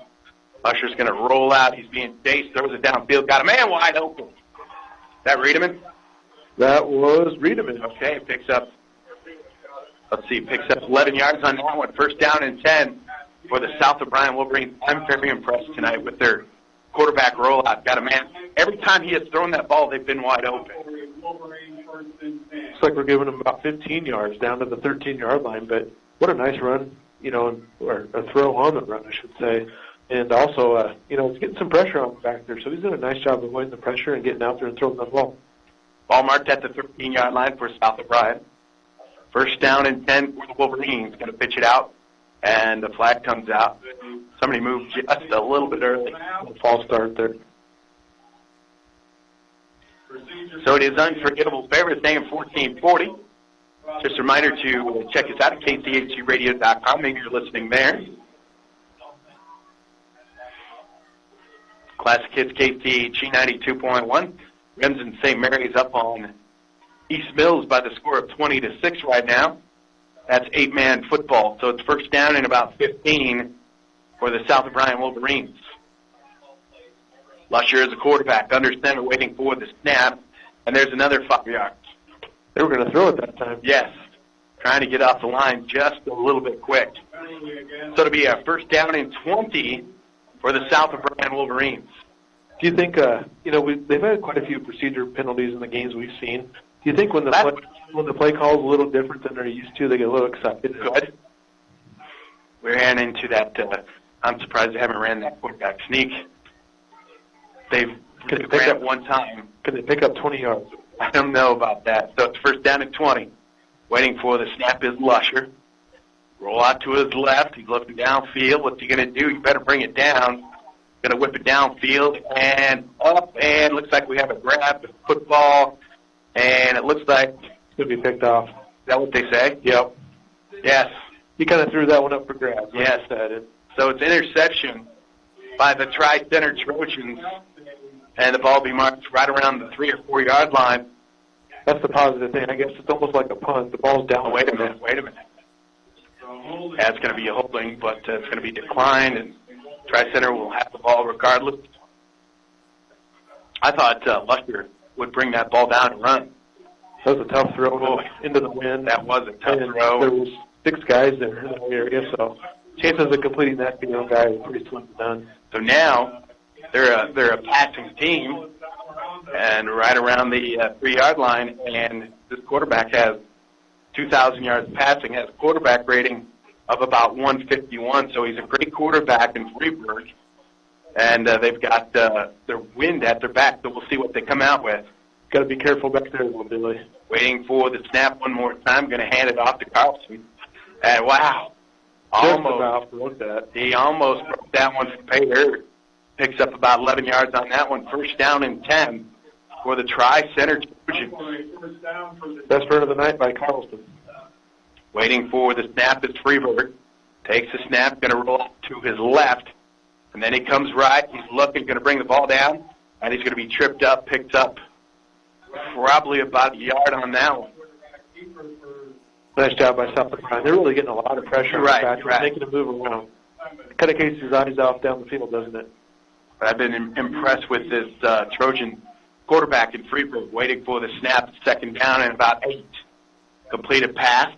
Usher's going to roll out. He's being chased. Throws it downfield. Got a man wide open. Is that Reedman? That was Reedman. Okay, picks up 11 yards on that one. First down and 10 for the South O'Brien Wolverines. I'm very impressed tonight with their quarterback rollout. Got a man. Every time he has thrown that ball, they've been wide open. Looks like we're giving them about 15 yards down to the 13-yard line, but what a nice run, or a throw on the run, I should say. And also, it's getting some pressure on him back there, so he's doing a nice job of avoiding the pressure and getting out there and throwing the ball. Ball marked at the 13-yard line for South O'Brien. First down and 10 for the Wolverines. Going to pitch it out, and the flag comes out. Somebody moved just a little bit early. False start there. So it is unforgettable favorite day in 1440. Just a reminder to check us out at kchgradio.com. Maybe you're listening there. Classic Hits KTH 92.1. Remsen St. Mary's up on East Mills by the score of 20-6 right now. That's 8-man football. So it's first down and about 15 for the South O'Brien Wolverines. Lusher is a quarterback, under center, waiting for the snap. And there's another 5 yards. They were going to throw it that time. Yes. Trying to get off the line just a little bit quick. So it'll be a first down and 20 for the South O'Brien Wolverines. Do you think, they've had quite a few procedure penalties in the games we've seen. Do you think when the play call is a little different than they're used to, they get a little excited? Good. We ran into that. I'm surprised they haven't ran that quarterback sneak. They've ran it one time. Could they pick up 20 yards? I don't know about that. So it's first down and 20. Waiting for the snap is Lusher. Roll out to his left. He's looking downfield. What's he going to do? You better bring it down. Going to whip it downfield and up. And looks like we have a grab, a football. And it looks like it's going to be picked off. Is that what they say? Yep. Yes. He kind of threw that one up for grabs. Yes. So it's interception by the Tri-Center Trojans. And the ball will be marked right around the 3 or 4 yard line. That's the positive thing. I guess it's almost like a punt. The ball's down. Oh, wait a minute. That's going to be a holding, but it's going to be declined, and Tri-Center will have the ball regardless. I thought Luster would bring that ball down and run. That was a tough throw into the wind. That was a tough and throw. There was 6 guys there in that area, so chances of completing that being a guy was pretty slim to none. So now they're a passing team, and right around the 3-yard line, and this quarterback has 2,000 yards passing, has a quarterback rating of about 151, so he's a great quarterback in Freeburg, and they've got their wind at their back, so we'll see what they come out with. Got to be careful back there, little Billy. Waiting for the snap one more time, going to hand it off to Carlson, and wow, he almost broke that one for Pater. Picks up about 11 yards on that one. First down and 10 for the Tri-Center Trojans. Best run of the night by Carlson. Waiting for the snap is Freeburg. Takes the snap, going to roll out to his left. And then he comes right. He's looking, going to bring the ball down. And he's going to be tripped up, picked up probably about a yard on that one. Nice job by South Dakota. They're really getting a lot of pressure on the back, making him move around. Kind of takes his eyes off down the field, doesn't it? I've been impressed with this Trojan quarterback in Freeburg, waiting for the snap, second down and about 8. Completed pass,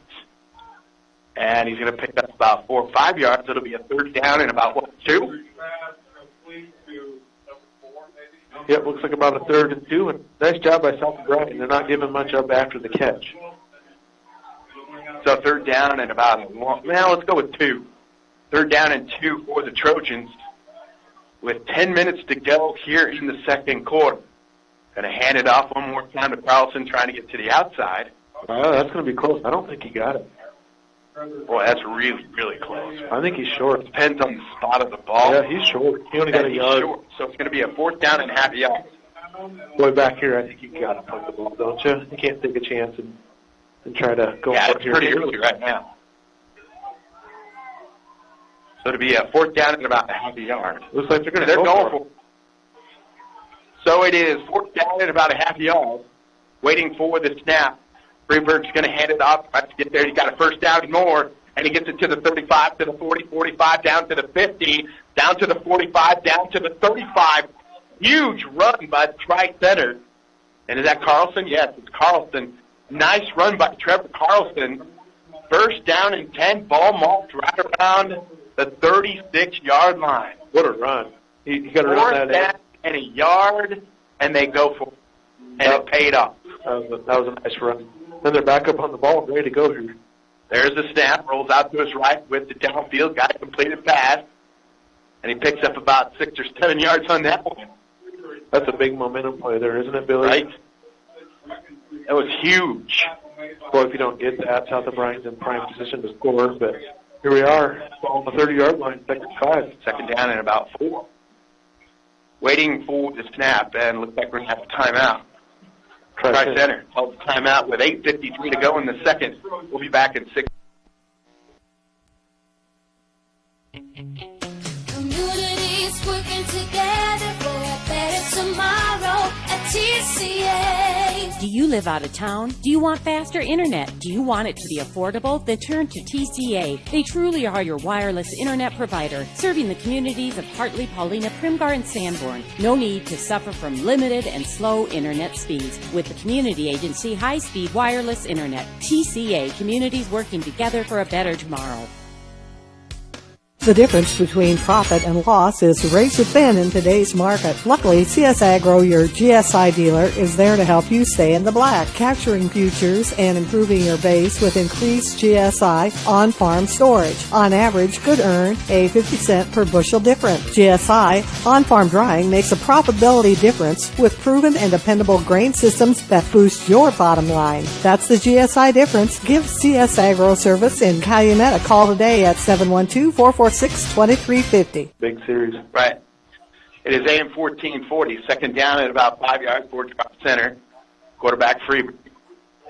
and he's going to pick up about 4 or 5 yards. It'll be a third down and about, 2? Yep, looks like about a 3rd and 2, and nice job by South Dakota. They're not giving much up after the catch. So third down and about 1. Now let's go with 2. Third down and 2 for the Trojans. With 10 minutes to go here in the second quarter. Going to hand it off one more time to Carlson, trying to get to the outside. That's going to be close. I don't think he got it. Boy, that's really, really close. I think he's short. Depends on the spot of the ball. Yeah, he's short. He only got a yard. Short. So it's going to be a fourth down and half a yard. Boy, back here, I think you got to punt the ball, don't you? You can't take a chance and try to go for it here. Yeah, it's pretty early right now. So to be a fourth down and about a half a yard. Looks like they're going for it. So it is fourth down and about a half a yard. Waiting for the snap. Freeburg's going to hand it off. Tries to get there. He's got a first down and more. And he gets it to the 35, to the 40, 45, down to the 50, down to the 45, down to the 35. Huge run by the Tri-Center. And is that Carlson? Yes, it's Carlson. Nice run by Trevor Carlson. First down and 10. Ball marked right around the 36-yard line. What a run. He got to run that down and a yard, and they go for it. And it paid off. That was a nice run. Then they're back up on the ball, ready to go here. There's the snap, rolls out to his right with the downfield, got a completed pass, and he picks up about 6 or 7 yards on that one. That's a big momentum play there, isn't it, Billy? Right. That was huge. Boy, if you don't get that, South O'Brien's in prime position to score, but here we are, on the 30-yard line, second 5. Second down and about 4. Waiting for the snap, and looks like we're going to have a timeout. Tri-Center holds timeout with 8:53 to go in the second. We'll be back in 6. Communities working together for a better tomorrow at TCA. Do you live out of town? Do you want faster internet? Do you want it to be affordable? Then turn to TCA. They truly are your wireless internet provider, serving the communities of Hartley, Paulina, Primgar, and Sanborn. No need to suffer from limited and slow internet speeds with the community agency high-speed wireless internet. TCA, communities working together for a better tomorrow. The difference between profit and loss is razor thin in today's market. Luckily, CS Agro, your GSI dealer, is there to help you stay in the black, capturing futures and improving your base with increased GSI on-farm storage. On average, could earn a 50 cent per bushel difference. GSI on-farm drying makes a profitability difference with proven and dependable grain systems that boost your bottom line. That's the GSI difference. Give CS Agro Service in Calumet a call today at 712-446-2350. Big series. Right. It is AM 1440, second down at about 5 yards for Tri-Center. Quarterback Freeburg.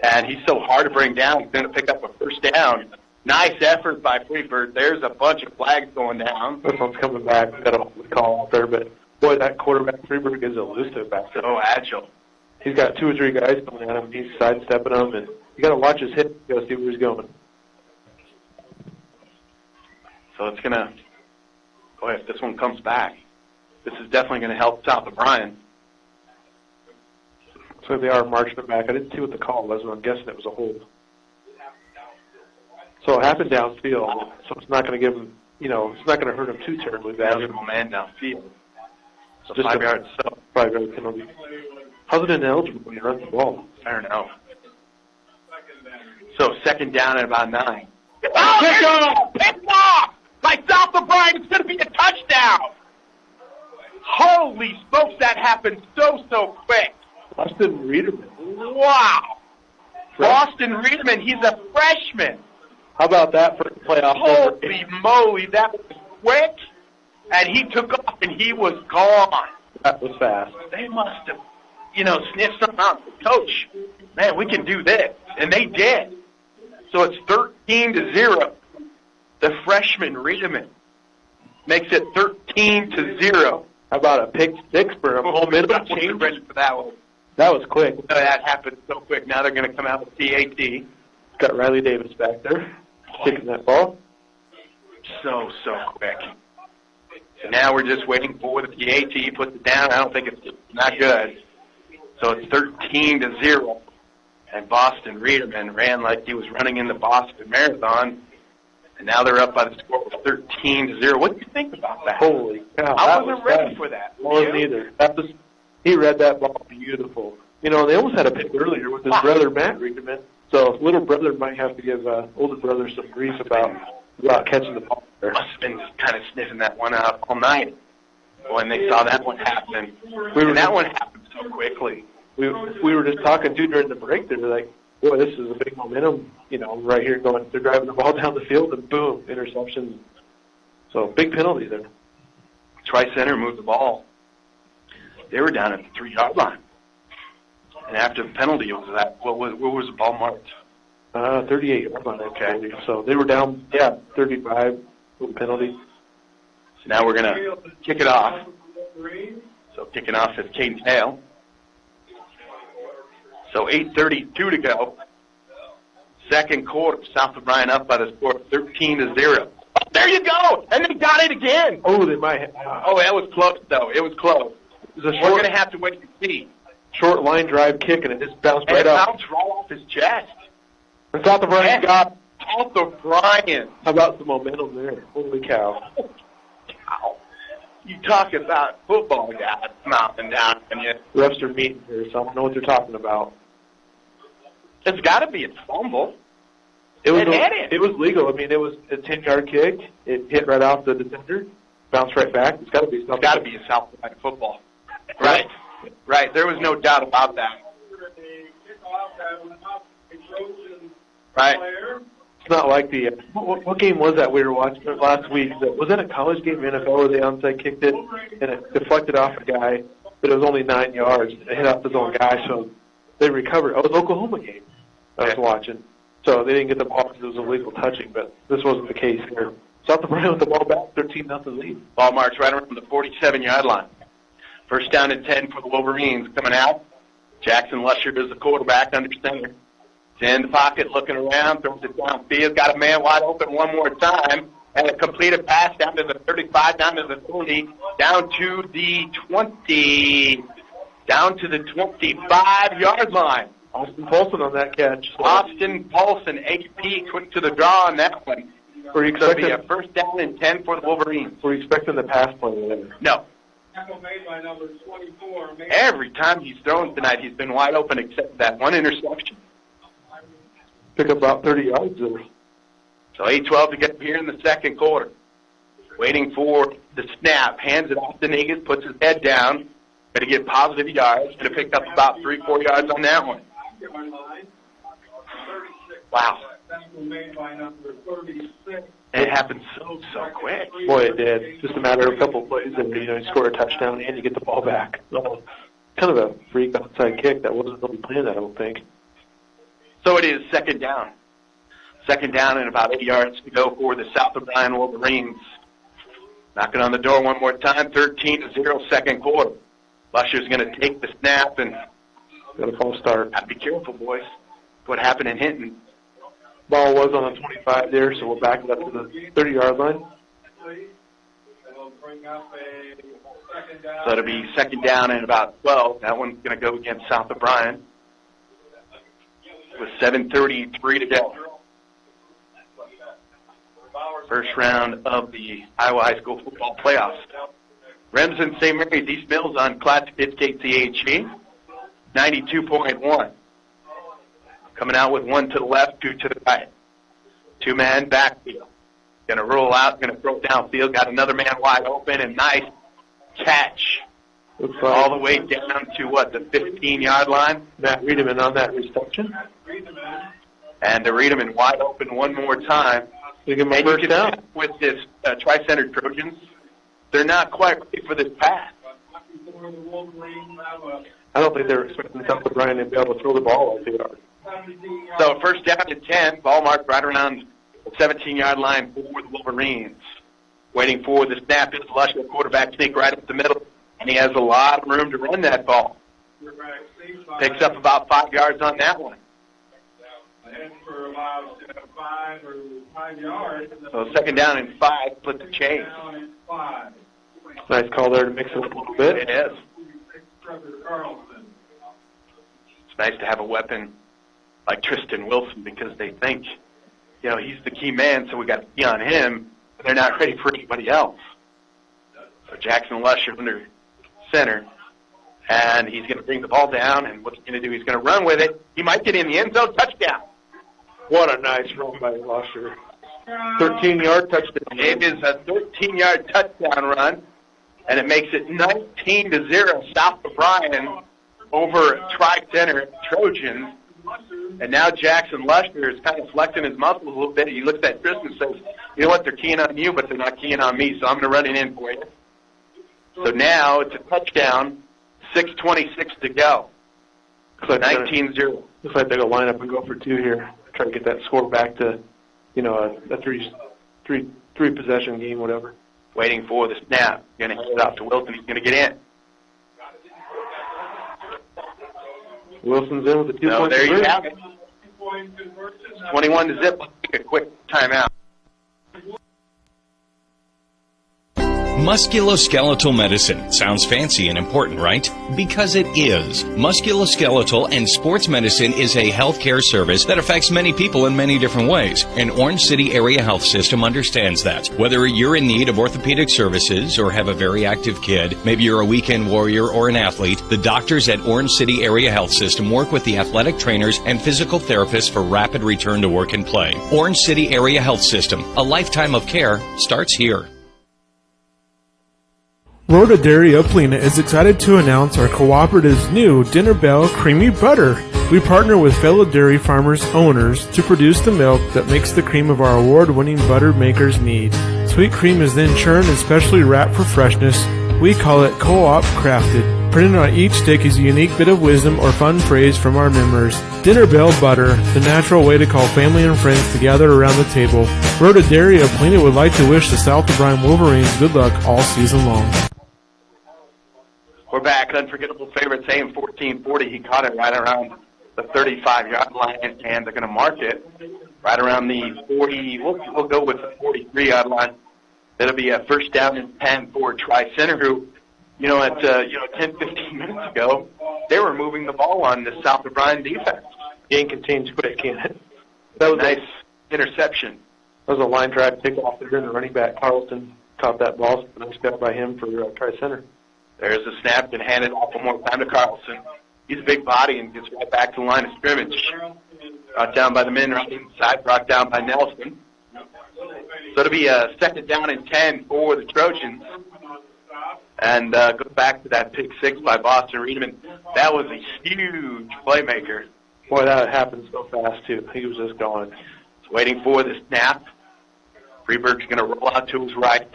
And he's so hard to bring down, he's going to pick up a first down. Nice effort by Freeburg. There's a bunch of flags going down. This one's coming back. Got a call out there, but boy, that quarterback Freeburg is elusive back there. So agile. He's got 2 or 3 guys coming at him. He's sidestepping them, and you got to watch his hip. You got to see where he's going. So it's going to, boy, if this one comes back, this is definitely going to help South O'Brien. So they are marching it back. I didn't see what the call was, but I'm guessing it was a hold. So it happened downfield, so it's not going to give them, it's not going to hurt them too terribly bad. Eligible man downfield. So Just 5 yards. So 5 yard penalty. How's it ineligible when you run the ball? I don't know. So second down at about 9. Oh, picked off by South O'Brien. It's going to be a touchdown. Holy smokes, that happened so quick. Boston Reederman. Wow. Boston Reederman, he's a freshman. How about that for the playoff? Holy moly, that was quick. And he took off and he was gone. That was fast. They must have, sniffed something out. Coach, man, we can do this. And they did. So it's 13-0. The freshman, Reederman, makes it 13-0. How about a pick six for a momentum change? Ready for that one. That was quick. That happened so quick. Now they're going to come out with TAT. Got Riley Davis back there, kicking that ball. So quick. So now we're just waiting for the TAT. He puts it down. I don't think it's not good. So it's 13-0. And Boston Reederman ran like he was running in the Boston Marathon. And now they're up by the score of 13-0. What do you think about that? Holy cow. I wasn't ready for that. Wasn't either. He read that ball beautiful. They almost had a pick earlier with his brother, Matt Reederman. So little brother might have to give older brother some grief about catching the ball there. Must have been kind of sniffing that one out all night when they saw that one happen. That one happened so quickly. We were just talking, too, during the break. They were like, boy, this is a big momentum, right here going. They're driving the ball down the field, and boom, interception. So big penalty there. Tri-Center moved the ball. They were down at the 3-yard line. And after the penalty, where was the ball marked? 38-yard line. Okay. So they were down, 35 with the penalty. So now we're going to kick it off. So kicking off is Caden Hale. So 8:32 to go. Second quarter, South O'Brien up by the score of 13-0. Oh, there you go! And they got it again! Oh, they might have. Oh, that was close, though. It was close. We're going to have to wait and see. Short line drive kick, and it just bounced right up. up. It bounced right off his chest. And South O'Brien got. South O'Brien. How about the momentum there? Holy cow. Wow. You talk about football guys mounting down on you. Refs are meeting here, so I don't know what they're talking about. It's got to be a fumble. It was legal. I mean, it was a 10-yard kick. It hit right off the defender, bounced right back. It's got to be something. It's got to be a South O'Brien football. Right. There was no doubt about that. Right. It's not like the what game was that we were watching last week? Was that a college game in NFL where they onside kicked it and it deflected off a guy, but it was only 9 yards. It hit off his own guy, so they recovered. Oh, it was an Oklahoma game I was watching. So they didn't get the ball because it was illegal touching, but this wasn't the case here. South O'Brien with the ball back, 13-0 lead. Ball marks right around the 47-yard line. First down and 10 for the Wolverines. Coming out, Jackson Lusher is the quarterback under center. He's in the pocket, looking around, throws it downfield, got a man wide open one more time, and a completed pass down to the 35, down to the 40, down to the 20, down to the 25-yard line. Austin Paulson on that catch. Austin Paulson, HP, quick to the draw on that one. Were you It'll be expecting a first down and 10 for the Wolverines. Were you expecting the pass play there? No. Made by number 24. Every time he's thrown tonight, he's been wide open except that one interception. Pick up about 30 yards there. So 8-12 to get here in the second quarter. Waiting for the snap. Hands it off to Negus, puts his head down. Going to get positive yards. Going to pick up about 3-4 yards on that one. Wow. Made by number 36. And it happened so quick. Boy, it did. Just a matter of a couple of plays, and you score a touchdown and you get the ball back. So, kind of a freak outside kick that wasn't really planned, I don't think. So it is second down. Second down and about 8 yards to go for the South O'Brien Wolverines. Knocking on the door one more time, 13-0 second quarter. Lusher's going to take the snap and got a false start. Be careful, boys. What happened in Hinton? Ball was on the 25 there, so we'll back it up to the 30-yard line. They'll bring up a second down. So it'll be second down and about 12. That one's going to go against South O'Brien with 7:33 to go. First round of the Iowa High School football playoffs. Remsen St. Mary's East Mills on Classic Hits KCHG, 92.1. Coming out with one to the left, two to the right. Two-man backfield. Going to roll out, going to throw it downfield. Got another man wide open, and nice catch. All the way down to, the 15-yard line? Matt Riedemann on that reception. And to Riedemann wide open one more time. And you can with this Tri-Center Trojans, they're not quite ready for this pass. I don't think they're expecting South O'Brien to be able to throw the ball like they are. So first down and 10, ball marked right around the 17-yard line for the Wolverines. Waiting for the snap is Lush, the quarterback sneak right up the middle, and he has a lot of room to run that ball. Picks up about 5 yards on that one. For about 5 yards. So second down and 5, split the chase. Nice call there to mix it up a little bit. It is. It's nice to have a weapon like Tristan Wilson because they think, he's the key man, so we got to be on him, but they're not ready for anybody else. So Jackson Lusher under center, and he's going to bring the ball down, and what's he going to do? He's going to run with it. He might get in the end zone. Touchdown. What a nice run by Lusher. 13-yard touchdown. It is a 13-yard touchdown run, and it makes it 19-0 South O'Brien over Tri-Center Trojans. And now Jackson Lusher is kind of flexing his muscles a little bit. He looks at Tristan and says, you know what, they're keying on you, but they're not keying on me, so I'm going to run it in for you. So now it's a touchdown, 6:26 to go. So 19-0. Looks like they're going to line up and go for two here. Try to get that score back to, a three possession game, whatever. Waiting for the snap. Going to hand it off to Wilson. He's going to get in. Wilson's in with the 2 So points. there you have it. 21-0. Let's take a quick timeout. Musculoskeletal medicine. Sounds fancy and important, right? Because it is. Musculoskeletal and sports medicine is a healthcare service that affects many people in many different ways. And Orange City Area Health System understands that. Whether you're in need of orthopedic services or have a very active kid, maybe you're a weekend warrior or an athlete, the doctors at Orange City Area Health System work with the athletic trainers and physical therapists for rapid return to work and play. Orange City Area Health System. A lifetime of care starts here. Rhoda Dairy of Plena is excited to announce our cooperative's new Dinner Bell Creamy Butter. We partner with fellow dairy farmers owners to produce the milk that makes the cream of our award-winning butter makers need. Sweet cream is then churned and specially wrapped for freshness. We call it Co-op Crafted. Printed on each stick is a unique bit of wisdom or fun phrase from our members. Dinner Bell Butter, the natural way to call family and friends to gather around the table. Rhoda Dairy of Plena would like to wish the South O'Brien Wolverines good luck all season long. We're back. Unforgettable favorites, AM 1440. He caught it right around the 35-yard line, and they're going to mark it right around the 40. We'll go with the 43-yard line. That'll be a first down and 10 for Tri-Center, who, 10, 15 minutes ago, they were moving the ball on the South O'Brien defense. Game contains quick, can't it? That was a nice interception. That was a line drive pickoff there, and the running back, Carlton, caught that ball. So nice job by him for Tri-Center. There's a snap and handed off one more time to Carlson. He's a big body and gets right back to the line of scrimmage. Brought down by the men right inside, brought down by Nelson. So it'll be a second down and 10 for the Trojans. And go back to that pick six by Boston Riedemann. That was a huge playmaker. Boy, that happened so fast, too. He was just going. He's waiting for the snap. Freeberg's going to roll out to his right.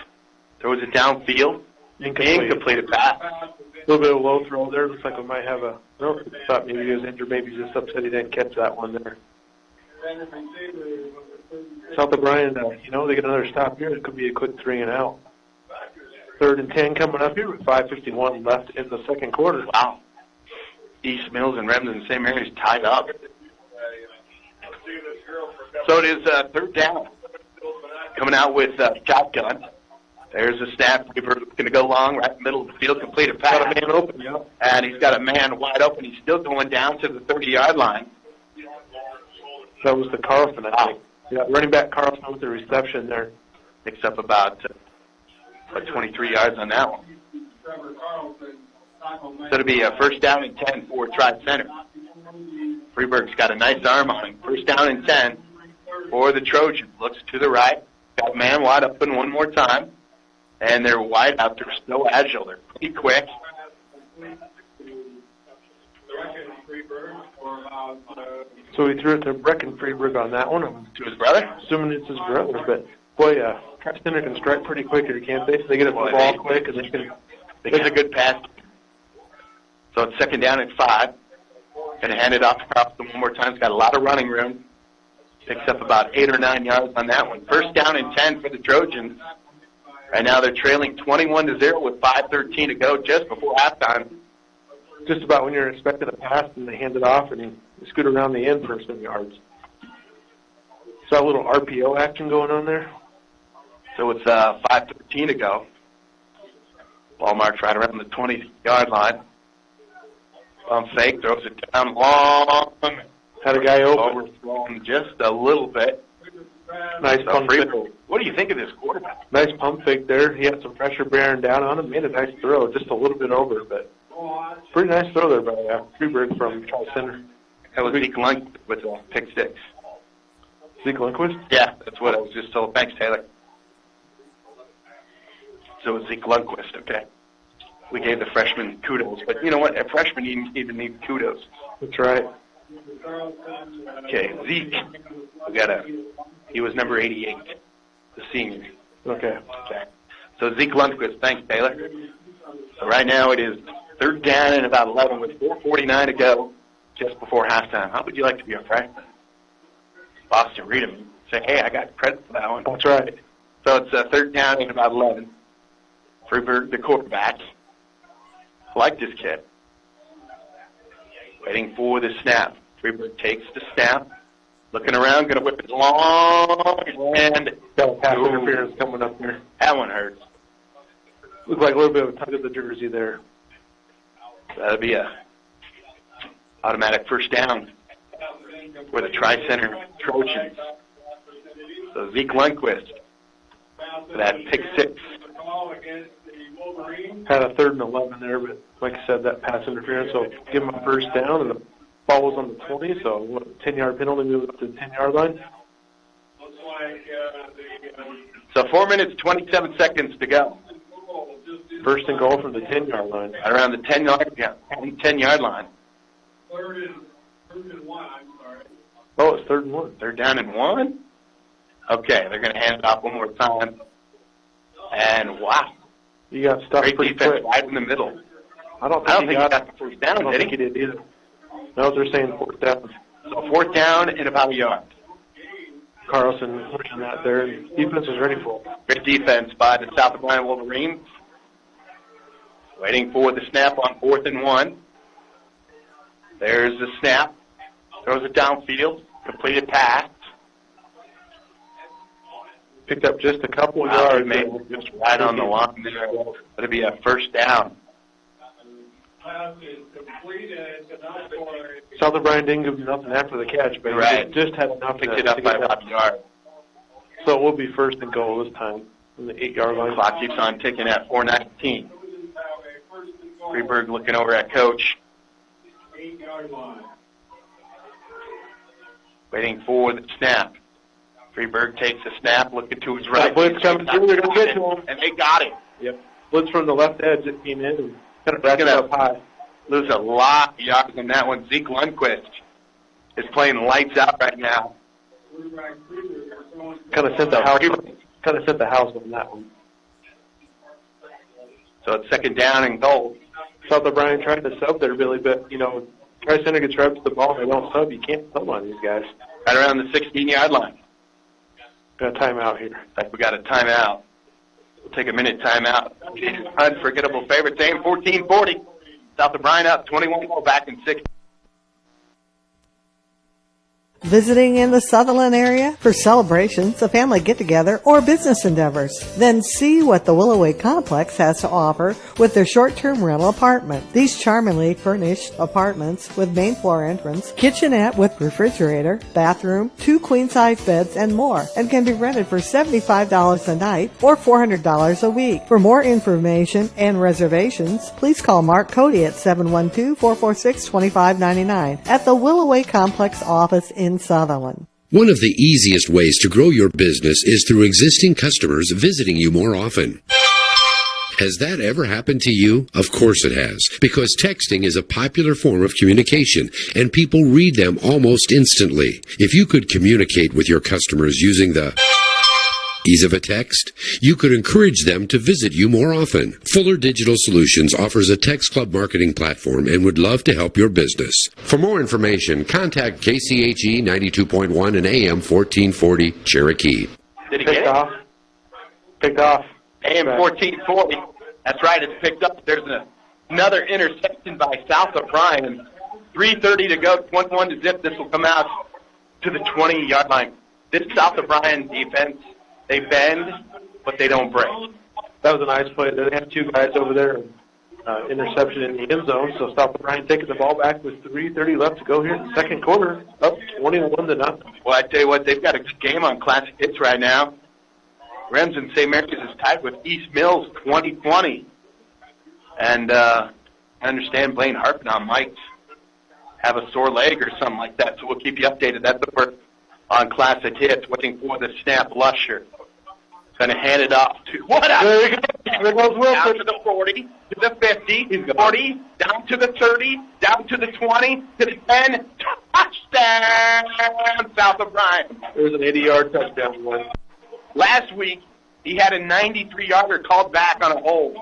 Throws it downfield. Incomplete pass. A little bit of a low throw there. Looks like we might have a. No, thought maybe he was injured. Maybe he's just upset he didn't catch that one there. South O'Brien, they get another stop here. It could be a quick 3 and out. 3rd and 10 coming up here with 5:51 left in the second quarter. Wow. East Mills and Remsen St. Mary's tied up. So it is third down. Coming out with shotgun. There's a snap. Freeburg's going to go long, right in the middle of the field, complete a pass. Got a man open, yeah. And he's got a man wide open. He's still going down to the 30-yard line. That was the Carlson, I think. Yeah, running back Carlson with the reception there. Picks up about 23 yards on that one. So it'll be a first down and 10 for Tri-Center. Freeburg's got a nice arm on him. First down and 10 for the Trojans. Looks to the right. Got a man wide open one more time. And they're wide out. They're so agile. They're pretty quick. So he threw it to Brecken Freeburg on that one. To his brother? Assuming it's his brother. But, boy, Tri-Center can strike pretty quick here, can't they? They get up the ball quick. And they can. It's a good pass. So it's second down and 5. Going to hand it off to Carlson one more time. He's got a lot of running room. Picks up about 8 or 9 yards on that one. First down and 10 for the Trojans. Right now they're trailing 21-0 with 5:13 to go just before halftime. Just about when you're expecting a pass and they hand it off and you scoot around the end for some yards. Saw a little RPO action going on there. So it's 5:13 to go. Ball marked right around the 20-yard line. Pump fake, throws it down long. Had a guy open. Overthrown just a little bit. Nice pump fake. What do you think of this quarterback? Nice pump fake there. He had some pressure bearing down on him. Made a nice throw, just a little bit over, but pretty nice throw there by Freeburg from Tri-Center. That was Zeke Lundquist with a pick 6. Zeke Lundquist? Yeah, that's what I was just told. Thanks, Taylor. So it's Zeke Lundquist, okay. We gave the freshman kudos, but you know what? A freshman even needs kudos. That's right. Okay, Zeke. He was number 88, the senior. Okay. So Zeke Lundquist, thanks, Taylor. So right now it is third down and about 11 with 4:49 to go, just before halftime. How would you like to be a freshman? Boston, read him. Say, hey, I got credit for that one. That's right. So it's third down and about 11. Freeburg, the quarterback. I like this kid. Waiting for the snap. Freeburg takes the snap. Looking around, going to whip it long, and got a pass interference coming up there. That one hurts. Looked like a little bit of a tug of the jersey there. That'll be a automatic first down for the Tri-Center Trojans. So Zeke Lundquist for that pick 6. Had a 3rd and 11 there, but like I said, that pass interference will give him a first down, and the ball was on the 20, so 10-yard penalty moves up to the 10-yard line. So 4 minutes, 27 seconds to go. First and goal from the 10-yard line. Right around the 10-yard line. Third and 1, I'm sorry. Oh, it's 3rd and 1. They're down and 1? Okay, they're going to hand it off one more time. And wow. You got stuffed great pretty defense quick. right in the middle. I don't think he got the first down, I don't did think he did either. No, they're saying 4th down. So 4th down and about a yard. Carlson pushing that there, and defense is ready for it. Great defense by the South O'Brien Wolverines. Waiting for the snap on 4th and 1. There's the snap. Throws it downfield. Completed pass. Picked up just a couple of yards. Made just right on the line there. It'll be a first down. South O'Brien didn't give him nothing after the catch, but right. he just had enough. Picked it up by about a yard. So it will be first and goal this time from the 8-yard line. Clock keeps on ticking at 4:19. Freeburg looking over at coach. 8-yard line. Waiting for the snap. Freeburg takes the snap, looking to his right. Blitz coming through. They're going to get to him. And they got it. Yep. Blitz from the left edge that came in and kind of wrapped up high. Lose a lot of yards on that one. Zeke Lundquist is playing lights out right now. Kind of sent the house on that one. So it's second down and goal. South O'Brien tried to sub there, Billy, but, Tri-Center gets right to the ball. They don't sub. You can't sub on these guys. Right around the 16-yard line. Got a timeout here. We got a timeout. We'll take a minute timeout. Unforgettable favorite team, 14-40. South O'Brien up 21 more back in 6. Visiting in the Sutherland area for celebrations, a family get-together, or business endeavors? Then see what the Willoway Complex has to offer with their short-term rental apartment. These charmingly furnished apartments with main floor entrance, kitchenette with refrigerator, bathroom, 2 queen-size beds, and more, and can be rented for $75 a night or $400 a week. For more information and reservations, please call Mark Cody at 712-446-2599 at the Willoway Complex office in Sutherland. One of the easiest ways to grow your business is through existing customers visiting you more often. Has that ever happened to you? Of course it has, because texting is a popular form of communication, and people read them almost instantly. If you could communicate with your customers using the ease of a text, you could encourage them to visit you more often. Fuller Digital Solutions offers a text club marketing platform and would love to help your business. For more information, contact KCHE 92.1 and AM 1440 Cherokee. Did he get it? Picked off. AM 1440. That's right, it's picked up. There's another interception by South O'Brien. 3:30 to go, 21 to zip. This will come out to the 20-yard line. This South O'Brien defense, they bend, but they don't break. That was a nice play. They had 2 guys over there, interception in the end zone. So South O'Brien taking the ball back with 3:30 left to go here in the second quarter, up 21-0. Well, I tell you what, they've got a good game on Classic Hits right now. Remsen St. Mary's is tied with East Mills 20-20. And I understand Blaine Harpenow might have a sore leg or something like that, so we'll keep you updated. That's over on Classic Hits, waiting for the snap. Lusher going to hand it off to what? There he goes. There goes Wilson. Down to the 40, to the 50, 40, down to the 30, down to the 20, to the 10. Touchdown, South O'Brien. There's an 80-yard touchdown. Last week, he had a 93-yarder called back on a hold.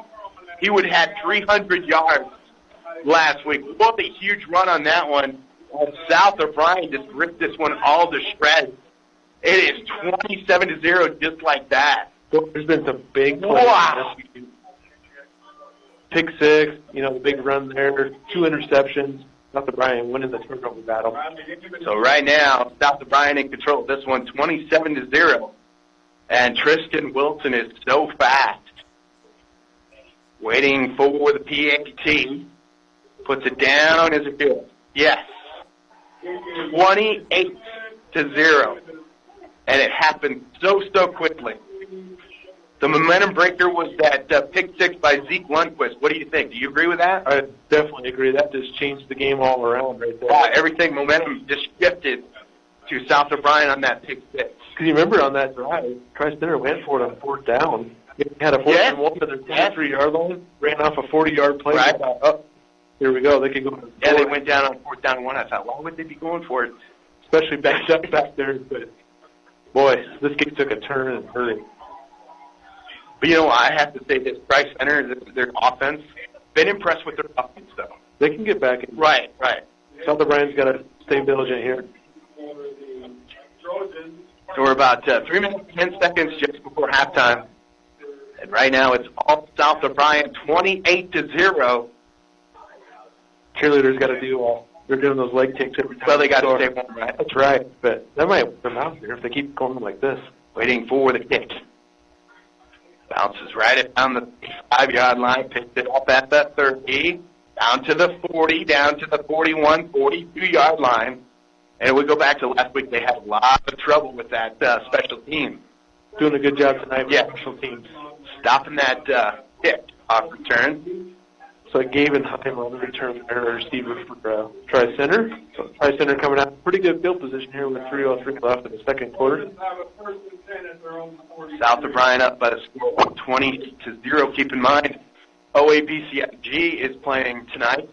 He would have had 300 yards last week. What a huge run on that one. South O'Brien just ripped this one all to shreds. It is 27-0 just like that. There's been some big plays. Wow. Pick 6, the big run there, 2 interceptions. South O'Brien winning the turnover battle. So right now, South O'Brien in control of this one, 27-0. And Tristan Wilson is so fast. Waiting for the PAT. Puts it down as a good. Yes. 28-0. And it happened so quickly. The momentum breaker was that pick 6 by Zeke Lundquist. What do you think? Do you agree with that? I definitely agree. That just changed the game all around right there. Everything, momentum just shifted to South O'Brien on that pick 6. Because you remember on that drive, Tri-Center went for it on 4th down. He had a 4th and 1 to their 23-yard line, ran off a 40-yard play. Right. Thought, here we go. They can go. Yeah, they went down on 4th down and 1. I thought, why would they be going for it? Especially backed up back there. But, boy, this game took a turn and hurry. But, I have to say this, Tri-Center, their offense, been impressed with their offense, though. They can get back in. Right. South O'Brien's got to stay diligent here. So we're about 3 minutes, 10 seconds just before halftime. And right now it's all South O'Brien, 28-0. Cheerleaders got to do they're doing those leg kicks every time. Well, they got to stay warm, right? That's right. But that might whip them out there if they keep going like this. Waiting for the kick. Bounces right down the 5-yard line, picks it up at the 30, down to the 40, down to the 41, 42-yard line. And we go back to last week, they had a lot of trouble with that special team. Doing a good job tonight with special teams. Stopping that kick off return. So Gavin Heim on the return there, receiver for Tri-Center. So Tri-Center coming out in pretty good field position here with 3:03 left in the second quarter. South O'Brien up by the score of 20-0. Keep in mind, OABCIG is playing tonight,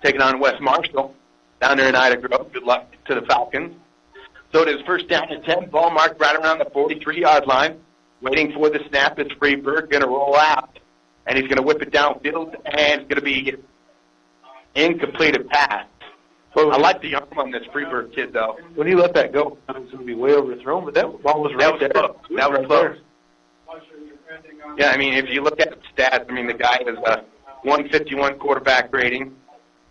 taking on West Marshall down there in Ida Grove. Good luck to the Falcons. So it is first down and 10. Ball marked right around the 43-yard line. Waiting for the snap. It's Freeberg going to roll out. And he's going to whip it downfield. And it's going to be incomplete pass. I like the arm on this Freeberg kid, though. When he let that go, it was going to be way overthrown. But that ball was right there. Close. That was close. Yeah, I mean, if you look at the stats, I mean, the guy has a 151 quarterback rating,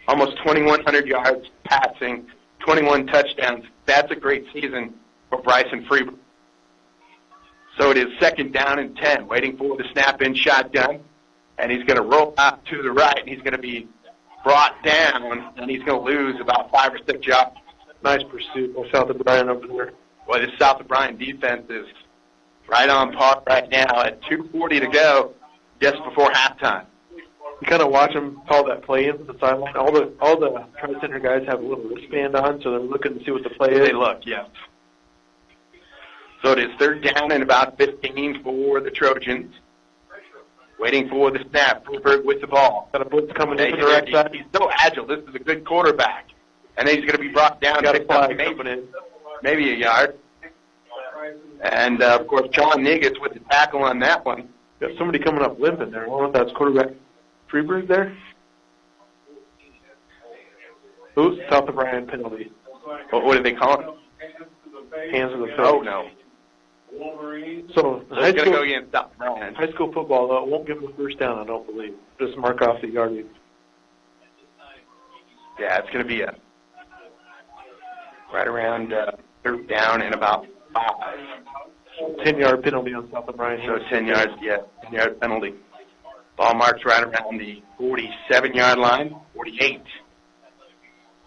almost 2,100 yards passing, 21 touchdowns. That's a great season for Bryson Freeburg. So it is 2nd down and 10, waiting for the snap in shotgun. And he's going to roll out to the right, and he's going to be brought down, and he's going to lose about 5 or 6 yards. Nice pursuit by South O'Brien over there. Boy, this South O'Brien defense is right on par right now at 2:40 to go, just before halftime. You kind of watch them call that play in from the sideline. All the Tri-Center guys have a little wristband on, so they're looking to see what the play is. They look, yeah. So it is 3rd down and about 15 for the Trojans. Waiting for the snap. Freeburg with the ball. Got a blitz coming in from the right side. He's so agile. This is a good quarterback. And then he's going to be brought down. Got a flag maybe a yard. And, of course, John Negus with the tackle on that one. Got somebody coming up limping there. I don't know if that's quarterback Freeburg there. Oops, South O'Brien penalty. What did they call it? Hands of the face. Oh, no. So he's going to go against South O'Brien. High school football, though, it won't give them a first down, I don't believe. Just mark off the yardage. Yeah, it's going to be right around 3rd down and about 5. 10-yard penalty on South O'Brien. So 10 yards, yeah, 10-yard penalty. Ball marks right around the 47-yard line, 48.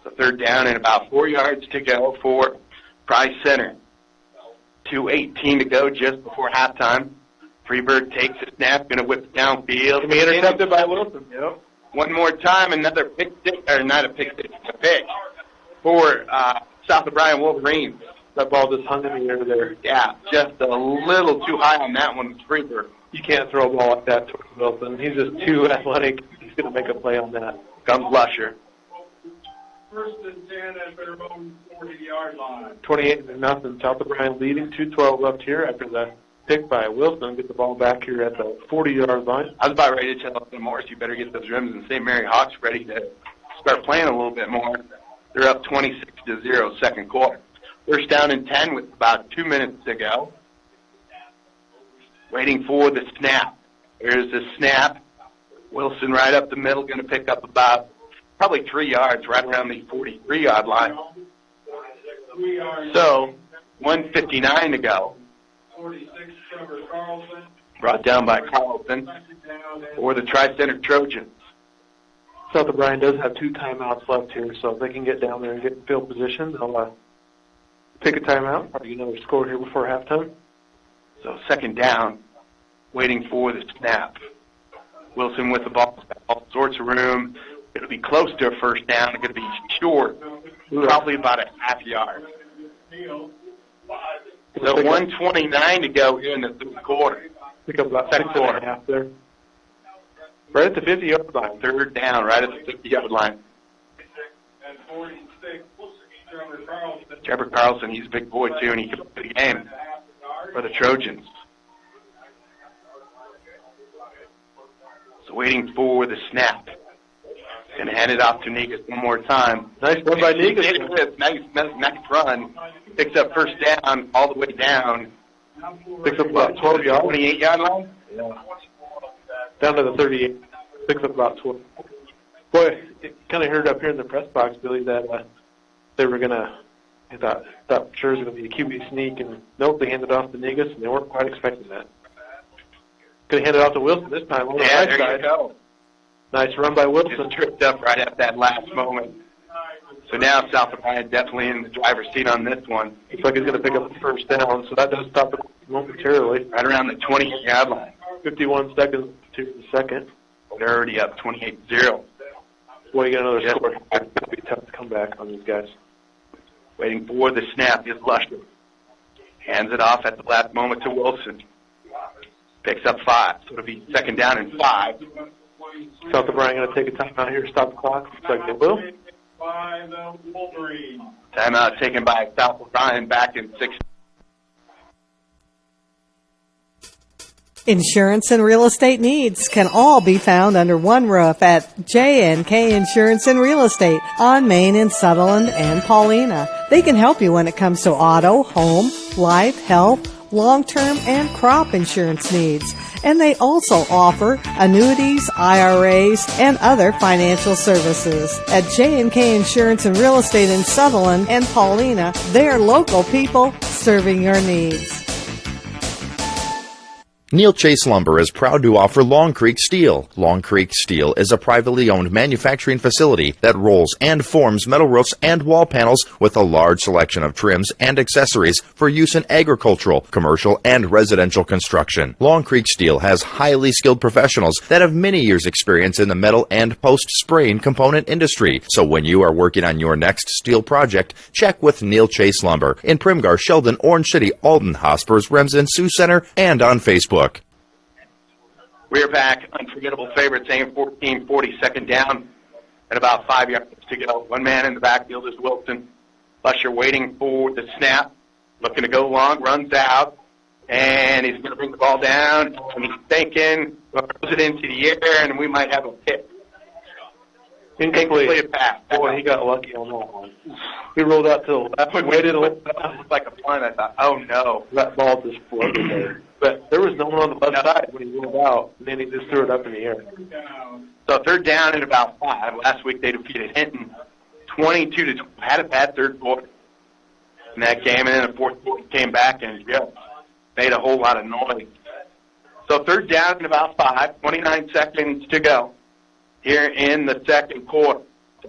So 3rd down and about 4 yards to go for Price Center. 2:18 to go just before halftime. Freeburg takes a snap, going to whip it downfield. Can be intercepted by Wilson. Yep. One more time, another pick six, or not a pick six, a pick for South O'Brien Wolverines. That ball just hung in the air there. Yeah, just a little too high on that one, Freeburg. You can't throw a ball like that towards Wilson. He's just too athletic. He's going to make a play on that. Comes Lusher. 1st and 10 at their own 40-yard line. 28-0. South O'Brien leading. 2:12 left here after the pick by Wilson. Get the ball back here at the 40-yard line. I was about ready to tell them, Morris, you better get those rims and St. Mary Hawks ready to start playing a little bit more. They're up 26-0, 2nd quarter. 1st down and 10 with about 2 minutes to go. Waiting for the snap. There's the snap. Wilson right up the middle, going to pick up about probably 3 yards, right around the 43-yard line. So, 1:59 to go. 46, Trevor Carlson. Brought down by Carlson for the Tri-Center Trojans. South O'Brien does have 2 timeouts left here, so if they can get down there and get in field position, they'll take a timeout, probably get another score here before halftime. So 2nd down, waiting for the snap. Wilson with the ball, all sorts of room. It'll be close to a 1st down. It's going to be short, probably about a half yard. So 1:29 to go here in the 3rd quarter. Pick up about 6.5 there. Right at the 50-yard line. 3rd down, right at the 50-yard line. And 46, Trevor Carlson. Trevor Carlson, he's a big boy too, and he can play the game for the Trojans. So waiting for the snap. Going to hand it off to Negus one more time. Nice run by Negus. Nice run. Picks up 1st down all the way down. Picks up about 12 yards. 28-yard line? Yeah. Down to the 38. Picks up about 12. Boy, it kind of heard up here in the press box, Billy, that they were going to, I thought sure it was going to be a QB sneak, and nope, they handed off to Negus, and they weren't quite expecting that. Going to hand it off to Wilson this time on the right there side. You go. Nice run by Wilson. Just tripped up right at that last moment. So now South O'Brien definitely in the driver's seat on this one. Looks like he's going to pick up the 1st down, so that does stop it momentarily. Right around the 28-yard line. 51 seconds to the 2nd. They're already up 28-0. Boy, you got another score. It's going to be tough to come back on these guys. Waiting for the snap is Lusher. Hands it off at the last moment to Wilson. Picks up 5, so it'll be 2nd down and 5. South O'Brien going to take a timeout here, stop the clock. Looks like they will. By the Wolverines. Timeout taken by South O'Brien back in 6. Insurance and real estate needs can all be found under one roof at J&K Insurance and Real Estate on Main in Sutherland and Paulina. They can help you when it comes to auto, home, life, health, long-term, and crop insurance needs. And they also offer annuities, IRAs, and other financial services. At J&K Insurance and Real Estate in Sutherland and Paulina, they're local people serving your needs. Neil Chase Lumber is proud to offer Long Creek Steel. Long Creek Steel is a privately owned manufacturing facility that rolls and forms metal roofs and wall panels with a large selection of trims and accessories for use in agricultural, commercial, and residential construction. Long Creek Steel has highly skilled professionals that have many years' experience in the metal and post-spraying component industry. So when you are working on your next steel project, check with Neil Chase Lumber in Primgar, Sheldon, Orange City, Alton, Hospers, Remsen, Sioux Center, and on Facebook. We're back. Unforgettable favorites, aim 14-40, second down, and about 5 yards to go. One man in the backfield is Wilson. Lusher waiting for the snap, looking to go long, runs out, and he's going to bring the ball down, and he's thinking, throws it into the air, and we might have a pick. Incomplete pass. Boy, he got lucky on that one. He rolled out to the left, waited a little bit. It looked like a punt. I thought, oh, no. That ball just floated there. But there was no one on the left side when he rolled out, and then he just threw it up in the air. So third down and about 5. Last week they defeated Hinton 22-12. Had a bad third quarter in that game, and then the fourth quarter came back and made a whole lot of noise. So third down and about 5, 29 seconds to go here in the second quarter.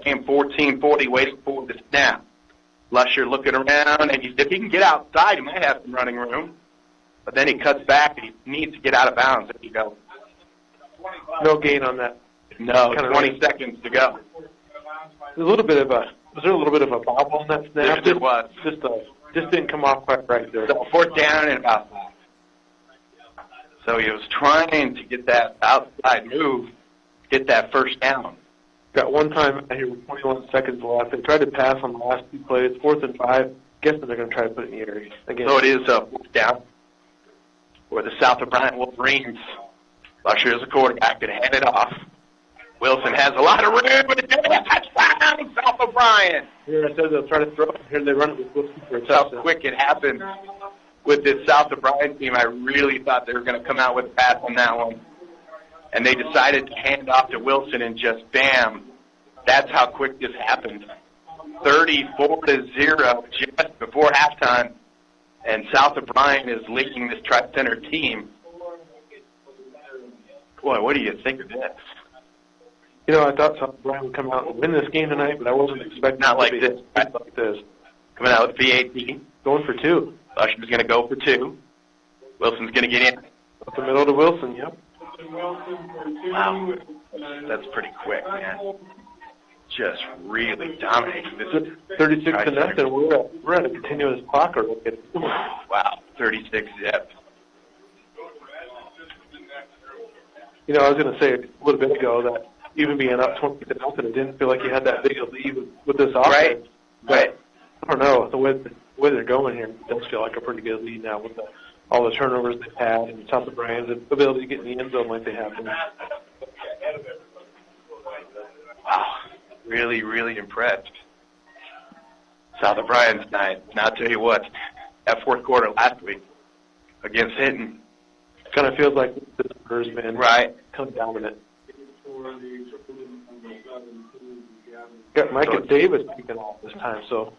Game 14-40, waiting for the snap. Lusher looking around, and if he can get outside, he might have some running room. But then he cuts back, and he needs to get out of bounds if he goes. No gain on that. No, 20 seconds to go. Was there a little bit of a bobble on that snap? There was. Just didn't come off quite right there. So fourth down and about 5. So he was trying to get that outside move, get that first down. Got one time here with 21 seconds left. They tried to pass on the last 2 plays, 4th and 5. Guessing they're going to try to put it in the air again. So it is a fourth down for the South O'Brien Wolverines. Lusher is a quarterback to hand it off. Wilson has a lot of room, but it's a touchdown, South O'Brien. Here I said they'll try to throw it. Here they run it with Wilson for a touchdown. How quick it happened with this South O'Brien team. I really thought they were going to come out with a pass on that one. And they decided to hand off to Wilson, and just bam, that's how quick this happened. 34-0 just before halftime, and South O'Brien is leading this Tri-Center team. Boy, what do you think of this? You know, I thought South O'Brien would come out and win this game tonight, but I wasn't expecting Not like this. Right? Like this. Coming out with PAT. Going for 2. Lusher's going to go for 2. Wilson's going to get in. Up the middle to Wilson, yep. Wow. That's pretty quick, man. Just really dominating this. 36-0. We're at a continuous clock already. Wow, 36 zip. You know, I was going to say a little bit ago that even being up 20-0, it didn't feel like you had that big a lead with this offense. Right. But I don't know, the way they're going here, it does feel like a pretty good lead now with all the turnovers they've had and South O'Brien's ability to get in the end zone like they have been. Wow, really, really impressed. South O'Brien tonight. And I'll tell you what, that fourth quarter last week against Hinton. Kind of feels like this quarter's been come dominant. Got Micah Davis kicking off this time, so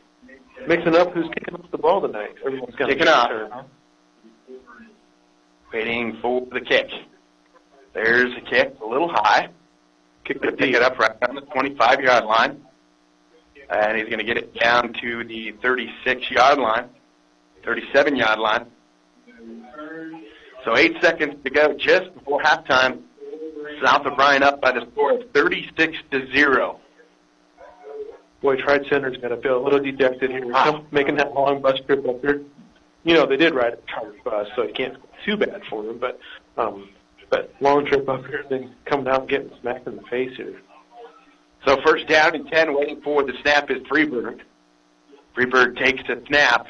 mixing up who's kicking off the ball tonight. Everyone's got kicking off. Waiting for the kick. There's a kick, a little high. Pick it up right on the 25-yard line. And he's going to get it down to the 36-yard line, 37-yard line. So 8 seconds to go just before halftime. South O'Brien up by the score of 36-0. Boy, Tri-Center's got to feel a little dejected here. Making that long bus trip up here. You know, they did ride a charter bus, so it can't go too bad for them. But long trip up here and then coming out and getting smacked in the face here. So first down and 10, waiting for the snap is Freeburg. Freeburg takes the snap,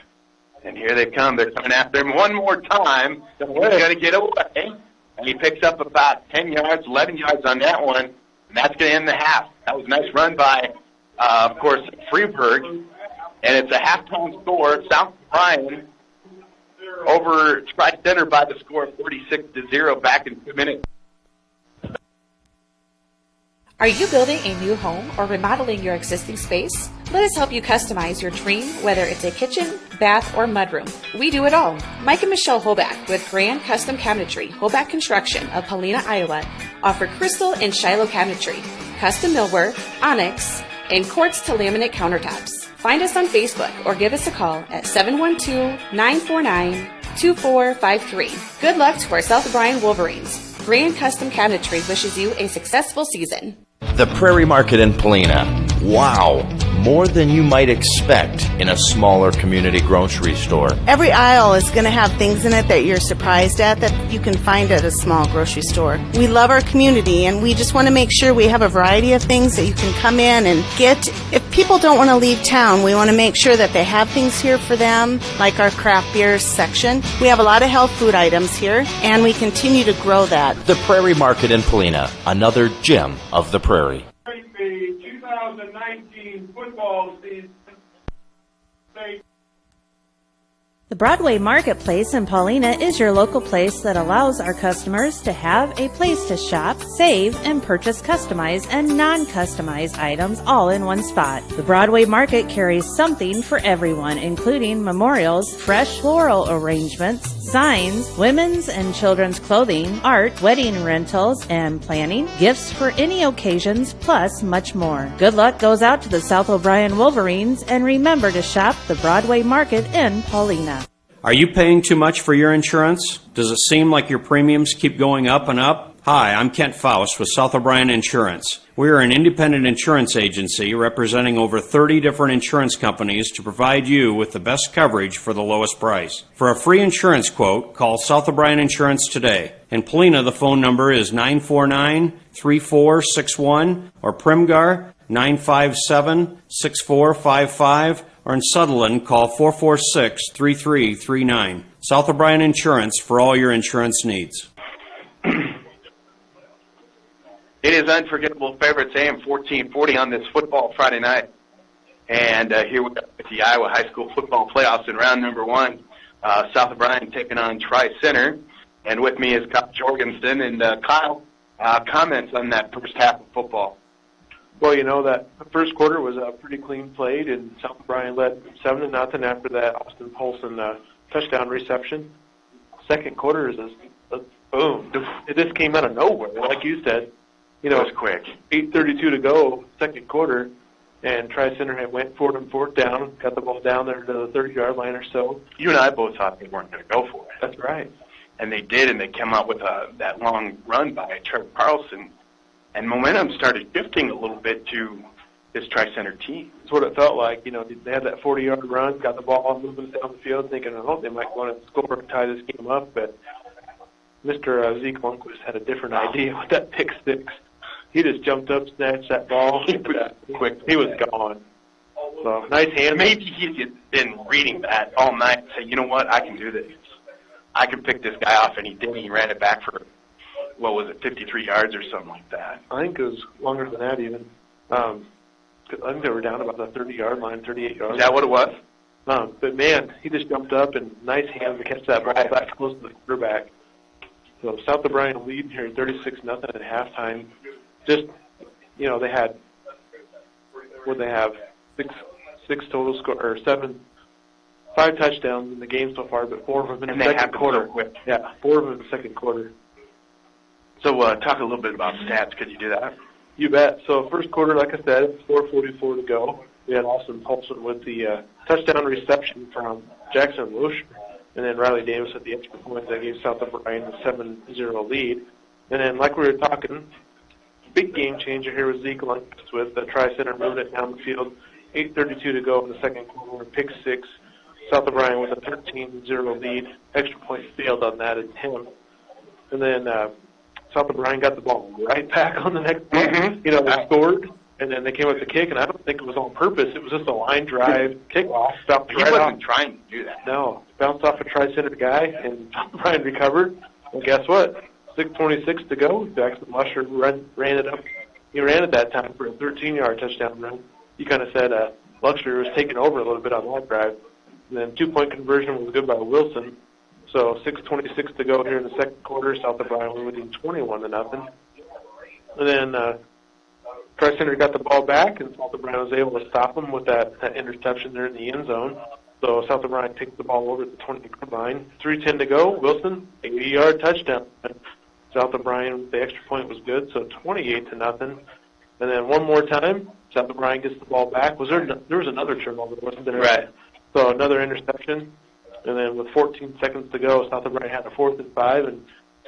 and here they come. They're coming after him one more time. He's going to get away, and he picks up about 10 yards, 11 yards on that one, and that's going to end the half. That was a nice run by, of course, Freeburg, and it's a halftime score. South O'Brien over Tri-Center by the score of 46-0 back in 2 minutes. Are you building a new home or remodeling your existing space? Let us help you customize your dream, whether it's a kitchen, bath, or mudroom. We do it all. Mike and Michelle Holback with Grand Custom Cabinetry, Holback Construction of Helena, Iowa, offer crystal and Shiloh cabinetry, custom millwork, onyx, and quartz to laminate countertops. Find us on Facebook or give us a call at 712-949-2453. Good luck to our South O'Brien Wolverines. Grand Custom Cabinetry wishes you a successful season. The Prairie Market in Polina. Wow, more than you might expect in a smaller community grocery store. Every aisle is going to have things in it that you're surprised at that you can find at a small grocery store. We love our community, and we just want to make sure we have a variety of things that you can come in and get. If people don't want to leave town, we want to make sure that they have things here for them, like our craft beers section. We have a lot of health food items here, and we continue to grow that. The Prairie Market in Polina, another gem of the prairie. The 2019 football season. The Broadway Marketplace in Paulina is your local place that allows our customers to have a place to shop, save, and purchase customized and non-customized items all in one spot. The Broadway Market carries something for everyone, including memorials, fresh floral arrangements, signs, women's and children's clothing, art, wedding rentals and planning, gifts for any occasions, plus much more. Good luck goes out to the South O'Brien Wolverines, and remember to shop the Broadway Market in Paulina. Are you paying too much for your insurance? Does it seem like your premiums keep going up and up? Hi, I'm Kent Faust with South O'Brien Insurance. We are an independent insurance agency representing over 30 different insurance companies to provide you with the best coverage for the lowest price. For a free insurance quote, call South O'Brien Insurance today. In Polina, the phone number is 949-3461 or Primgar 957-6455, or in Sutherland, call 446-3339. South O'Brien Insurance for all your insurance needs. It is Unforgettable Favorites AM 1440 on this football Friday night. And here we go with the Iowa High School football playoffs in round number 1. South O'Brien taking on Tri-Center. And with me is Kyle Jorgensen. And Kyle, comments on that first half of football. Well, you know, that first quarter was pretty clean played, and South O'Brien led 7-0 after that Austin Polson touchdown reception. Second quarter is a boom. This came out of nowhere, like you said. You know, it was quick. 8:32 to go, second quarter, and Tri-Center had went for it on fourth down, got the ball down there to the 30-yard line or so. You and I both thought they weren't going to go for it. That's right. And they did, and they came out with that long run by Trevor Carlson. And momentum started shifting a little bit to this Tri-Center team. That's what it felt like. You know, they had that 40-yard run, got the ball moving down the field, thinking, oh, they might want to score and tie this game up. But Mr. Zeke Lundquist had a different idea with that pick six. He just jumped up, snatched that ball. Quick, he was gone. So, nice hand. Maybe he's been reading that all night and saying, you know what, I can do this. I can pick this guy off, and he did. He ran it back for, 53 yards or something like that. I think it was longer than that even. I think they were down about the 30-yard line, 38 yards. Is that what it was? But, man, he just jumped up, and nice hand to catch that ball back close to the quarterback. So South O'Brien lead here 36-0 at halftime. Just, you know, they had, six total score, or 5 touchdowns in the game so far, but 4 of them in the second quarter. Yeah, 4 of them in the second quarter. So talk a little bit about stats. Could you do that? You bet. So first quarter, like I said, 4:44 to go. We had Austin Polson with the touchdown reception from Jackson Loescher, and then Riley Davis at the extra point that gave South O'Brien a 7-0 lead. And then, like we were talking, big game changer here with Zeke Lundquist with the Tri-Center moving it down the field. 8:32 to go in the second quarter. Pick 6. South O'Brien with a 13-0 lead. Extra point failed on that at 10. And then South O'Brien got the ball right back on the next play. Mm-hmm. You know, they scored, and then they came with the kick, and I don't think it was on purpose. It was just a line drive kickoff. He wasn't trying to do that. No. Bounced off a Tri-Center guy, and South O'Brien recovered. And guess what? 6:26 to go. Jackson Lusher ran it up. He ran it that time for a 13-yard touchdown run. You kind of said Lusher was taking over a little bit on that drive. And then 2-point conversion was good by Wilson. So 6:26 to go here in the second quarter. South O'Brien was leading 21-0. And then Tri-Center got the ball back, and South O'Brien was able to stop them with that interception there in the end zone. So South O'Brien takes the ball over at the 20-yard line. 3:10 to go. Wilson, 80-yard touchdown. South O'Brien, the extra point was good, so 28-0. And then one more time, South O'Brien gets the ball back. There was another turnover, wasn't there? Right. So another interception. And then with 14 seconds to go, South O'Brien had a 4th and 5, and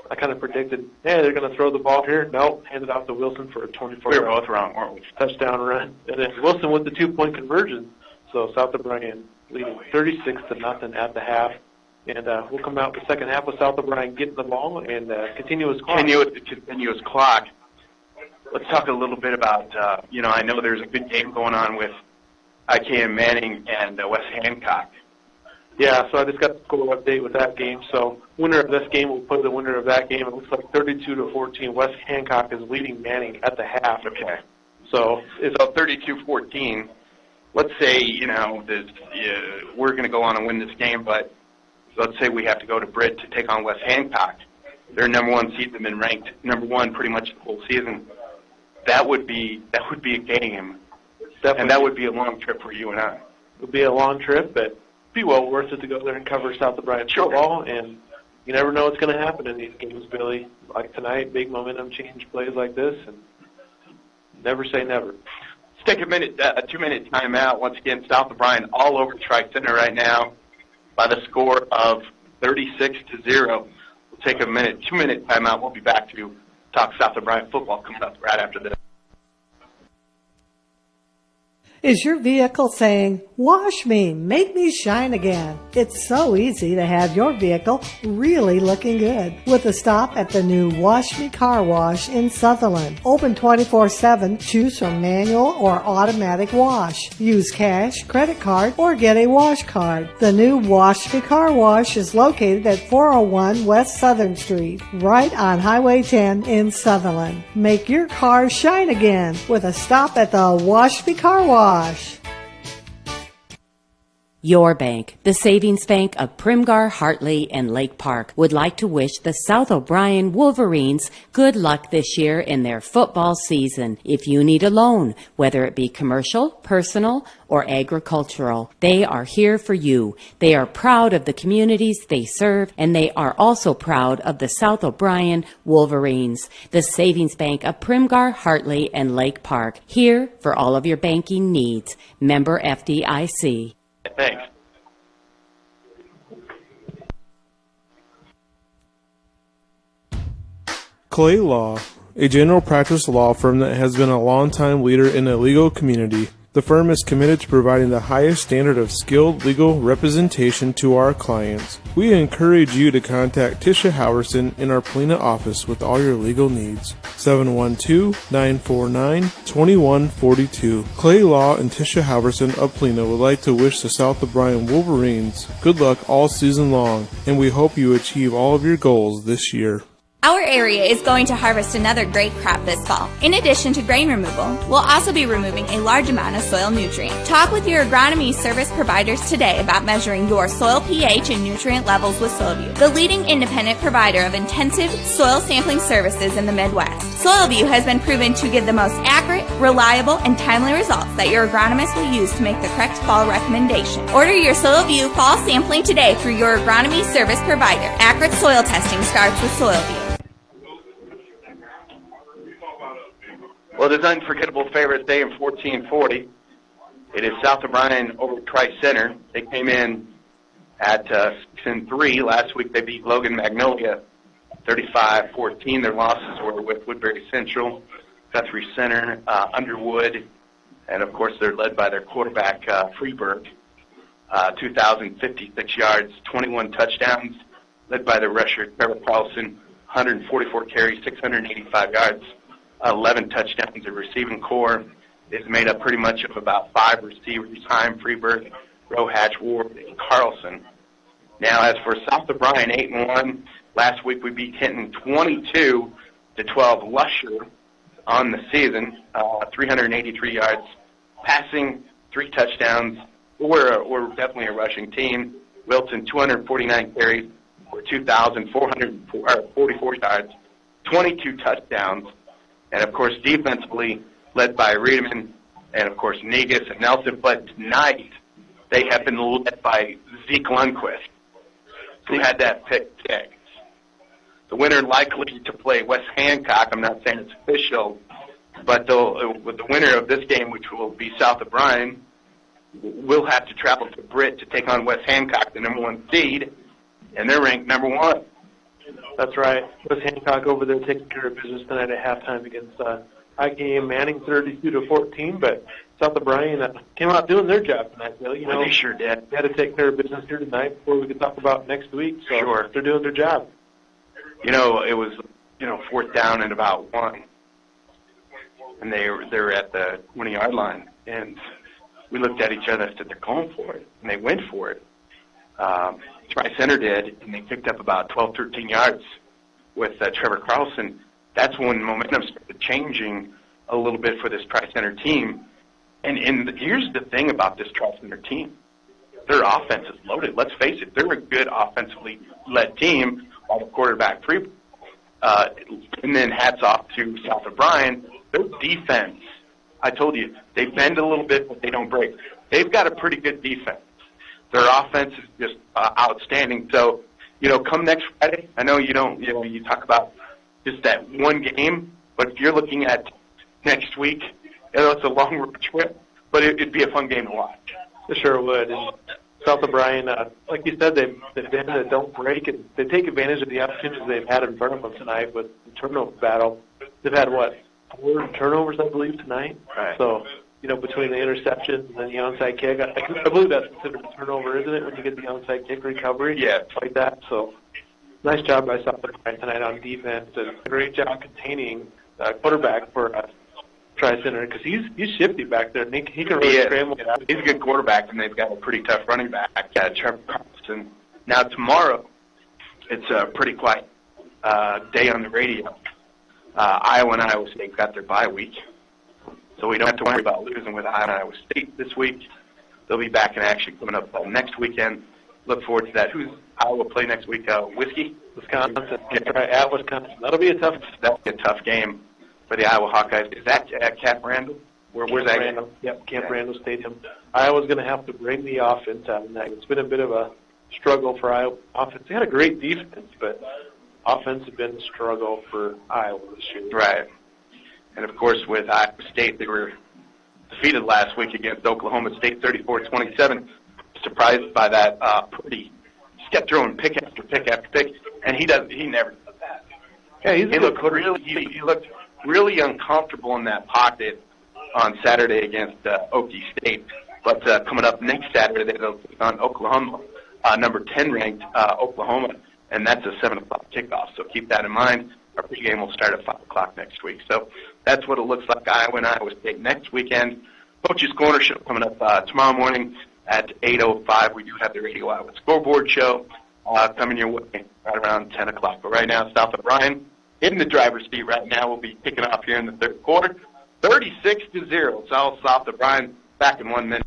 I kind of predicted, hey, they're going to throw the ball here. No, handed off to Wilson for a 24-yard. We were both wrong, weren't we? Touchdown run. And then Wilson with the 2-point conversion. So South O'Brien leading 36-0 at the half. And we'll come out the second half with South O'Brien getting the ball and continuous clock. Continuous clock. Let's talk a little bit about, I know there's a good game going on with IKM Manning and West Hancock. Yeah, so I just got the score update with that game. So winner of this game will put the winner of that game. It looks like 32-14. West Hancock is leading Manning at the half. Okay. So it's 32-14. Let's say, we're going to go on and win this game, but let's say we have to go to Britt to take on West Hancock. Their number one seed has been ranked number one pretty much the whole season. That would be a game. Definitely. And that would be a long trip for you and I. It would be a long trip, but be well worth it to go there and cover South O'Brien football. And you never know what's going to happen in these games, Billy. Like tonight, big momentum change plays like this, and never say never. Let's take a 2-minute timeout. Once again, South O'Brien all over Tri-Center right now by the score of 36-0. We'll take a 2-minute timeout. We'll be back to talk South O'Brien football coming up right after this. Is your vehicle saying, wash me, make me shine again? It's so easy to have your vehicle really looking good with a stop at the new Wash Me Car Wash in Sutherland. Open 24/7, choose from manual or automatic wash. Use cash, credit card, or get a wash card. The new Wash Me Car Wash is located at 401 West Southern Street, right on Highway 10 in Sutherland. Make your car shine again with a stop at the Wash Me Car Wash. Your bank, the savings bank of Primgar, Hartley, and Lake Park, would like to wish the South O'Brien Wolverines good luck this year in their football season. If you need a loan, whether it be commercial, personal, or agricultural, they are here for you. They are proud of the communities they serve, and they are also proud of the South O'Brien Wolverines, the savings bank of Primgar, Hartley, and Lake Park, here for all of your banking needs. Member FDIC. Thanks. Clay Law, a general practice law firm that has been a long-time leader in the legal community. The firm is committed to providing the highest standard of skilled legal representation to our clients. We encourage you to contact Tisha Howerson in our Polina office with all your legal needs. 712-949-2142. Clay Law and Tisha Howerson of Polina would like to wish the South O'Brien Wolverines good luck all season long, and we hope you achieve all of your goals this year. Our area is going to harvest another great crop this fall. In addition to grain removal, we'll also be removing a large amount of soil nutrient. Talk with your agronomy service providers today about measuring your soil pH and nutrient levels with SoilView, the leading independent provider of intensive soil sampling services in the Midwest. SoilView has been proven to give the most accurate, reliable, and timely results that your agronomist will use to make the correct fall recommendation. Order your SoilView fall sampling today through your agronomy service provider. Accurate soil testing starts with SoilView. Well, it is unforgettable favorite day in 1440. It is South O'Brien over Tri-Center. They came in at 6-3. Last week they beat Logan Magnolia 35-14. Their losses were with Woodbury Central, Guthrie Center, Underwood, and of course they're led by their quarterback, Freeburg. 2,056 yards, 21 touchdowns, led by their rusher, Trevor Carlson, 144 carries, 685 yards. 11 touchdowns. The receiving core is made up pretty much of about 5 receivers: Heim, Freeburg, Rohatch, Ward, and Carlson. Now, as for South O'Brien, 8-1. Last week we beat Hinton 22-12. Lusher on the season, 383 yards passing, 3 touchdowns. We're definitely a rushing team. Wilton, 249 carries, for 2,444 yards, 22 touchdowns, and of course defensively led by Riedemann and of course Negus and Nelson. But tonight they have been led by Zeke Lundquist, who had that pick six. The winner likely to play Wes Hancock. I'm not saying it's official, but the winner of this game, which will be South of Bryan, will have to travel to Britt to take on Wes Hancock, the number one seed, and they're ranked number one. That's right. Wes Hancock over there taking care of business tonight at halftime against IKM Manning 32-14, but South of Bryan came out doing their job tonight, Bill. Well, they sure did. They had to take care of business here tonight before we could talk about next week, so Sure. they're doing their job. It was, fourth down and about one, and they were at the 20-yard line, and we looked at each other and said, they're going for it, and they went for it. Tri-Center did, and they picked up about 12, 13 yards with Trevor Carlson. That's when momentum started changing a little bit for this Tri-Center team. And here's the thing about this Tri-Center team. Their offense is loaded. Let's face it, they're a good offensively led team while the quarterback free. And then hats off to South of Bryan. Their defense, I told you, they bend a little bit, but they don't break. They've got a pretty good defense. Their offense is just outstanding. So, come next Friday, I know you don't, you talk about just that one game, but if you're looking at next week, it's a long road trip, but it'd be a fun game to watch. It sure would. And South of Bryan, like you said, they bend and don't break, and they take advantage of the opportunities they've had in front of them tonight with the turnover battle. They've had, 4 turnovers, I believe, tonight? Right. So, between the interceptions and then the onside kick, I believe that's considered a turnover, isn't it, when you get the onside kick recovery? Yeah. Like that. So, nice job by South of Bryan tonight on defense, and a great job containing quarterback for Tri-Center, because he's shifty back there, and he can really scramble. He's a good quarterback, and they've got a pretty tough running back, Trevor Carlson. Now, tomorrow, it's a pretty quiet day on the radio. Iowa and Iowa State got their bye week, so we don't have to worry about losing with Iowa and Iowa State this week. They'll be back in action coming up next weekend. Look forward to that. Who's Iowa play next week? Wisconsin. That's right, at Wisconsin. That'll be a tough game for the Iowa Hawkeyes. Is that at Camp Randall? Where's that game? Yep, Camp Randall Stadium. Iowa's going to have to bring the offense out of that. It's been a bit of a struggle for Iowa offense. They had a great defense, but offense has been a struggle for Iowa this year. Right. And, of course, with Iowa State, they were defeated last week against Oklahoma State 34-27. Surprised by that Purdy. Just kept throwing pick after pick after pick, and he never does that. Yeah, he looked really uncomfortable in that pocket on Saturday against Okie State. But coming up next Saturday, they'll take on Oklahoma, number 10 ranked Oklahoma, and that's a 7 o'clock kickoff. So keep that in mind. Our pregame will start at 5 o'clock next week. So that's what it looks like. Iowa and Iowa State next weekend. Coach's Corner show coming up tomorrow morning at 8:05. We do have the Radio Iowa Scoreboard show coming your way right around 10 o'clock. But right now, South of Bryan in the driver's seat right now. We'll be kicking off here in the third quarter. 36-0. It's all South of Bryan. Back in 1 minute.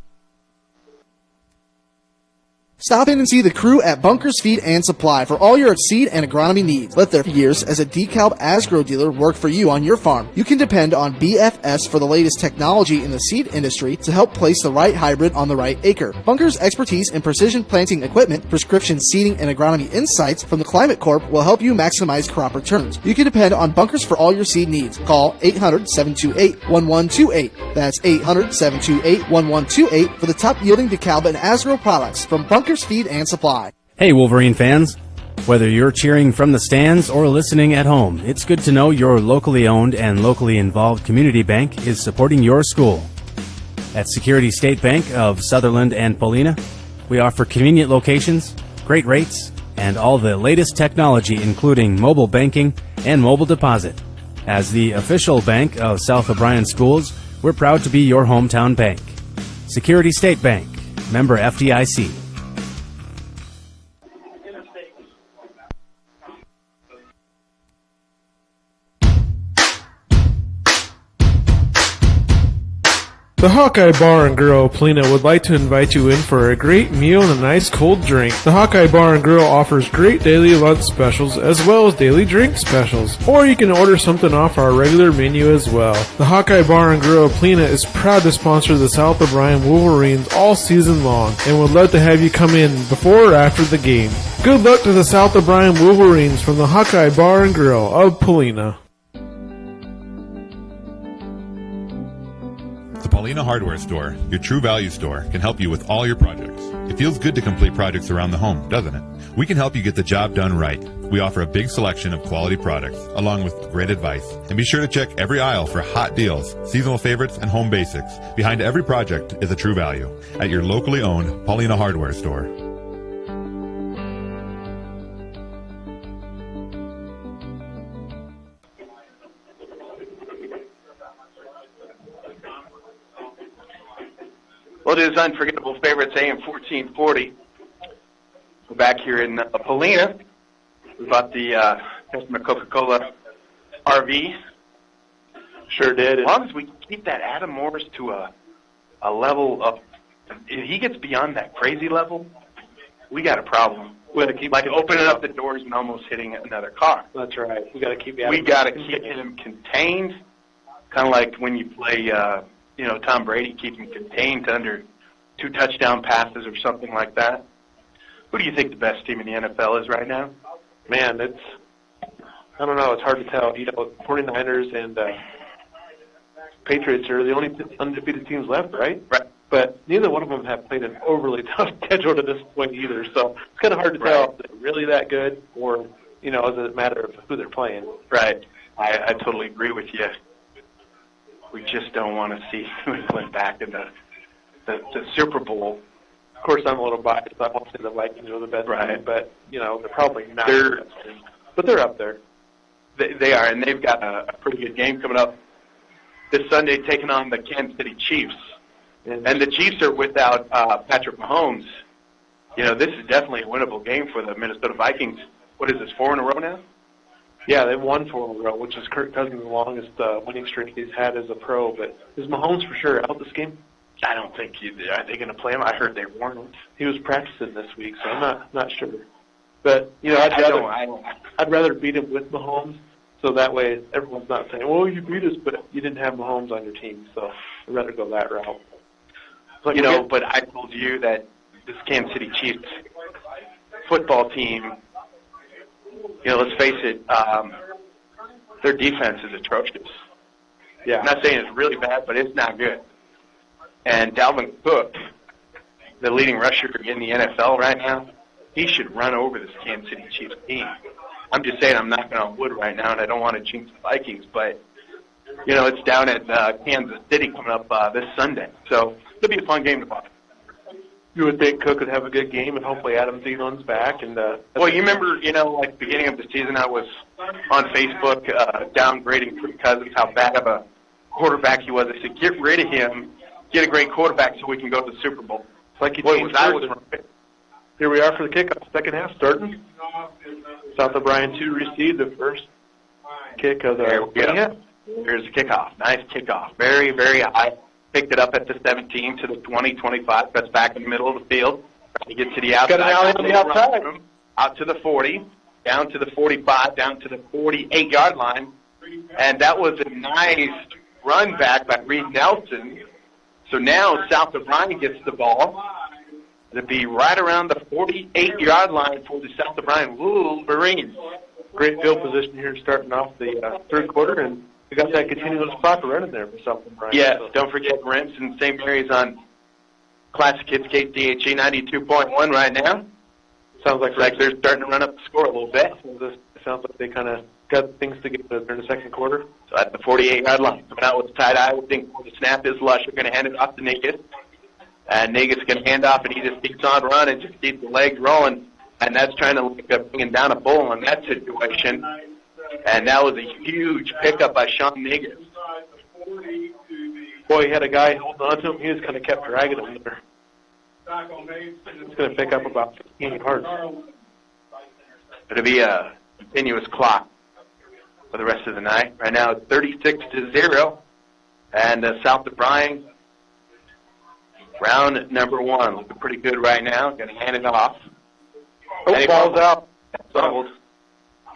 Stop in and see the crew at Bunkers Feed and Supply for all your seed and agronomy needs. Let their years as a DeKalb Asgrow dealer work for you on your farm. You can depend on BFS for the latest technology in the seed industry to help place the right hybrid on the right acre. Bunkers' expertise in precision planting equipment, prescription seeding, and agronomy insights from the Climate Corp will help you maximize crop returns. You can depend on Bunkers for all your seed needs. Call 800-728-1128. That's 800-728-1128 for the top yielding DeKalb and Asgrow products from Bunkers Feed and Supply. Hey, Wolverine fans. Whether you're cheering from the stands or listening at home, it's good to know your locally owned and locally involved community bank is supporting your school. At Security State Bank of Sutherland and Paulina, we offer convenient locations, great rates, and all the latest technology, including mobile banking and mobile deposit. As the official bank of South O'Brien Schools, we're proud to be your hometown bank. Security State Bank, member FDIC. The Hawkeye Bar and Grill Polina would like to invite you in for a great meal and a nice cold drink. The Hawkeye Bar and Grill offers great daily lunch specials as well as daily drink specials, or you can order something off our regular menu as well. The Hawkeye Bar and Grill Polina is proud to sponsor the South O'Brien Wolverines all season long and would love to have you come in before or after the game. Good luck to the South O'Brien Wolverines from the Hawkeye Bar and Grill of Polina. The Paulina Hardware Store, your true value store, can help you with all your projects. It feels good to complete projects around the home, doesn't it? We can help you get the job done right. We offer a big selection of quality products, along with great advice. And be sure to check every aisle for hot deals, seasonal favorites, and home basics. Behind every project is a true value at your locally owned Paulina Hardware Store. Well, it is Unforgettable Favorites, AM 1440. We're back here in Polina. We bought the customer Coca-Cola RV. Sure did. As long as we keep that Adam Morris to a level of, if he gets beyond that crazy level, we got a problem. We got to keep like opening up the doors and almost hitting another car. That's right. We got to keep. We got to keep him contained, kind of like when you play. Tom Brady, keep him contained to under 2 touchdown passes or something like that. Who do you think the best team in the NFL is right now? Man, I don't know. It's hard to tell. 49ers and Patriots are the only undefeated teams left, right? Right. But neither one of them have played an overly tough schedule to this point either. So it's kind of hard to tell if they're really that good or, is it a matter of who they're playing. Right. I totally agree with you. We just don't want to see New England back in the Super Bowl. Of course, I'm a little biased. I won't say the Vikings are the best team, but, they're probably not the best team. But they're up there. They are, and they've got a pretty good game coming up this Sunday taking on the Kansas City Chiefs. And the Chiefs are without Patrick Mahomes. This is definitely a winnable game for the Minnesota Vikings. What is this, 4 in a row now? Yeah, they've won 4 in a row, which is Kirk Cousins' longest winning streak he's had as a pro. But is Mahomes for sure out this game? I don't think are they going to play him? I heard they weren't. He was practicing this week, so I'm not sure. But I'd rather beat him with Mahomes, so that way everyone's not saying, "Well, you beat us, but you didn't have Mahomes on your team." So I'd rather go that route. But but I told you that this Kansas City Chiefs football team. Let's face it, their defense is atrocious. Yeah. I'm not saying it's really bad, but it's not good. And Dalvin Cook, the leading rusher in the NFL right now, he should run over this Kansas City Chiefs team. I'm just saying I'm knocking on wood right now, and I don't want to jinx the Vikings, but, it's down at Kansas City coming up this Sunday. So it'll be a fun game to watch. You would think Cook would have a good game, and hopefully Adam Thielen's back. And well, you remember, beginning of the season, I was on Facebook downgrading Kirk Cousins, how bad of a quarterback he was. I said, get rid of him, get a great quarterback so we can go to the Super Bowl. It's like I was right. Here we are for the kickoff, second half starting. South O'Brien 2 received the first kick of the game. Here's the kickoff. Nice kickoff. Very, very high. Picked it up at the 17 to the 20, 25. That's back in the middle of the field. He gets to the outside. Got an alley on the outside. Out to the 40, down to the 45, down to the 48-yard line. And that was a nice run back by Reed Nelson. So now South O'Brien gets the ball. It'll be right around the 48-yard line for the South O'Brien Wolverines. Great field position here starting off the third quarter, and we got that continuous clock running there for South O'Brien. Yeah, so. Don't forget Rents and St. Mary's on Classic Hits KDHE 92.1 right now. Sounds like they're starting to run up the score a little bit. It sounds like they kind of got things together during the second quarter. So at the 48-yard line, coming out with tight eye, I would think the snap is Lush. We're going to hand it off to Negus. And Negus going to hand off, and he just keeps on running, just keeps the legs rolling. And that's trying to bring down a bull in that situation. And that was a huge pickup by Sean Negus. Boy, he had a guy holding on to him. He just kind of kept dragging him there. It's going to pick up about 15 yards. It'll be a continuous clock for the rest of the night. Right now it's 36-0. And South O'Brien Round number 1, looking pretty good right now. Going to hand it off. Oh, ball's out. Fumbled.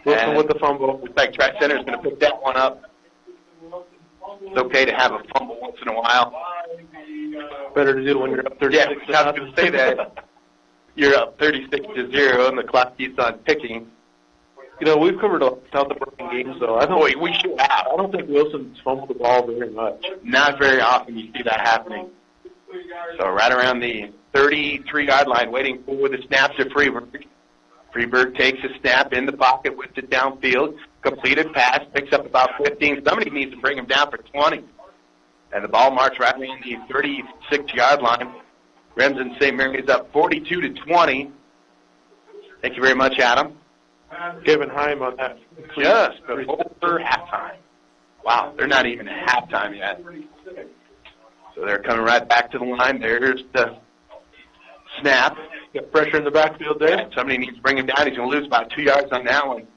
Wilson with the fumble. Looks like Track Center is going to pick that one up. It's okay to have a fumble once in a while. Better to do when you're up 36. Yeah, I was going to say that. You're up 36-0, and the clock keeps on ticking. You know, we've covered a South of Bryan games, though. We should have. I don't think Wilson's fumbled the ball very much. Not very often you see that happening. So right around the 33-yard line, waiting for the snap to Freeberg. Freeberg takes a snap in the pocket, whips it downfield, completed pass, picks up about 15. Somebody needs to bring him down for 20. And the ball marks right around the 36-yard line. Remsen St. Mary's up 42-20. Thank you very much, Adam. Kevin Heim on that. Just before halftime. Wow, they're not even at halftime yet. So they're coming right back to the line. There's the snap. Got pressure in the backfield there. Somebody needs to bring him down. He's going to lose about 2 yards on that one.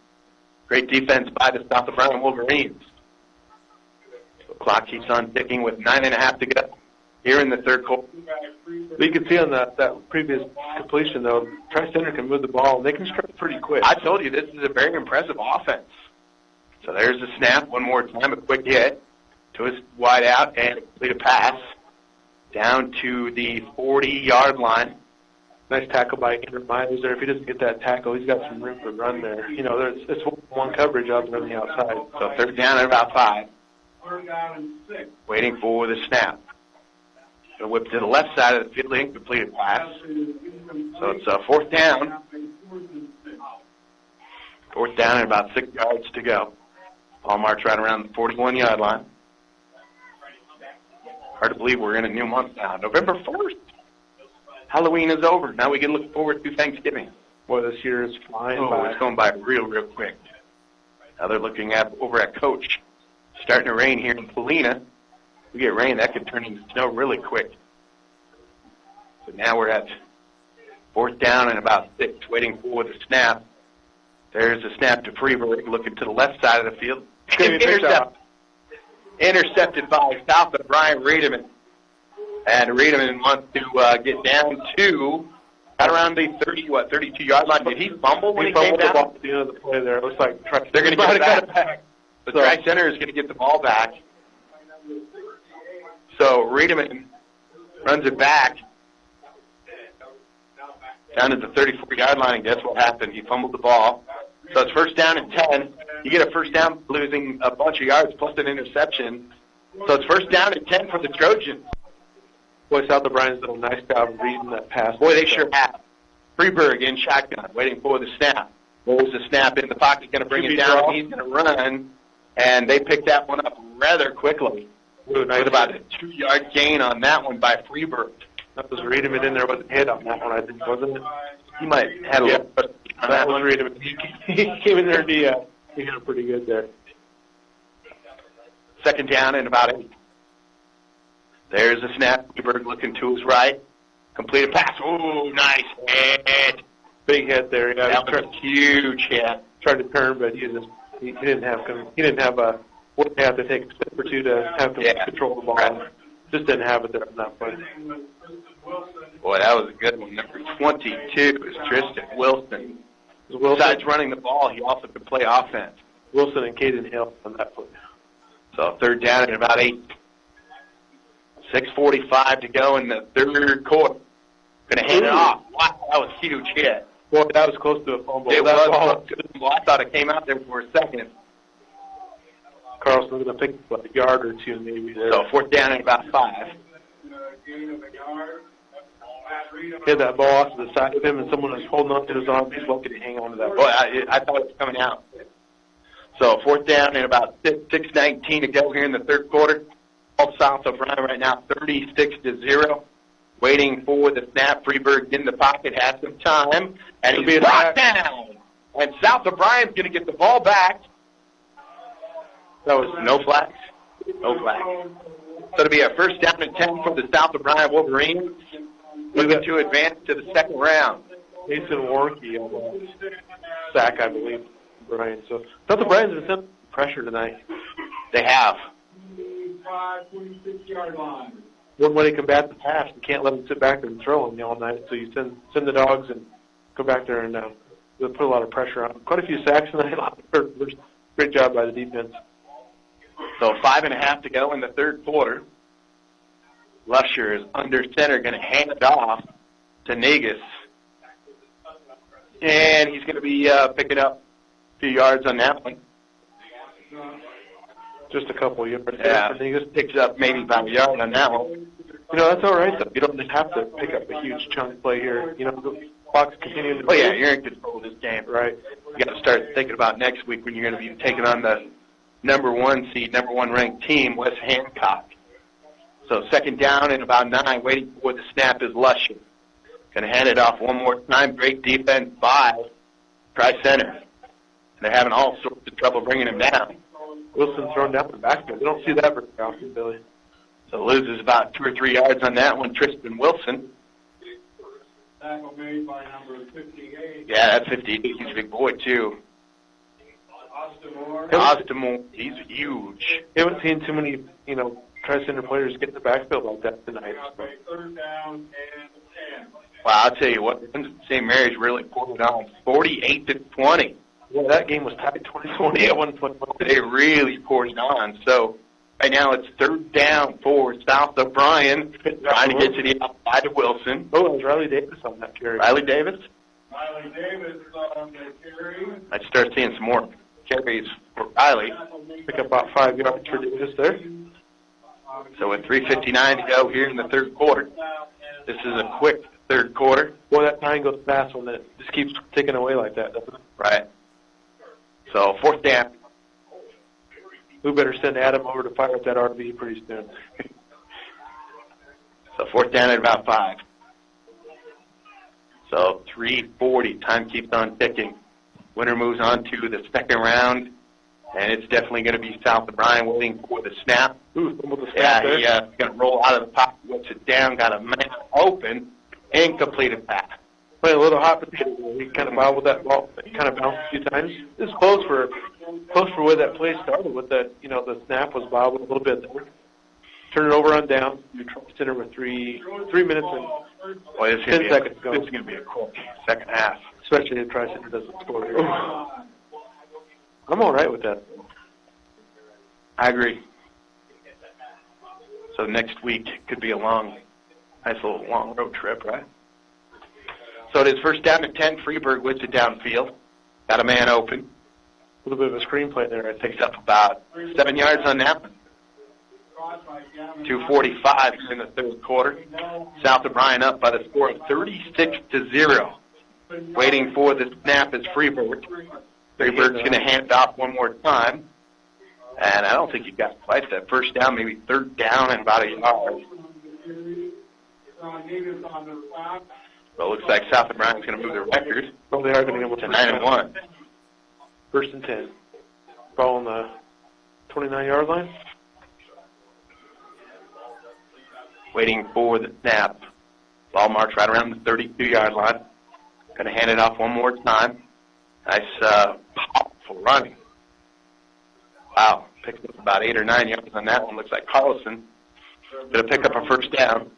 Great defense by the South of Bryan Wolverines. The clock keeps on ticking with 9.5 to go here in the third quarter. But you can see on that previous completion, though, Tri-Center can move the ball, and they can strike pretty quick. I told you, this is a very impressive offense. So there's the snap one more time, a quick hit to his wide out, and complete a pass down to the 40-yard line. Nice tackle by Andrew Myers there. If he doesn't get that tackle, he's got some room for run there. You know, it's one coverage out there on the outside. So third down at about 5. 3rd down and 6. Waiting for the snap. Going to whip to the left side of the field, incompleted pass. So it's 4th down. 4th down and about 6 yards to go. Ball marks right around the 41-yard line. Hard to believe we're in a new month now. November 1st. Halloween is over. Now we can look forward to Thanksgiving. Boy, this year is flying by. It's going by real quick. Now they're looking at over at Coach. Starting to rain here in Paulina. We get rain, that could turn into snow really quick. So now we're at 4th down and about 6, waiting for the snap. There's a snap to Freeberg, looking to the left side of the field. Intercepted by South of Bryan Riedemann. And Riedemann wants to get down to right around the 32-yard line. Did he fumble when he came down? The ball at the end of the play there. It looks like they're going to get it back. The Tri-Center is going to get the ball back. So Riedemann runs it back down to the 34-yard line, and guess what happened? He fumbled the ball. So it's 1st down and 10. You get a 1st down losing a bunch of yards plus an interception. So it's 1st down and 10 for the Trojans. Boy, South of Bryan's done a nice job of reading that pass. Boy, they sure have. Freeberg in shotgun, waiting for the snap. Moves the snap in the pocket, going to bring it down, and he's going to run. And they picked that one up rather quickly. With about a 2-yard gain on that one by Freeberg. That was Riedemann in there with a hit on that one, I think, wasn't it? He might have had a little bit on that one. Riedemann. He came in there and he hit it pretty good there. 2nd down and about 8. There's a snap. Freeberg looking to his right. Completed pass. Ooh, nice hit. Big hit there. Yeah, that was a huge hit. Tried to turn, but he didn't have a. Wouldn't have to take a step or two to have to control the ball. Right. Just didn't have it there on that play. Boy, that was a good one. Number 22 is Tristan Wilson. Besides running the ball, he also could play offense. Wilson and Caden Hill on that play. So 3rd down and about 8. 6:45 to go in the 3rd quarter. Going to hand it off. Wow, that was a huge hit. Boy, that was close to a fumble. It was close to a fumble. I thought it came out there for a second. Carlson's going to pick a yard or two maybe there. So 4th down and about 5. Hit that ball off to the side of him, and someone was holding on to his arm. He's lucky to hang on to that. Boy, I thought it was coming out. So 4th down and about 6:19 to go here in the 3rd quarter. All South of Bryan right now 36-0. Waiting for the snap. Freeberg in the pocket, has some time, and he's brought down. And South of Bryan's going to get the ball back. That was no flags. No flags. So it'll be a 1st down and 10 for the South of Bryan Wolverines. Looking to advance to the 2nd round. Mason Warnke on the sack, I believe, Bryan. So South of Bryan's been sending pressure tonight. They have. 26-yard line. one way to combat the pass. You can't let them sit back there and throw them all night. So you send the dogs and go back there and they'll put a lot of pressure on them. Quite a few sacks tonight. Great job by the defense. So 5.5 to go in the third quarter. Lusher is under center, going to hand it off to Negus. And he's going to be picking up a few yards on that one. Just a couple of yards. Yeah, Negus picks up maybe about a yard on that one. That's all right, though. You don't have to pick up a huge chunk play here. The clock's continuing to... Oh, yeah, you're in control of this game. Right. You got to start thinking about next week when you're going to be taking on the number 1 seed, number 1 ranked team, West Hancock. So second down and about 9, waiting for the snap is Lusher. Going to hand it off one more time. Great defense by Tri-Center. And they're having all sorts of trouble bringing him down. Wilson thrown down the backfield. We don't see that very often, Billy. So loses about 2 or 3 yards on that one, Tristan Wilson. Tackle made by number 58. Yeah, that's 58. He's a big boy, too. Ostimore, he's huge. We haven't seen too many, Tri-Center players get in the backfield like that tonight. Third down and 10. Wow, I'll tell you what, St. Mary's really pulled it on 48-20. Yeah, that game was tied 20-20 at one point. They really poured it on. So right now it's third down for South O'Brien, trying to get to the outside of Wilson. Oh, it was Riley Davis on that carry. Riley Davis? Riley Davis on the carry. I start seeing some more carries for Riley. Pick up about 5 yards for Davis there. So with 3:59 to go here in the third quarter. This is a quick third quarter. Boy, that time goes fast when it just keeps ticking away like that, doesn't it? Right. So fourth down. We better send Adam over to fire up that RV pretty soon. So fourth down at about 5. So 3:40. Time keeps on ticking. Winner moves on to the second round, and it's definitely going to be South O'Brien waiting for the snap. Ooh, with the snap there. Yeah, he's going to roll out of the pocket, whips it down, got a man open, incompleted pass. Playing a little hot potato. He kind of bobbled that ball, kind of bounced a few times. It was close for where that play started with that, the snap was bobbled a little bit there. Turn it over on down. You center with 3 minutes and 10 seconds to go. This is going to be a quick second half. Especially if Tri-Center doesn't score here. I'm all right with that. I agree. So next week could be a nice little long road trip, right? So it is first down and 10. Freeburg whips it downfield. Got a man open. A little bit of a screenplay there, I think. Takes up about 7 yards on that one. 2:45 in the third quarter. South O'Brien up by the score of 36-0. Waiting for the snap is Freeburg. Freeburg's going to hand it off one more time. And I don't think he got quite that first down, maybe third down and about a yard. Well, it looks like South O'Brien's going to move their record. Well, they are going to go to 9-1. First and 10. Ball on the 29-yard line. Waiting for the snap. Ball marks right around the 32-yard line. Going to hand it off one more time. Nice, powerful running. Wow, picked up about 8 or 9 yards on that one. Looks like Carlson going to pick up a first down.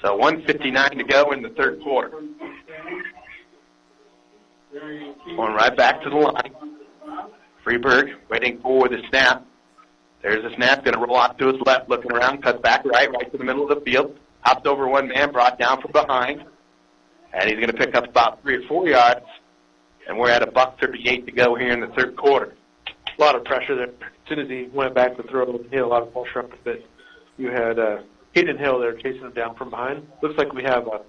So 1:59 to go in the third quarter. Going right back to the line. Freeburg waiting for the snap. There's the snap, going to roll out to his left, looking around, cuts back right to the middle of the field. Hops over one man, brought down from behind. And he's going to pick up about 3 or 4 yards. And we're at $1:38 to go here in the third quarter. A lot of pressure there. As soon as he went back to throw, he had a lot of pressure on it. But you had Hayden Hill there chasing him down from behind. Looks like we have a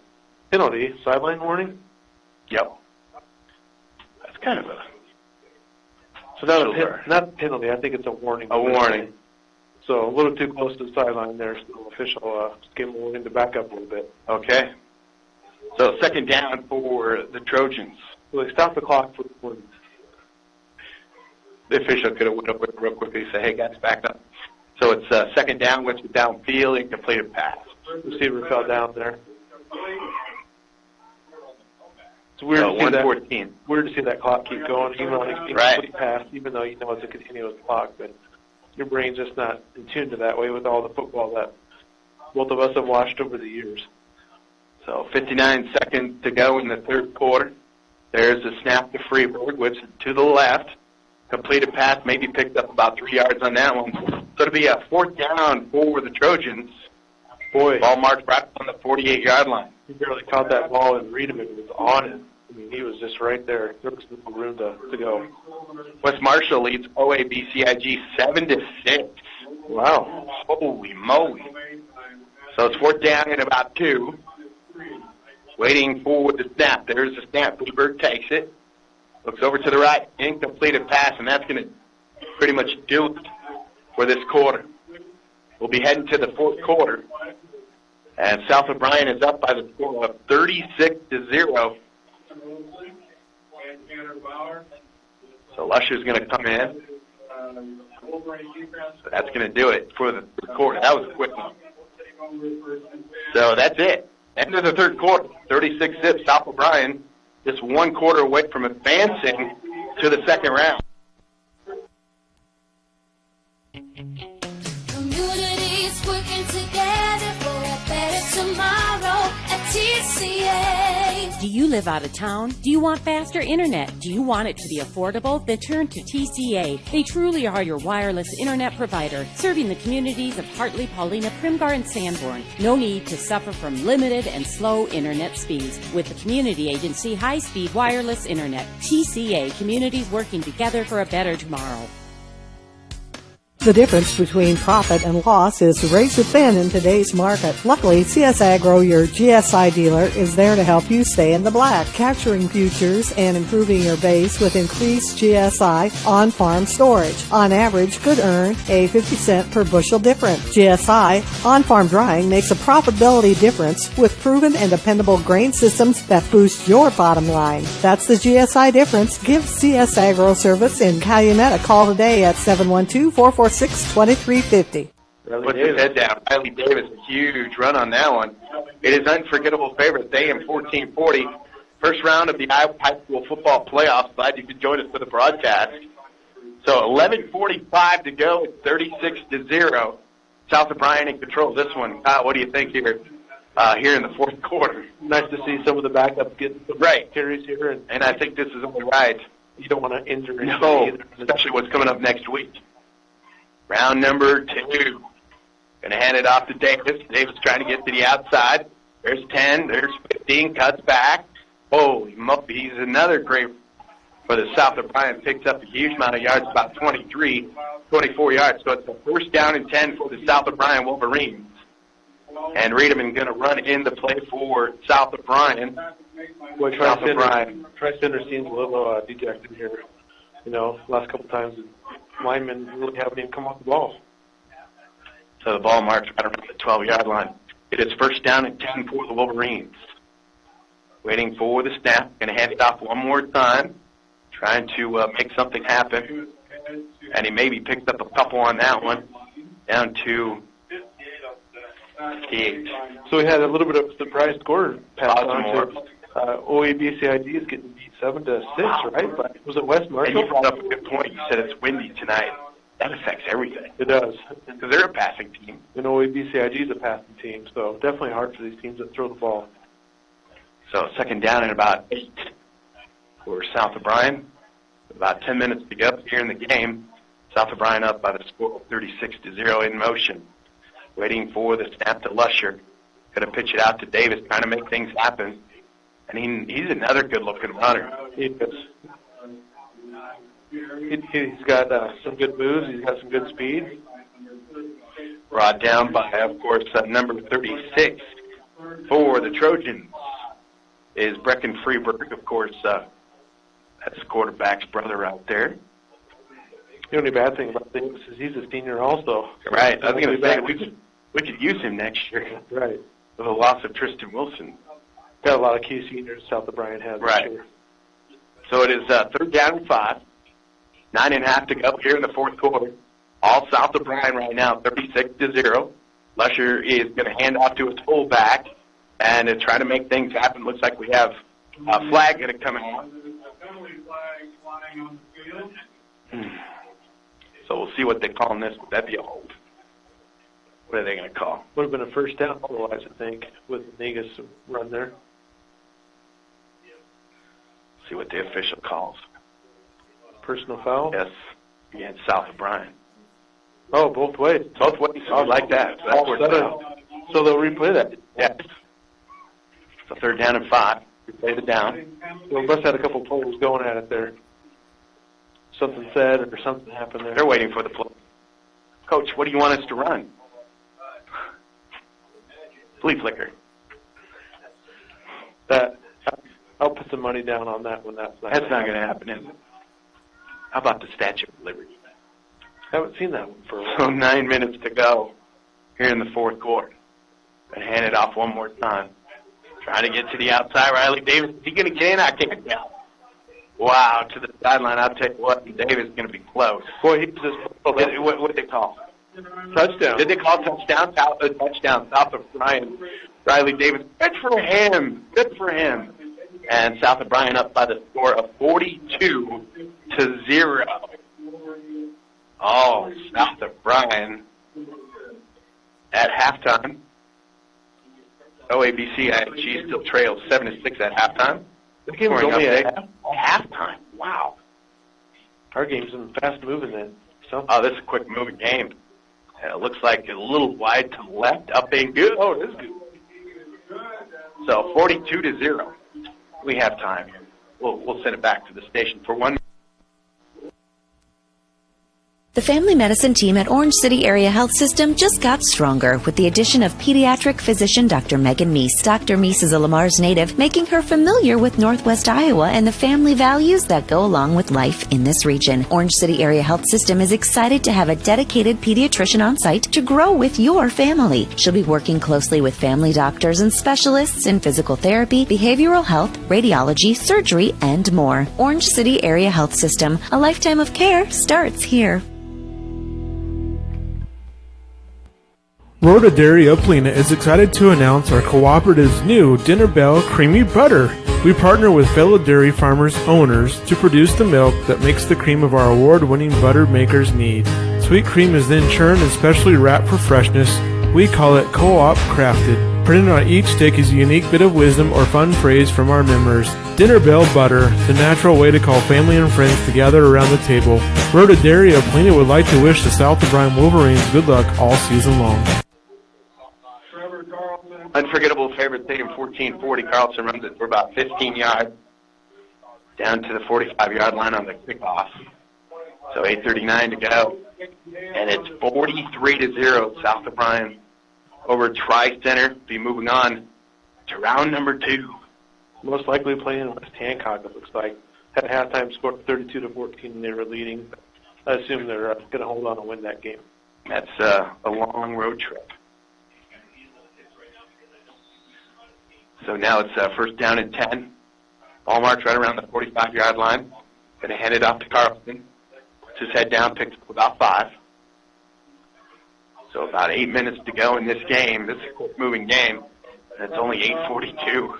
penalty, sideline warning. Yep. That's kind of a... So not a penalty. I think it's a warning. A warning. So a little too close to the sideline there. So official gave him a warning to back up a little bit. Okay. So second down for the Trojans. So they stopped the clock for the warning. The official could have went up real quickly and said, hey, guys, back up. So it's second down, which is downfield, incompleted pass. Receiver fell down there. It's weird, weird to see that clock keep going, even on a incomplete pass, even though you know it's a continuous clock. But your brain's just not in tune to that way with all the football that both of us have watched over the years. So 59 seconds to go in the third quarter. There's a snap to Freeburg, whips it to the left. Completed pass, maybe picked up about 3 yards on that one. So it'll be a fourth down for the Trojans. Boy. Ball marked right on the 48-yard line. He barely caught that ball, and Riedemann was on it. I mean, he was just right there. There was no room to go. West Marshall leads OABCIG 7-6. Wow. Holy moly. So it's fourth down and about 2. Waiting for the snap. There's the snap. Freeburg takes it. Looks over to the right. Incompleted pass, and that's going to pretty much do it for this quarter. We'll be heading to the fourth quarter. And South O'Brien is up by the score of 36-0. So Lusher's going to come in. So that's going to do it for the third quarter. That was a quick one. So that's it. End of the third quarter. 36-0. South O'Brien just one quarter away from advancing to the second round. Communities working together for a better tomorrow at TCA. Do you live out of town? Do you want faster internet? Do you want it to be affordable? Then turn to TCA. They truly are your wireless internet provider, serving the communities of Hartley, Paulina, Primgar, and Sanborn. No need to suffer from limited and slow internet speeds. With the community agency high-speed wireless internet, TCA, communities working together for a better tomorrow. The difference between profit and loss is razor thin in today's market. Luckily, CS Agro, your GSI dealer, is there to help you stay in the black, capturing futures and improving your base with increased GSI on-farm storage. On average, could earn a 50 cent per bushel difference. GSI on-farm drying makes a profitability difference with proven and dependable grain systems that boost your bottom line. That's the GSI difference. Give CS Agro Service in Calumet a call today at 712-446-2350. Puts his head down. Riley Davis, a huge run on that one. It is unforgettable favorite. They in 1440. First round of the Iowa High School football playoffs. Glad you could join us for the broadcast. So 11:45 to go. It's 36-0. South O'Brien in control of this one. Kyle, what do you think here in the fourth quarter? Nice to see some of the backups getting some carries here. And I think this is only right. You don't want to injure anybody No, either. especially what's coming up next week. Round number 2. Going to hand it off to Davis. Davis trying to get to the outside. There's 10. There's 15. Cuts back. Holy moly. He's another great for the South O'Brien. Picks up a huge amount of yards, about 24 yards. So it's a first down and 10 for the South O'Brien Wolverines. And Riedemann going to run in the play for South O'Brien. Boy, Tri-Center seems a little dejected here. You know, last couple times, linemen really haven't even come off the ball. So the ball marks right around the 12-yard line. It is first down and 10 for the Wolverines. Waiting for the snap. Going to hand it off one more time. Trying to make something happen. And he maybe picked up a couple on that one. Down to 58. So we had a little bit of a surprise score pass on to OABCIG is getting beat 7-6, right? But was it West Marshall? And you brought up a good point. You said it's windy tonight. That affects everything. It does. Because they're a passing team. And OABCIG is a passing team, so definitely hard for these teams that throw the ball. So second down and about 8 for South O'Brien. About 10 minutes to go here in the game. South O'Brien up by the score of 36-0 in motion. Waiting for the snap to Lusher. Going to pitch it out to Davis, trying to make things happen. And he's another good-looking runner. He is. He's got some good moves. He's got some good speed. Brought down by, of course, number 36 for the Trojans is Brecken Freeburg. Of course, that's the quarterback's brother out there. The only bad thing about Davis is he's a senior also. Right. I was going to say, we could use him next year. Right. With the loss of Tristan Wilson. Got a lot of key seniors South O'Brien has this year. So it is third down and 5. 9.5 to go here in the fourth quarter. All South O'Brien right now, 36-0. Lusher is going to hand off to his fullback and try to make things happen. Looks like we have a flag going to come out. So we'll see what they call on this. Would that be a hold? What are they going to call? Would have been a first down otherwise, I think, with Negus run there. See what the official calls. Personal foul? Yes, against South O'Brien. Oh, both ways. Both ways. I like that. So that's worth out. So they'll replay that. Yes. So 3rd down and 5. Replay the down. Well, must have had a couple of players going at it there. Something said or something happened there. They're waiting for the play. Coach, what do you want us to run? Flea flicker. I'll put some money down on that one. That's not going to happen, is it? How about the Statue of Liberty? Haven't seen that one for a while. So 9 minutes to go here in the 4th quarter. And hand it off one more time. Trying to get to the outside. Riley Davis, is he going to get in? I can't tell. Wow, to the sideline. I'll tell you what, Davis is going to be close. Boy, he just... What did they call? Touchdown. Did they call touchdown? Touchdown. South of Bryan. Riley Davis. Good for him. Good for him. And South of Bryan up by the score of 42-0. Oh, South of Bryan at halftime. OABC IFG still trails 7-6 at halftime. The game was only at halftime. Wow. Our game's been fast moving then. So. Oh, this is a quick moving game. It looks like a little wide to left. Up ain't good. Oh, it is good. So 42-0. We have time. We'll send it back to the station for 1 minute. The family medicine team at Orange City Area Health System just got stronger with the addition of pediatric physician Dr. Megan Meese. Dr. Meese is a Lamar's native, making her familiar with Northwest Iowa and the family values that go along with life in this region. Orange City Area Health System is excited to have a dedicated pediatrician on site to grow with your family. She'll be working closely with family doctors and specialists in physical therapy, behavioral health, radiology, surgery, and more. Orange City Area Health System. A lifetime of care starts here. Rhoda Dairy of Plena is excited to announce our cooperative's new Dinner Bell Creamy Butter. We partner with fellow dairy farmers owners to produce the milk that makes the cream of our award-winning butter makers need. Sweet cream is then churned and specially wrapped for freshness. We call it Co-op Crafted. Printed on each stick is a unique bit of wisdom or fun phrase from our members. Dinner Bell Butter, the natural way to call family and friends to gather around the table. Rhoda Dairy of Plena would like to wish the South O'Brien Wolverines good luck all season long. Unforgettable favorite stadium, 1440. Carlson runs it for about 15 yards down to the 45-yard line on the kickoff. So 8:39 to go. And it's 43-0 South O'Brien over Tri-Center. Be moving on to round number 2. Most likely playing West Hancock, it looks like. Had a halftime score of 32-14 and they were leading. I assume they're going to hold on and win that game. That's a long road trip. So now it's first down and 10. Ball marks right around the 45-yard line. Going to hand it off to Carlson. Puts his head down, picks up about 5. So about 8 minutes to go in this game. This is a quick-moving game. And it's only 8:42.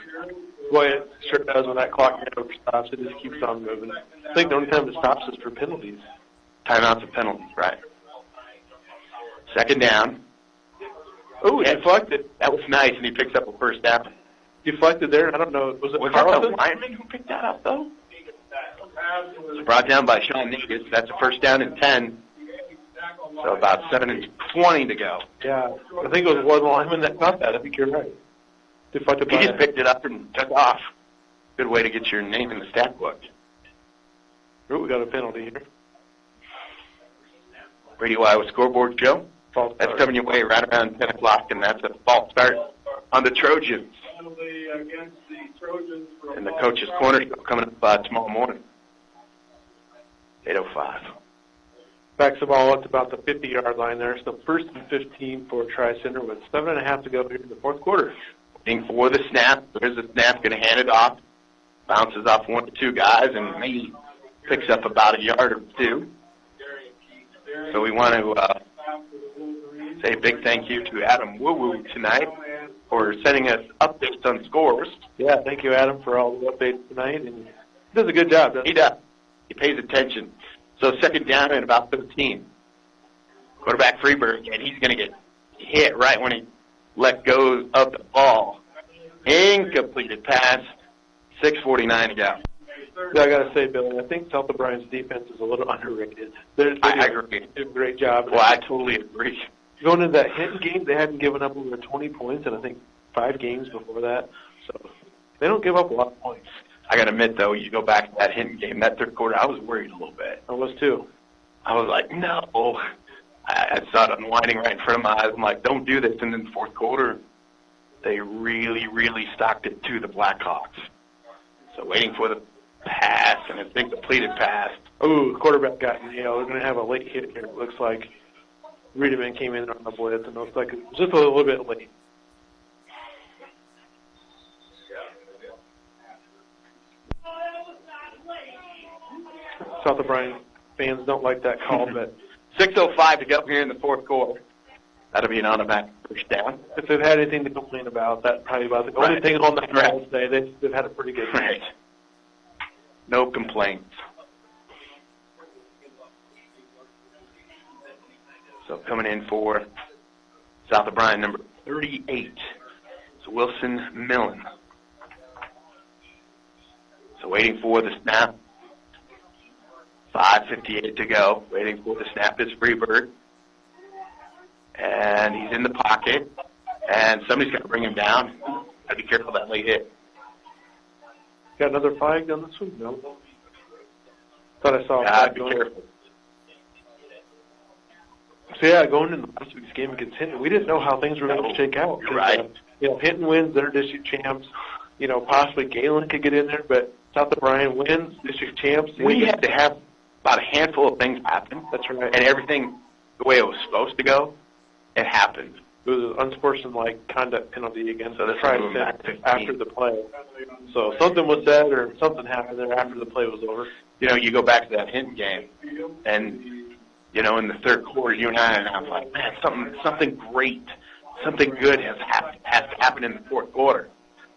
Boy, it sure does when that clock never stops. It just keeps on moving. I think the only time it stops is for penalties. Timeouts and penalties, right. Second down. Oh, he deflected. That was nice, and he picks up a first down. Deflected there. I don't know. Was that the lineman who picked that up, though? It's brought down by Sean Negus. That's a first down and 10. So about 7:20 to go. Yeah, I think it was one lineman that caught that. I think you're right. Deflected He by just picked it up and took off. Good way to get your name in the stat book. Oh, we got a penalty here. Radio Iowa scoreboard, Joe. False That's start. coming your way right around 10 o'clock, and that's a false start on the Trojans. Against the Trojans from And the coach's corner coming up tomorrow morning. 8:05. Backs the ball up to about the 50-yard line there. So first and 15 for Tri-Center with 7.5 to go here in the fourth quarter. Waiting for the snap. There's the snap. Going to hand it off. Bounces off 1 or 2 guys and maybe picks up about a yard or 2. So we want to say a big thank you to Adam Woo-Woo tonight for sending us updates on scores. Yeah, thank you, Adam, for all the updates tonight. And he does a good job, doesn't He does. He pays attention. So second down and about 13. Quarterback Freeberg, and he's going to get hit right when he let go of the ball. Incompleted pass. 6:49 to go. Yeah, I got to say, Billy, I think South O'Brien's defense is a little underrated. I agree. They do a great job. Well, I totally agree. Going into that Hinton game, they hadn't given up over 20 points, and I think 5 games before that. So they don't give up a lot of points. I got to admit, though, you go back to that Hinton game, that third quarter, I was worried a little bit. I was too. I was like, no. I saw it unwinding right in front of my eyes. I'm like, don't do this. And then the fourth quarter, they really, really stocked it to the Blackhawks. So waiting for the pass, and it's incompleted pass. Ooh, the quarterback got nailed. We're going to have a late hit here, it looks like. Riedemann came in on the blitz, and it looks like it was just a little bit late. South O'Brien fans don't like that call, but 6:05 to go here in the fourth quarter. That'll be an automatic first down. If they've had anything to complain about, that's probably about the only thing on the call today. They've had a pretty good game. Right. No complaints. So coming in for South O'Brien, number 38, it's Wilson Millen. So waiting for the snap. 5:58 to go. Waiting for the snap is Freeberg. And he's in the pocket. And somebody's got to bring him down. Got to be careful of that late hit. Got another flag down this week? No. Thought I saw a Got flag to be going. careful. So, yeah, going into last week's game against Hinton, we didn't know how things were going to shake out. You're right. Hinton wins, they're district champs. Possibly Galen could get in there, but South O'Brien wins, district champs. We had to have about a handful of things happen. That's right. And everything the way it was supposed to go, it happened. It was an unsportsmanlike conduct penalty against So the this Tri one back to 15. after the play. So something was said or something happened there after the play was over. You go back to that Hinton game, and, in the third quarter, you and I was like, man, something great, something good has to happen in the fourth quarter.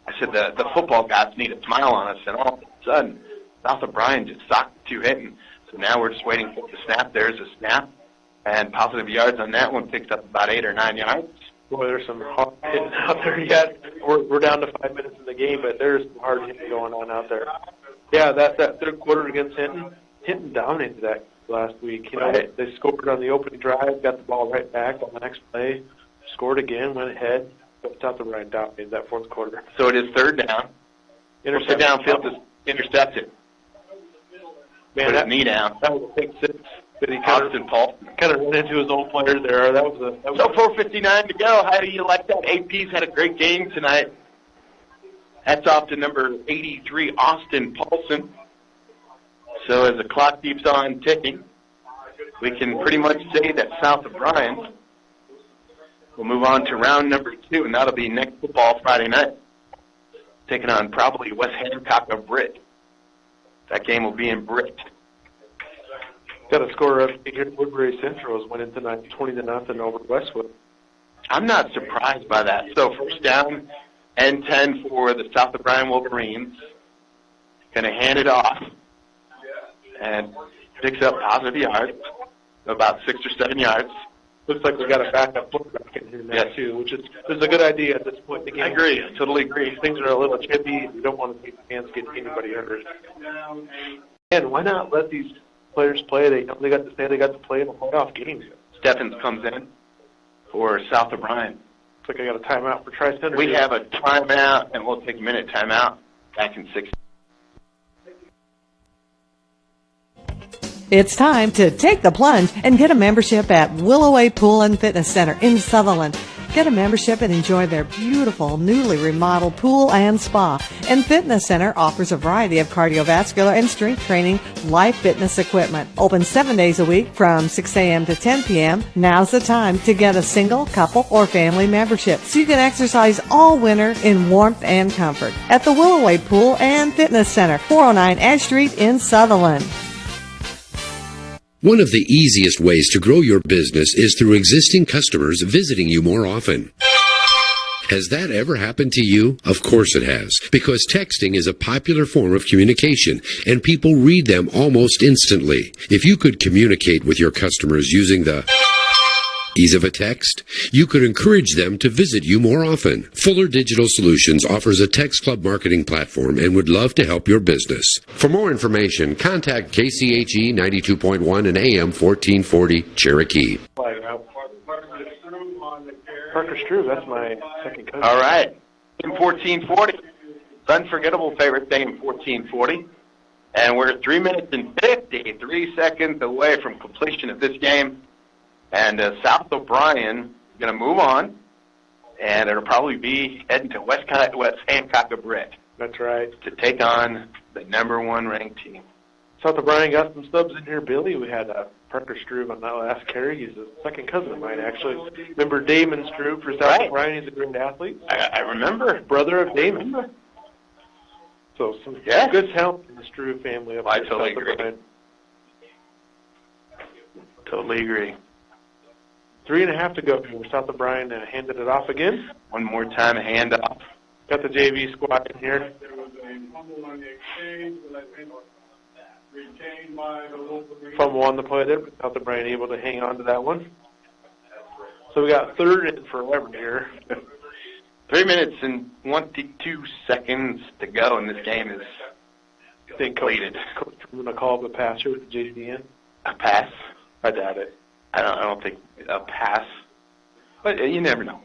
I said, the football guys need a smile on us, and all of a sudden, South O'Brien just socked it to Hinton. So now we're just waiting for the snap. There's a snap, and positive yards on that one picks up about 8 or 9 yards. Boy, there's some hard hitting out there yet. We're down to 5 minutes in the game, but there's some hard hitting going on out there. Yeah, that third quarter against Hinton dominated that last week. They scored on the opening drive, got the ball right back on the next play, scored again, went ahead, but South O'Brien dominated that fourth quarter. So it is third down. Intercepted. Downfield is intercepted. Man, Put his knee down. That was a pick six. But he Austin Paul kind of ran into his own player there. That was So 4:59 to go. How do you like that? AP's had a great game tonight. Hats off to number 83, Austin Paulson. So as the clock keeps on ticking, we can pretty much say that South O'Brien will move on to round number 2, and that'll be next football Friday night, taking on probably West Hancock of Britt. That game will be in Britt. Got a score up here. Woodbury Central is winning tonight 20-0 over Westwood. I'm not surprised by that. So first down and 10 for the South O'Brien Wolverines. Going to hand it off and picks up positive yards, about 6 or 7 yards. Looks like we got a backup quarterback in here now, too, which is a good idea at this point in the game. I agree. I totally agree. Things are a little chippy. You don't want to take the chance getting anybody hurt. And why not let these players play? They got to play in a playoff game. Stephens comes in for South O'Brien. Looks like I got a timeout for Tri-Center. We have a timeout, and we'll take a minute timeout. Back in 6. It's time to take the plunge and get a membership at Willoway Pool and Fitness Center in Sutherland. Get a membership and enjoy their beautiful, newly remodeled pool and spa. And Fitness Center offers a variety of cardiovascular and strength training life fitness equipment. Open 7 days a week from 6 a.m. to 10 p.m. Now's the time to get a single, couple, or family membership so you can exercise all winter in warmth and comfort at the Willoway Pool and Fitness Center, 409 Ash Street in Sutherland. One of the easiest ways to grow your business is through existing customers visiting you more often. Has that ever happened to you? Of course it has, because texting is a popular form of communication, and people read them almost instantly. If you could communicate with your customers using the Ease of a text? You could encourage them to visit you more often. Fuller Digital Solutions offers a text club marketing platform and would love to help your business. For more information, contact KCHE 92.1 and AM 1440 Cherokee. Parker Struve, that's my second cousin. All right. In 1440. It's unforgettable favorite day in 1440. And we're 3 minutes and 53 seconds away from completion of this game. And South O'Brien is going to move on. And it'll probably be heading to West Hancock of Britt. That's right. To take on the number 1 ranked team. South O'Brien got some subs in here, Billy. We had Parker Struve on that last carry. He's a second cousin of mine, actually. Remember Damon Struve for South O'Brien? He's a great athlete. I remember. Brother of Damon. So some good talent in the Struve family. I totally agree. Totally agree. 3.5 to go. South O'Brien handed it off again. One more time, a handoff. Got the JV squad in here. Fumble on the play there, but South O'Brien able to hang on to that one. So we got third and forever here. 3 minutes and 22 seconds to go, and this game is completed. Coach going to call up a passer with the JVN. A pass? I doubt it. I don't think a pass, but you never know.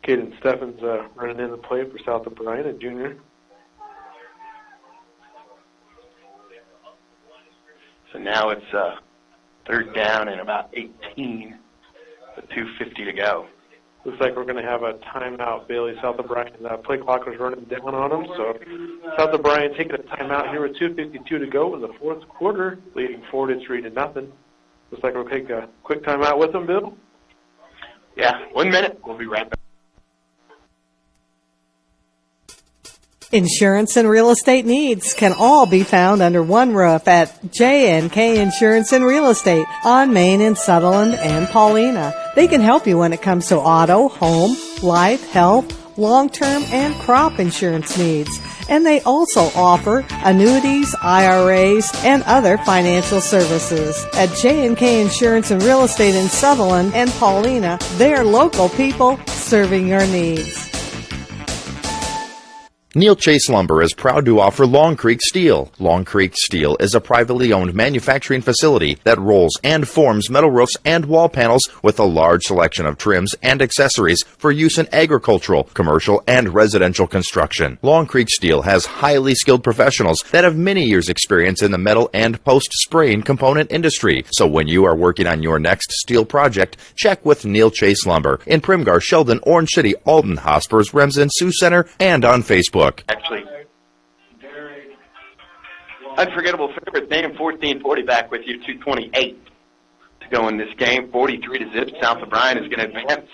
Caden Steffens running in the play for South O'Brien, a junior. So now it's third down and about 18, with 2:50 to go. Looks like we're going to have a timeout, Bailey. South O'Brien, play clock was running down on them, so South O'Brien taking a timeout here with 2:52 to go in the fourth quarter, leading 4-3-0. Looks like we'll take a quick timeout with them, Bill. Yeah, 1 minute. We'll be right back. Insurance and real estate needs can all be found under one roof at J&K Insurance and Real Estate on Main in Sutherland and Paulina. They can help you when it comes to auto, home, life, health, long-term, and crop insurance needs. And they also offer annuities, IRAs, and other financial services. At J&K Insurance and Real Estate in Sutherland and Paulina, they're local people serving your needs. Neil Chase Lumber is proud to offer Long Creek Steel. Long Creek Steel is a privately owned manufacturing facility that rolls and forms metal roofs and wall panels with a large selection of trims and accessories for use in agricultural, commercial, and residential construction. Long Creek Steel has highly skilled professionals that have many years' experience in the metal and post-spraying component industry. So when you are working on your next steel project, check with Neil Chase Lumber in Primgar, Sheldon, Orange City, Alton, Hospers, Remsen, Sioux Center, and on Facebook. Actually, unforgettable favorite day in 1440 back with you, 2:28 to go in this game. 43-0. South O'Brien is going to advance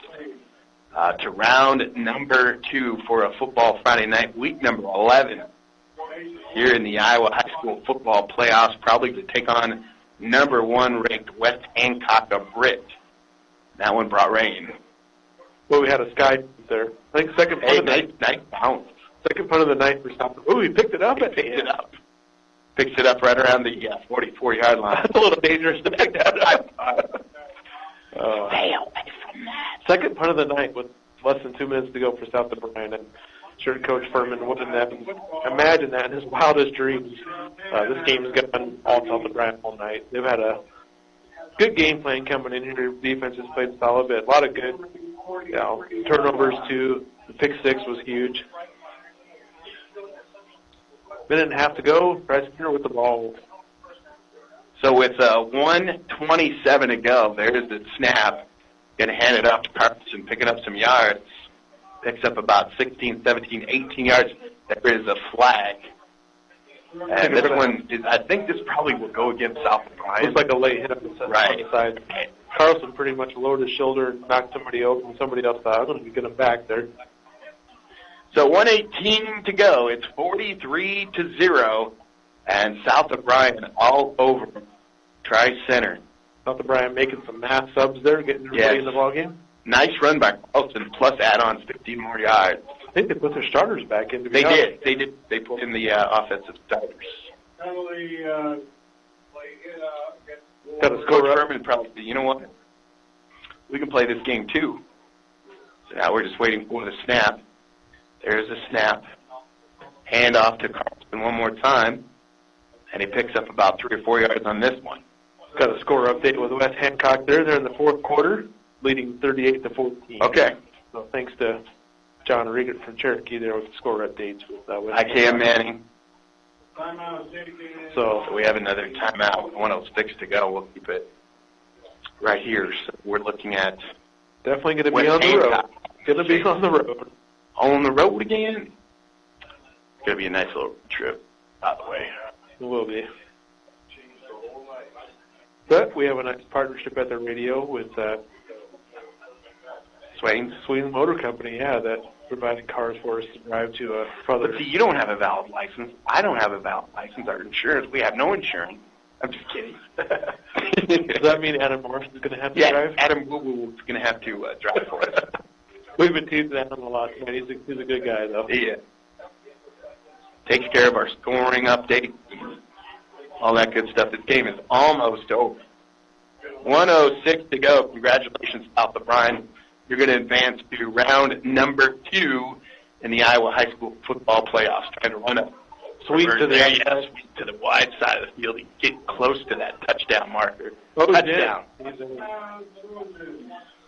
to round number 2 for a football Friday night, week number 11 here in the Iowa High School football playoffs, probably to take on number 1 ranked West Hancock of Britt. That one brought rain. Well, we had a sky there. I think second punt of the night. Nice bounce. Second punt of the night for South. Oh, he picked it up at the end. Picks it up right around the 44-yard line. That's a little dangerous to pick that up. Stay away from that. Second punt of the night with less than 2 minutes to go for South O'Brien. And sure, Coach Fuhrman wouldn't have imagined that in his wildest dreams. This game's gone all South O'Brien all night. They've had a good game plan coming in here. Defense has played solid, but a lot of good turnovers, too. The pick 6 was huge. Minute and a half to go. Bryce here with the ball. So with 1:27 to go, there's the snap. Going to hand it off to Carlson, picking up some yards. Picks up about 16, 17, 18 yards. There is a flag. And this one, I think this probably will go against South O'Brien. Looks like a late hit on the side. Carlson pretty much lowered his shoulder and knocked somebody over and somebody else out. I'm going to get him back there. So 1:18 to go. It's 43-0, and South O'Brien all over Tri-Center. South O'Brien making some mass subs there, getting everybody in the ballgame. Nice run by Carlson, plus add-ons, 15 more yards. I think they put their starters back in. They did. They put in the offensive starters. Got a score Coach up. Fuhrman probably said, you know what? We can play this game too. So now we're just waiting for the snap. There's a snap. Hand off to Carlson one more time. And he picks up about 3 or 4 yards on this one. Got a score update with West Hancock there. They're in the fourth quarter, leading 38-14. Okay. So thanks to John Regan from Cherokee there with the score updates. With West IKM Manning. So we have another timeout with 1:06 to go. We'll keep it right here. So we're looking at definitely going to be West on the road. Hancock. Going to be on the road. On the road again. It's going to be a nice little trip, by the way. It will be. But we have a nice partnership at the radio with Swain's Motor Company, that's providing cars for us to drive to further. But see, you don't have a valid license. I don't have a valid license. Our insurance, we have no insurance. I'm just kidding. Does that mean Adam Morris is going to have to drive? Adam Woo is going to have to drive for us. We've been teasing Adam a lot tonight. He's a good guy, though. Yeah. Takes care of our scoring update, all that good stuff. This game is almost over. 1:06 to go. Congratulations, South of Bryan. You're going to advance to round number 2 in the Iowa High School football playoffs. Trying to run a sweep to the wide side of the field and get close to that touchdown marker. Oh, touchdown.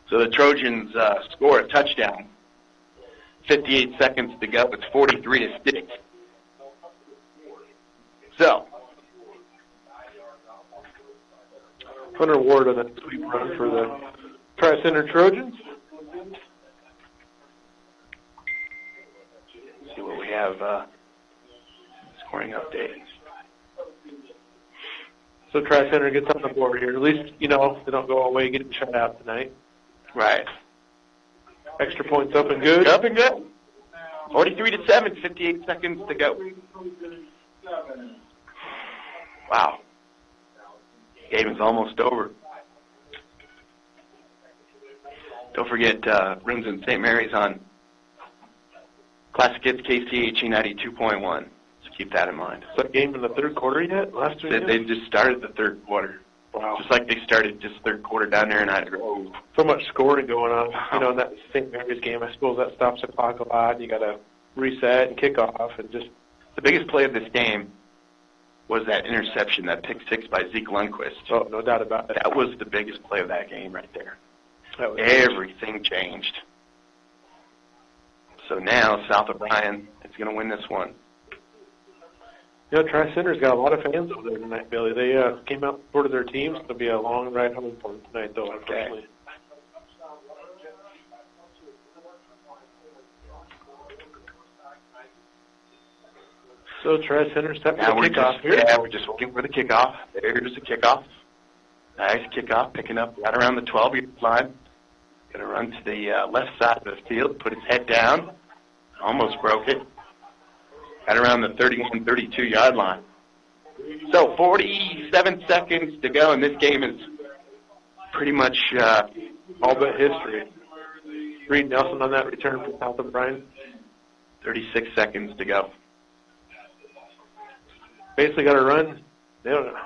So the Trojans score a touchdown. 58 seconds to go. It's 43-6. So, Hunter Ward on that sweep run for the Tri-Center Trojans. See what we have. Scoring update. So Tri-Center gets on the board here. At least, they don't go away getting shut out tonight. Right. Extra points up and good. Up and good. 43-7, 58 seconds to go. Wow. Game is almost over. Don't forget, Rims and St. Mary's on Classic Hits KCHE 92.1. So keep that in mind. Is that game in the third quarter yet? Last week? They just started the third quarter. Wow. Just like they started just third quarter down there in Ida Grove. So much scoring going on. In that St. Mary's game, I suppose that stops the clock a lot. You got to reset and kick off and just. The biggest play of this game was that interception, that pick 6 by Zeke Lundquist. Oh, no doubt about it. That was the biggest play of that game right there. Everything changed. So now South of Bryan is going to win this one. Tri-Center's got a lot of fans over there tonight, Billy. They came out and supported their teams. It'll be a long ride home for them tonight, though, unfortunately. Okay. So Tri-Center's set for the kickoff here. Yeah, we're just looking for the kickoff. There's the kickoff. Nice kickoff, picking up right around the 12-yard line. Going to run to the left side of the field, put his head down. Almost broke it. Right around the 31, 32-yard line. So 47 seconds to go, and this game is pretty much all but history. Reed Nelson on that return from South of Bryan. 36 seconds to go. Basically got to run. They don't know.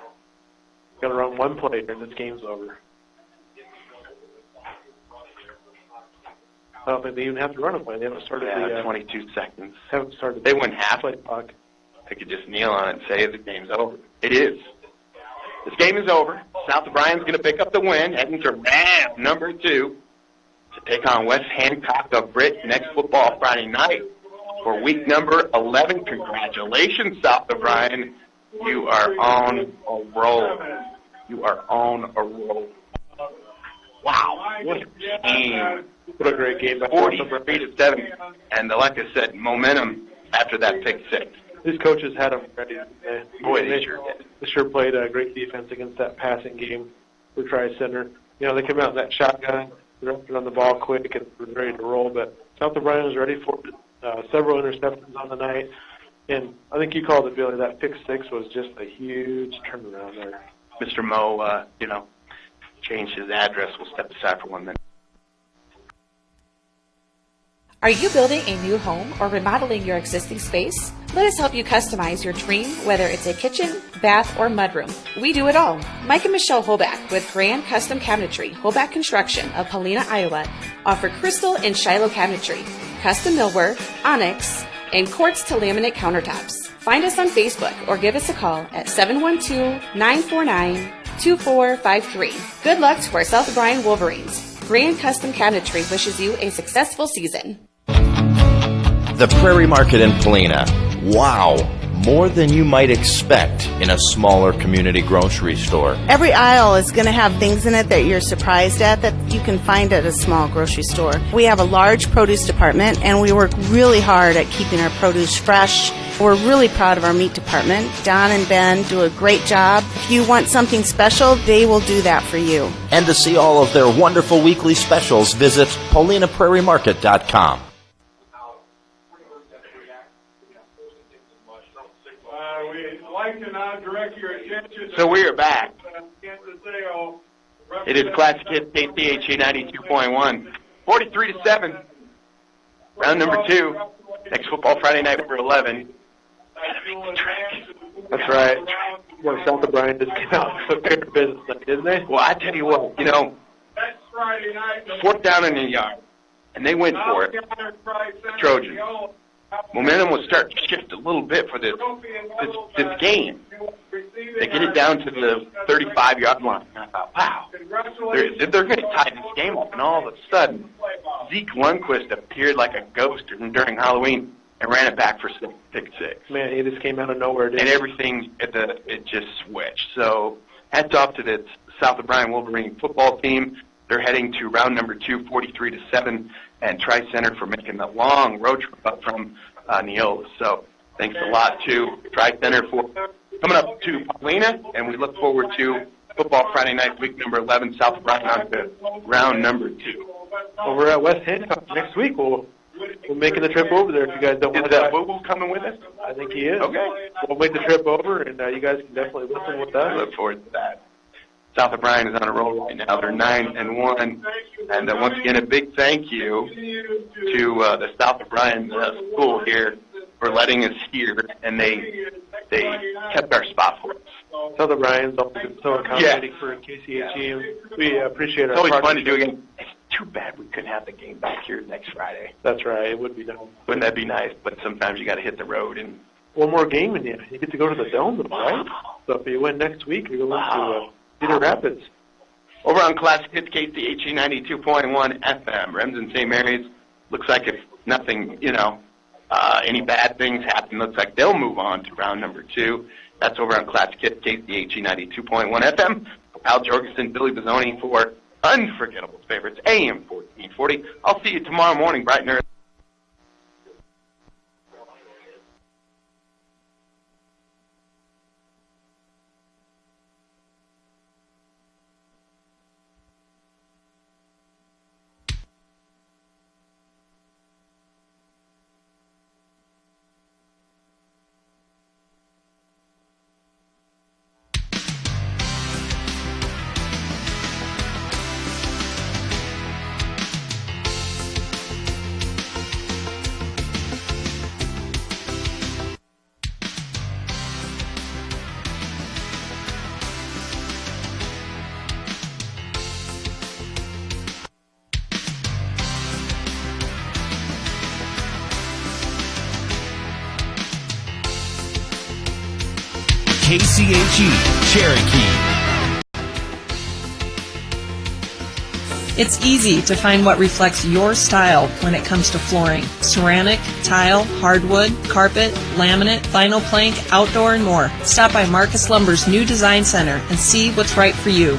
Got to run one play, and this game's over. I don't think they even have to run a play. They haven't started the 22 seconds. Haven't started. They went half. Play clock. They could just kneel on it and say the game's over. It is. This game is over. South of Bryan's going to pick up the win, heading to round number 2 to take on West Hancock of Britt next football Friday night for week number 11. Congratulations, South of Bryan. You are on a roll. You are on a roll. Wow. What a game. What a great game. 43-7. And like I said, momentum after that pick 6. These coaches had them ready. They sure did. They sure played a great defense against that passing game for Tri-Center. They came out in that shotgun, directed on the ball quick, and were ready to roll. But South of Bryan was ready for several interceptions on the night. And I think you called it, Billy, that pick 6 was just a huge turnaround there. Mr. Moe, changed his address. We'll step aside for 1 minute. Are you building a new home or remodeling your existing space? Let us help you customize your dream, whether it's a kitchen, bath, or mudroom. We do it all. Mike and Michelle Holback with Grand Custom Cabinetry, Holback Construction of Helena, Iowa, offer crystal and Shiloh cabinetry, custom millwork, onyx, and quartz to laminate countertops. Find us on Facebook or give us a call at 712-949-2453. Good luck to our South O'Brien Wolverines. Grand Custom Cabinetry wishes you a successful season. The Prairie Market in Polina. Wow, more than you might expect in a smaller community grocery store. Every aisle is going to have things in it that you're surprised at that you can find at a small grocery store. We have a large produce department, and we work really hard at keeping our produce fresh. We're really proud of our meat department. Don and Ben do a great job. If you want something special, they will do that for you. And to see all of their wonderful weekly specials, visit PaulinaPrairieMarket.com. We'd like to now direct your attention. So we are back. Kansas City will It is Classic Hits KCHE 92.1. 43-7. Round number 2. Next football Friday night number 11. That's right. Well, South O'Brien just came out and took care of business, didn't they? Well, I tell you what, you know, fourth down in the yard, and they went for it. Trojans. Momentum was starting to shift a little bit for this game. They get it down to the 35-yard line. And I thought, wow, they're going to tie this game up. And all of a sudden, Zeke Lundquist appeared like a ghost during Halloween and ran it back for pick six. Man, he just came out of nowhere, didn't And he? everything, it just switched. So hats off to the South O'Brien Wolverine football team. They're heading to round number 2, 43-7, and Tri-Center for making the long road trip up from Neola. So thanks a lot to Tri-Center for coming up to Paulina, and we look forward to football Friday night, week number 11, South O'Brien on to round number 2. Over at West Hancock next week, we're making the trip over there if you guys don't want to. Is Boo coming with us? I think he is. Okay. We'll make the trip over, and you guys can definitely listen with I us. look forward to that. South O'Brien is on a roll right now. They're 9-1, and once again, a big thank you to the South O'Brien school here for letting us here, and they kept our spot for us. South O'Brien's always been so accommodating for KCHE, and we appreciate our It's always fun to partnership. do again. It's too bad we couldn't have the game back here next Friday. That's right. It would be nice. Wouldn't that be nice? But sometimes you got to hit the road and. One more game in you. You get to go to the Dome, though, right? So if you win next week, you're going to Cedar Rapids. Over on Classic Hits KCHE 92.1 FM, Remsen St. Mary's, looks like if nothing, any bad things happen, looks like they'll move on to round number 2. That's over on Classic Hits KCHE 92.1 FM. Al Jorgensen, Billy Bizzoni for Unforgettable Favorites, AM 1440. I'll see you tomorrow morning, bright and early. KCHE, Cherokee. It's easy to find what reflects your style when it comes to flooring. Ceramic, tile, hardwood, carpet, laminate, vinyl plank, outdoor, and more. Stop by Marcus Lumber's new design center and see what's right for you.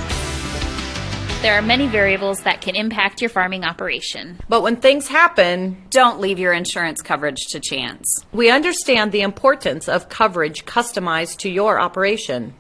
There are many variables that can impact your farming operation. But when things happen, don't leave your insurance coverage to chance. We understand the importance of coverage customized to your operation.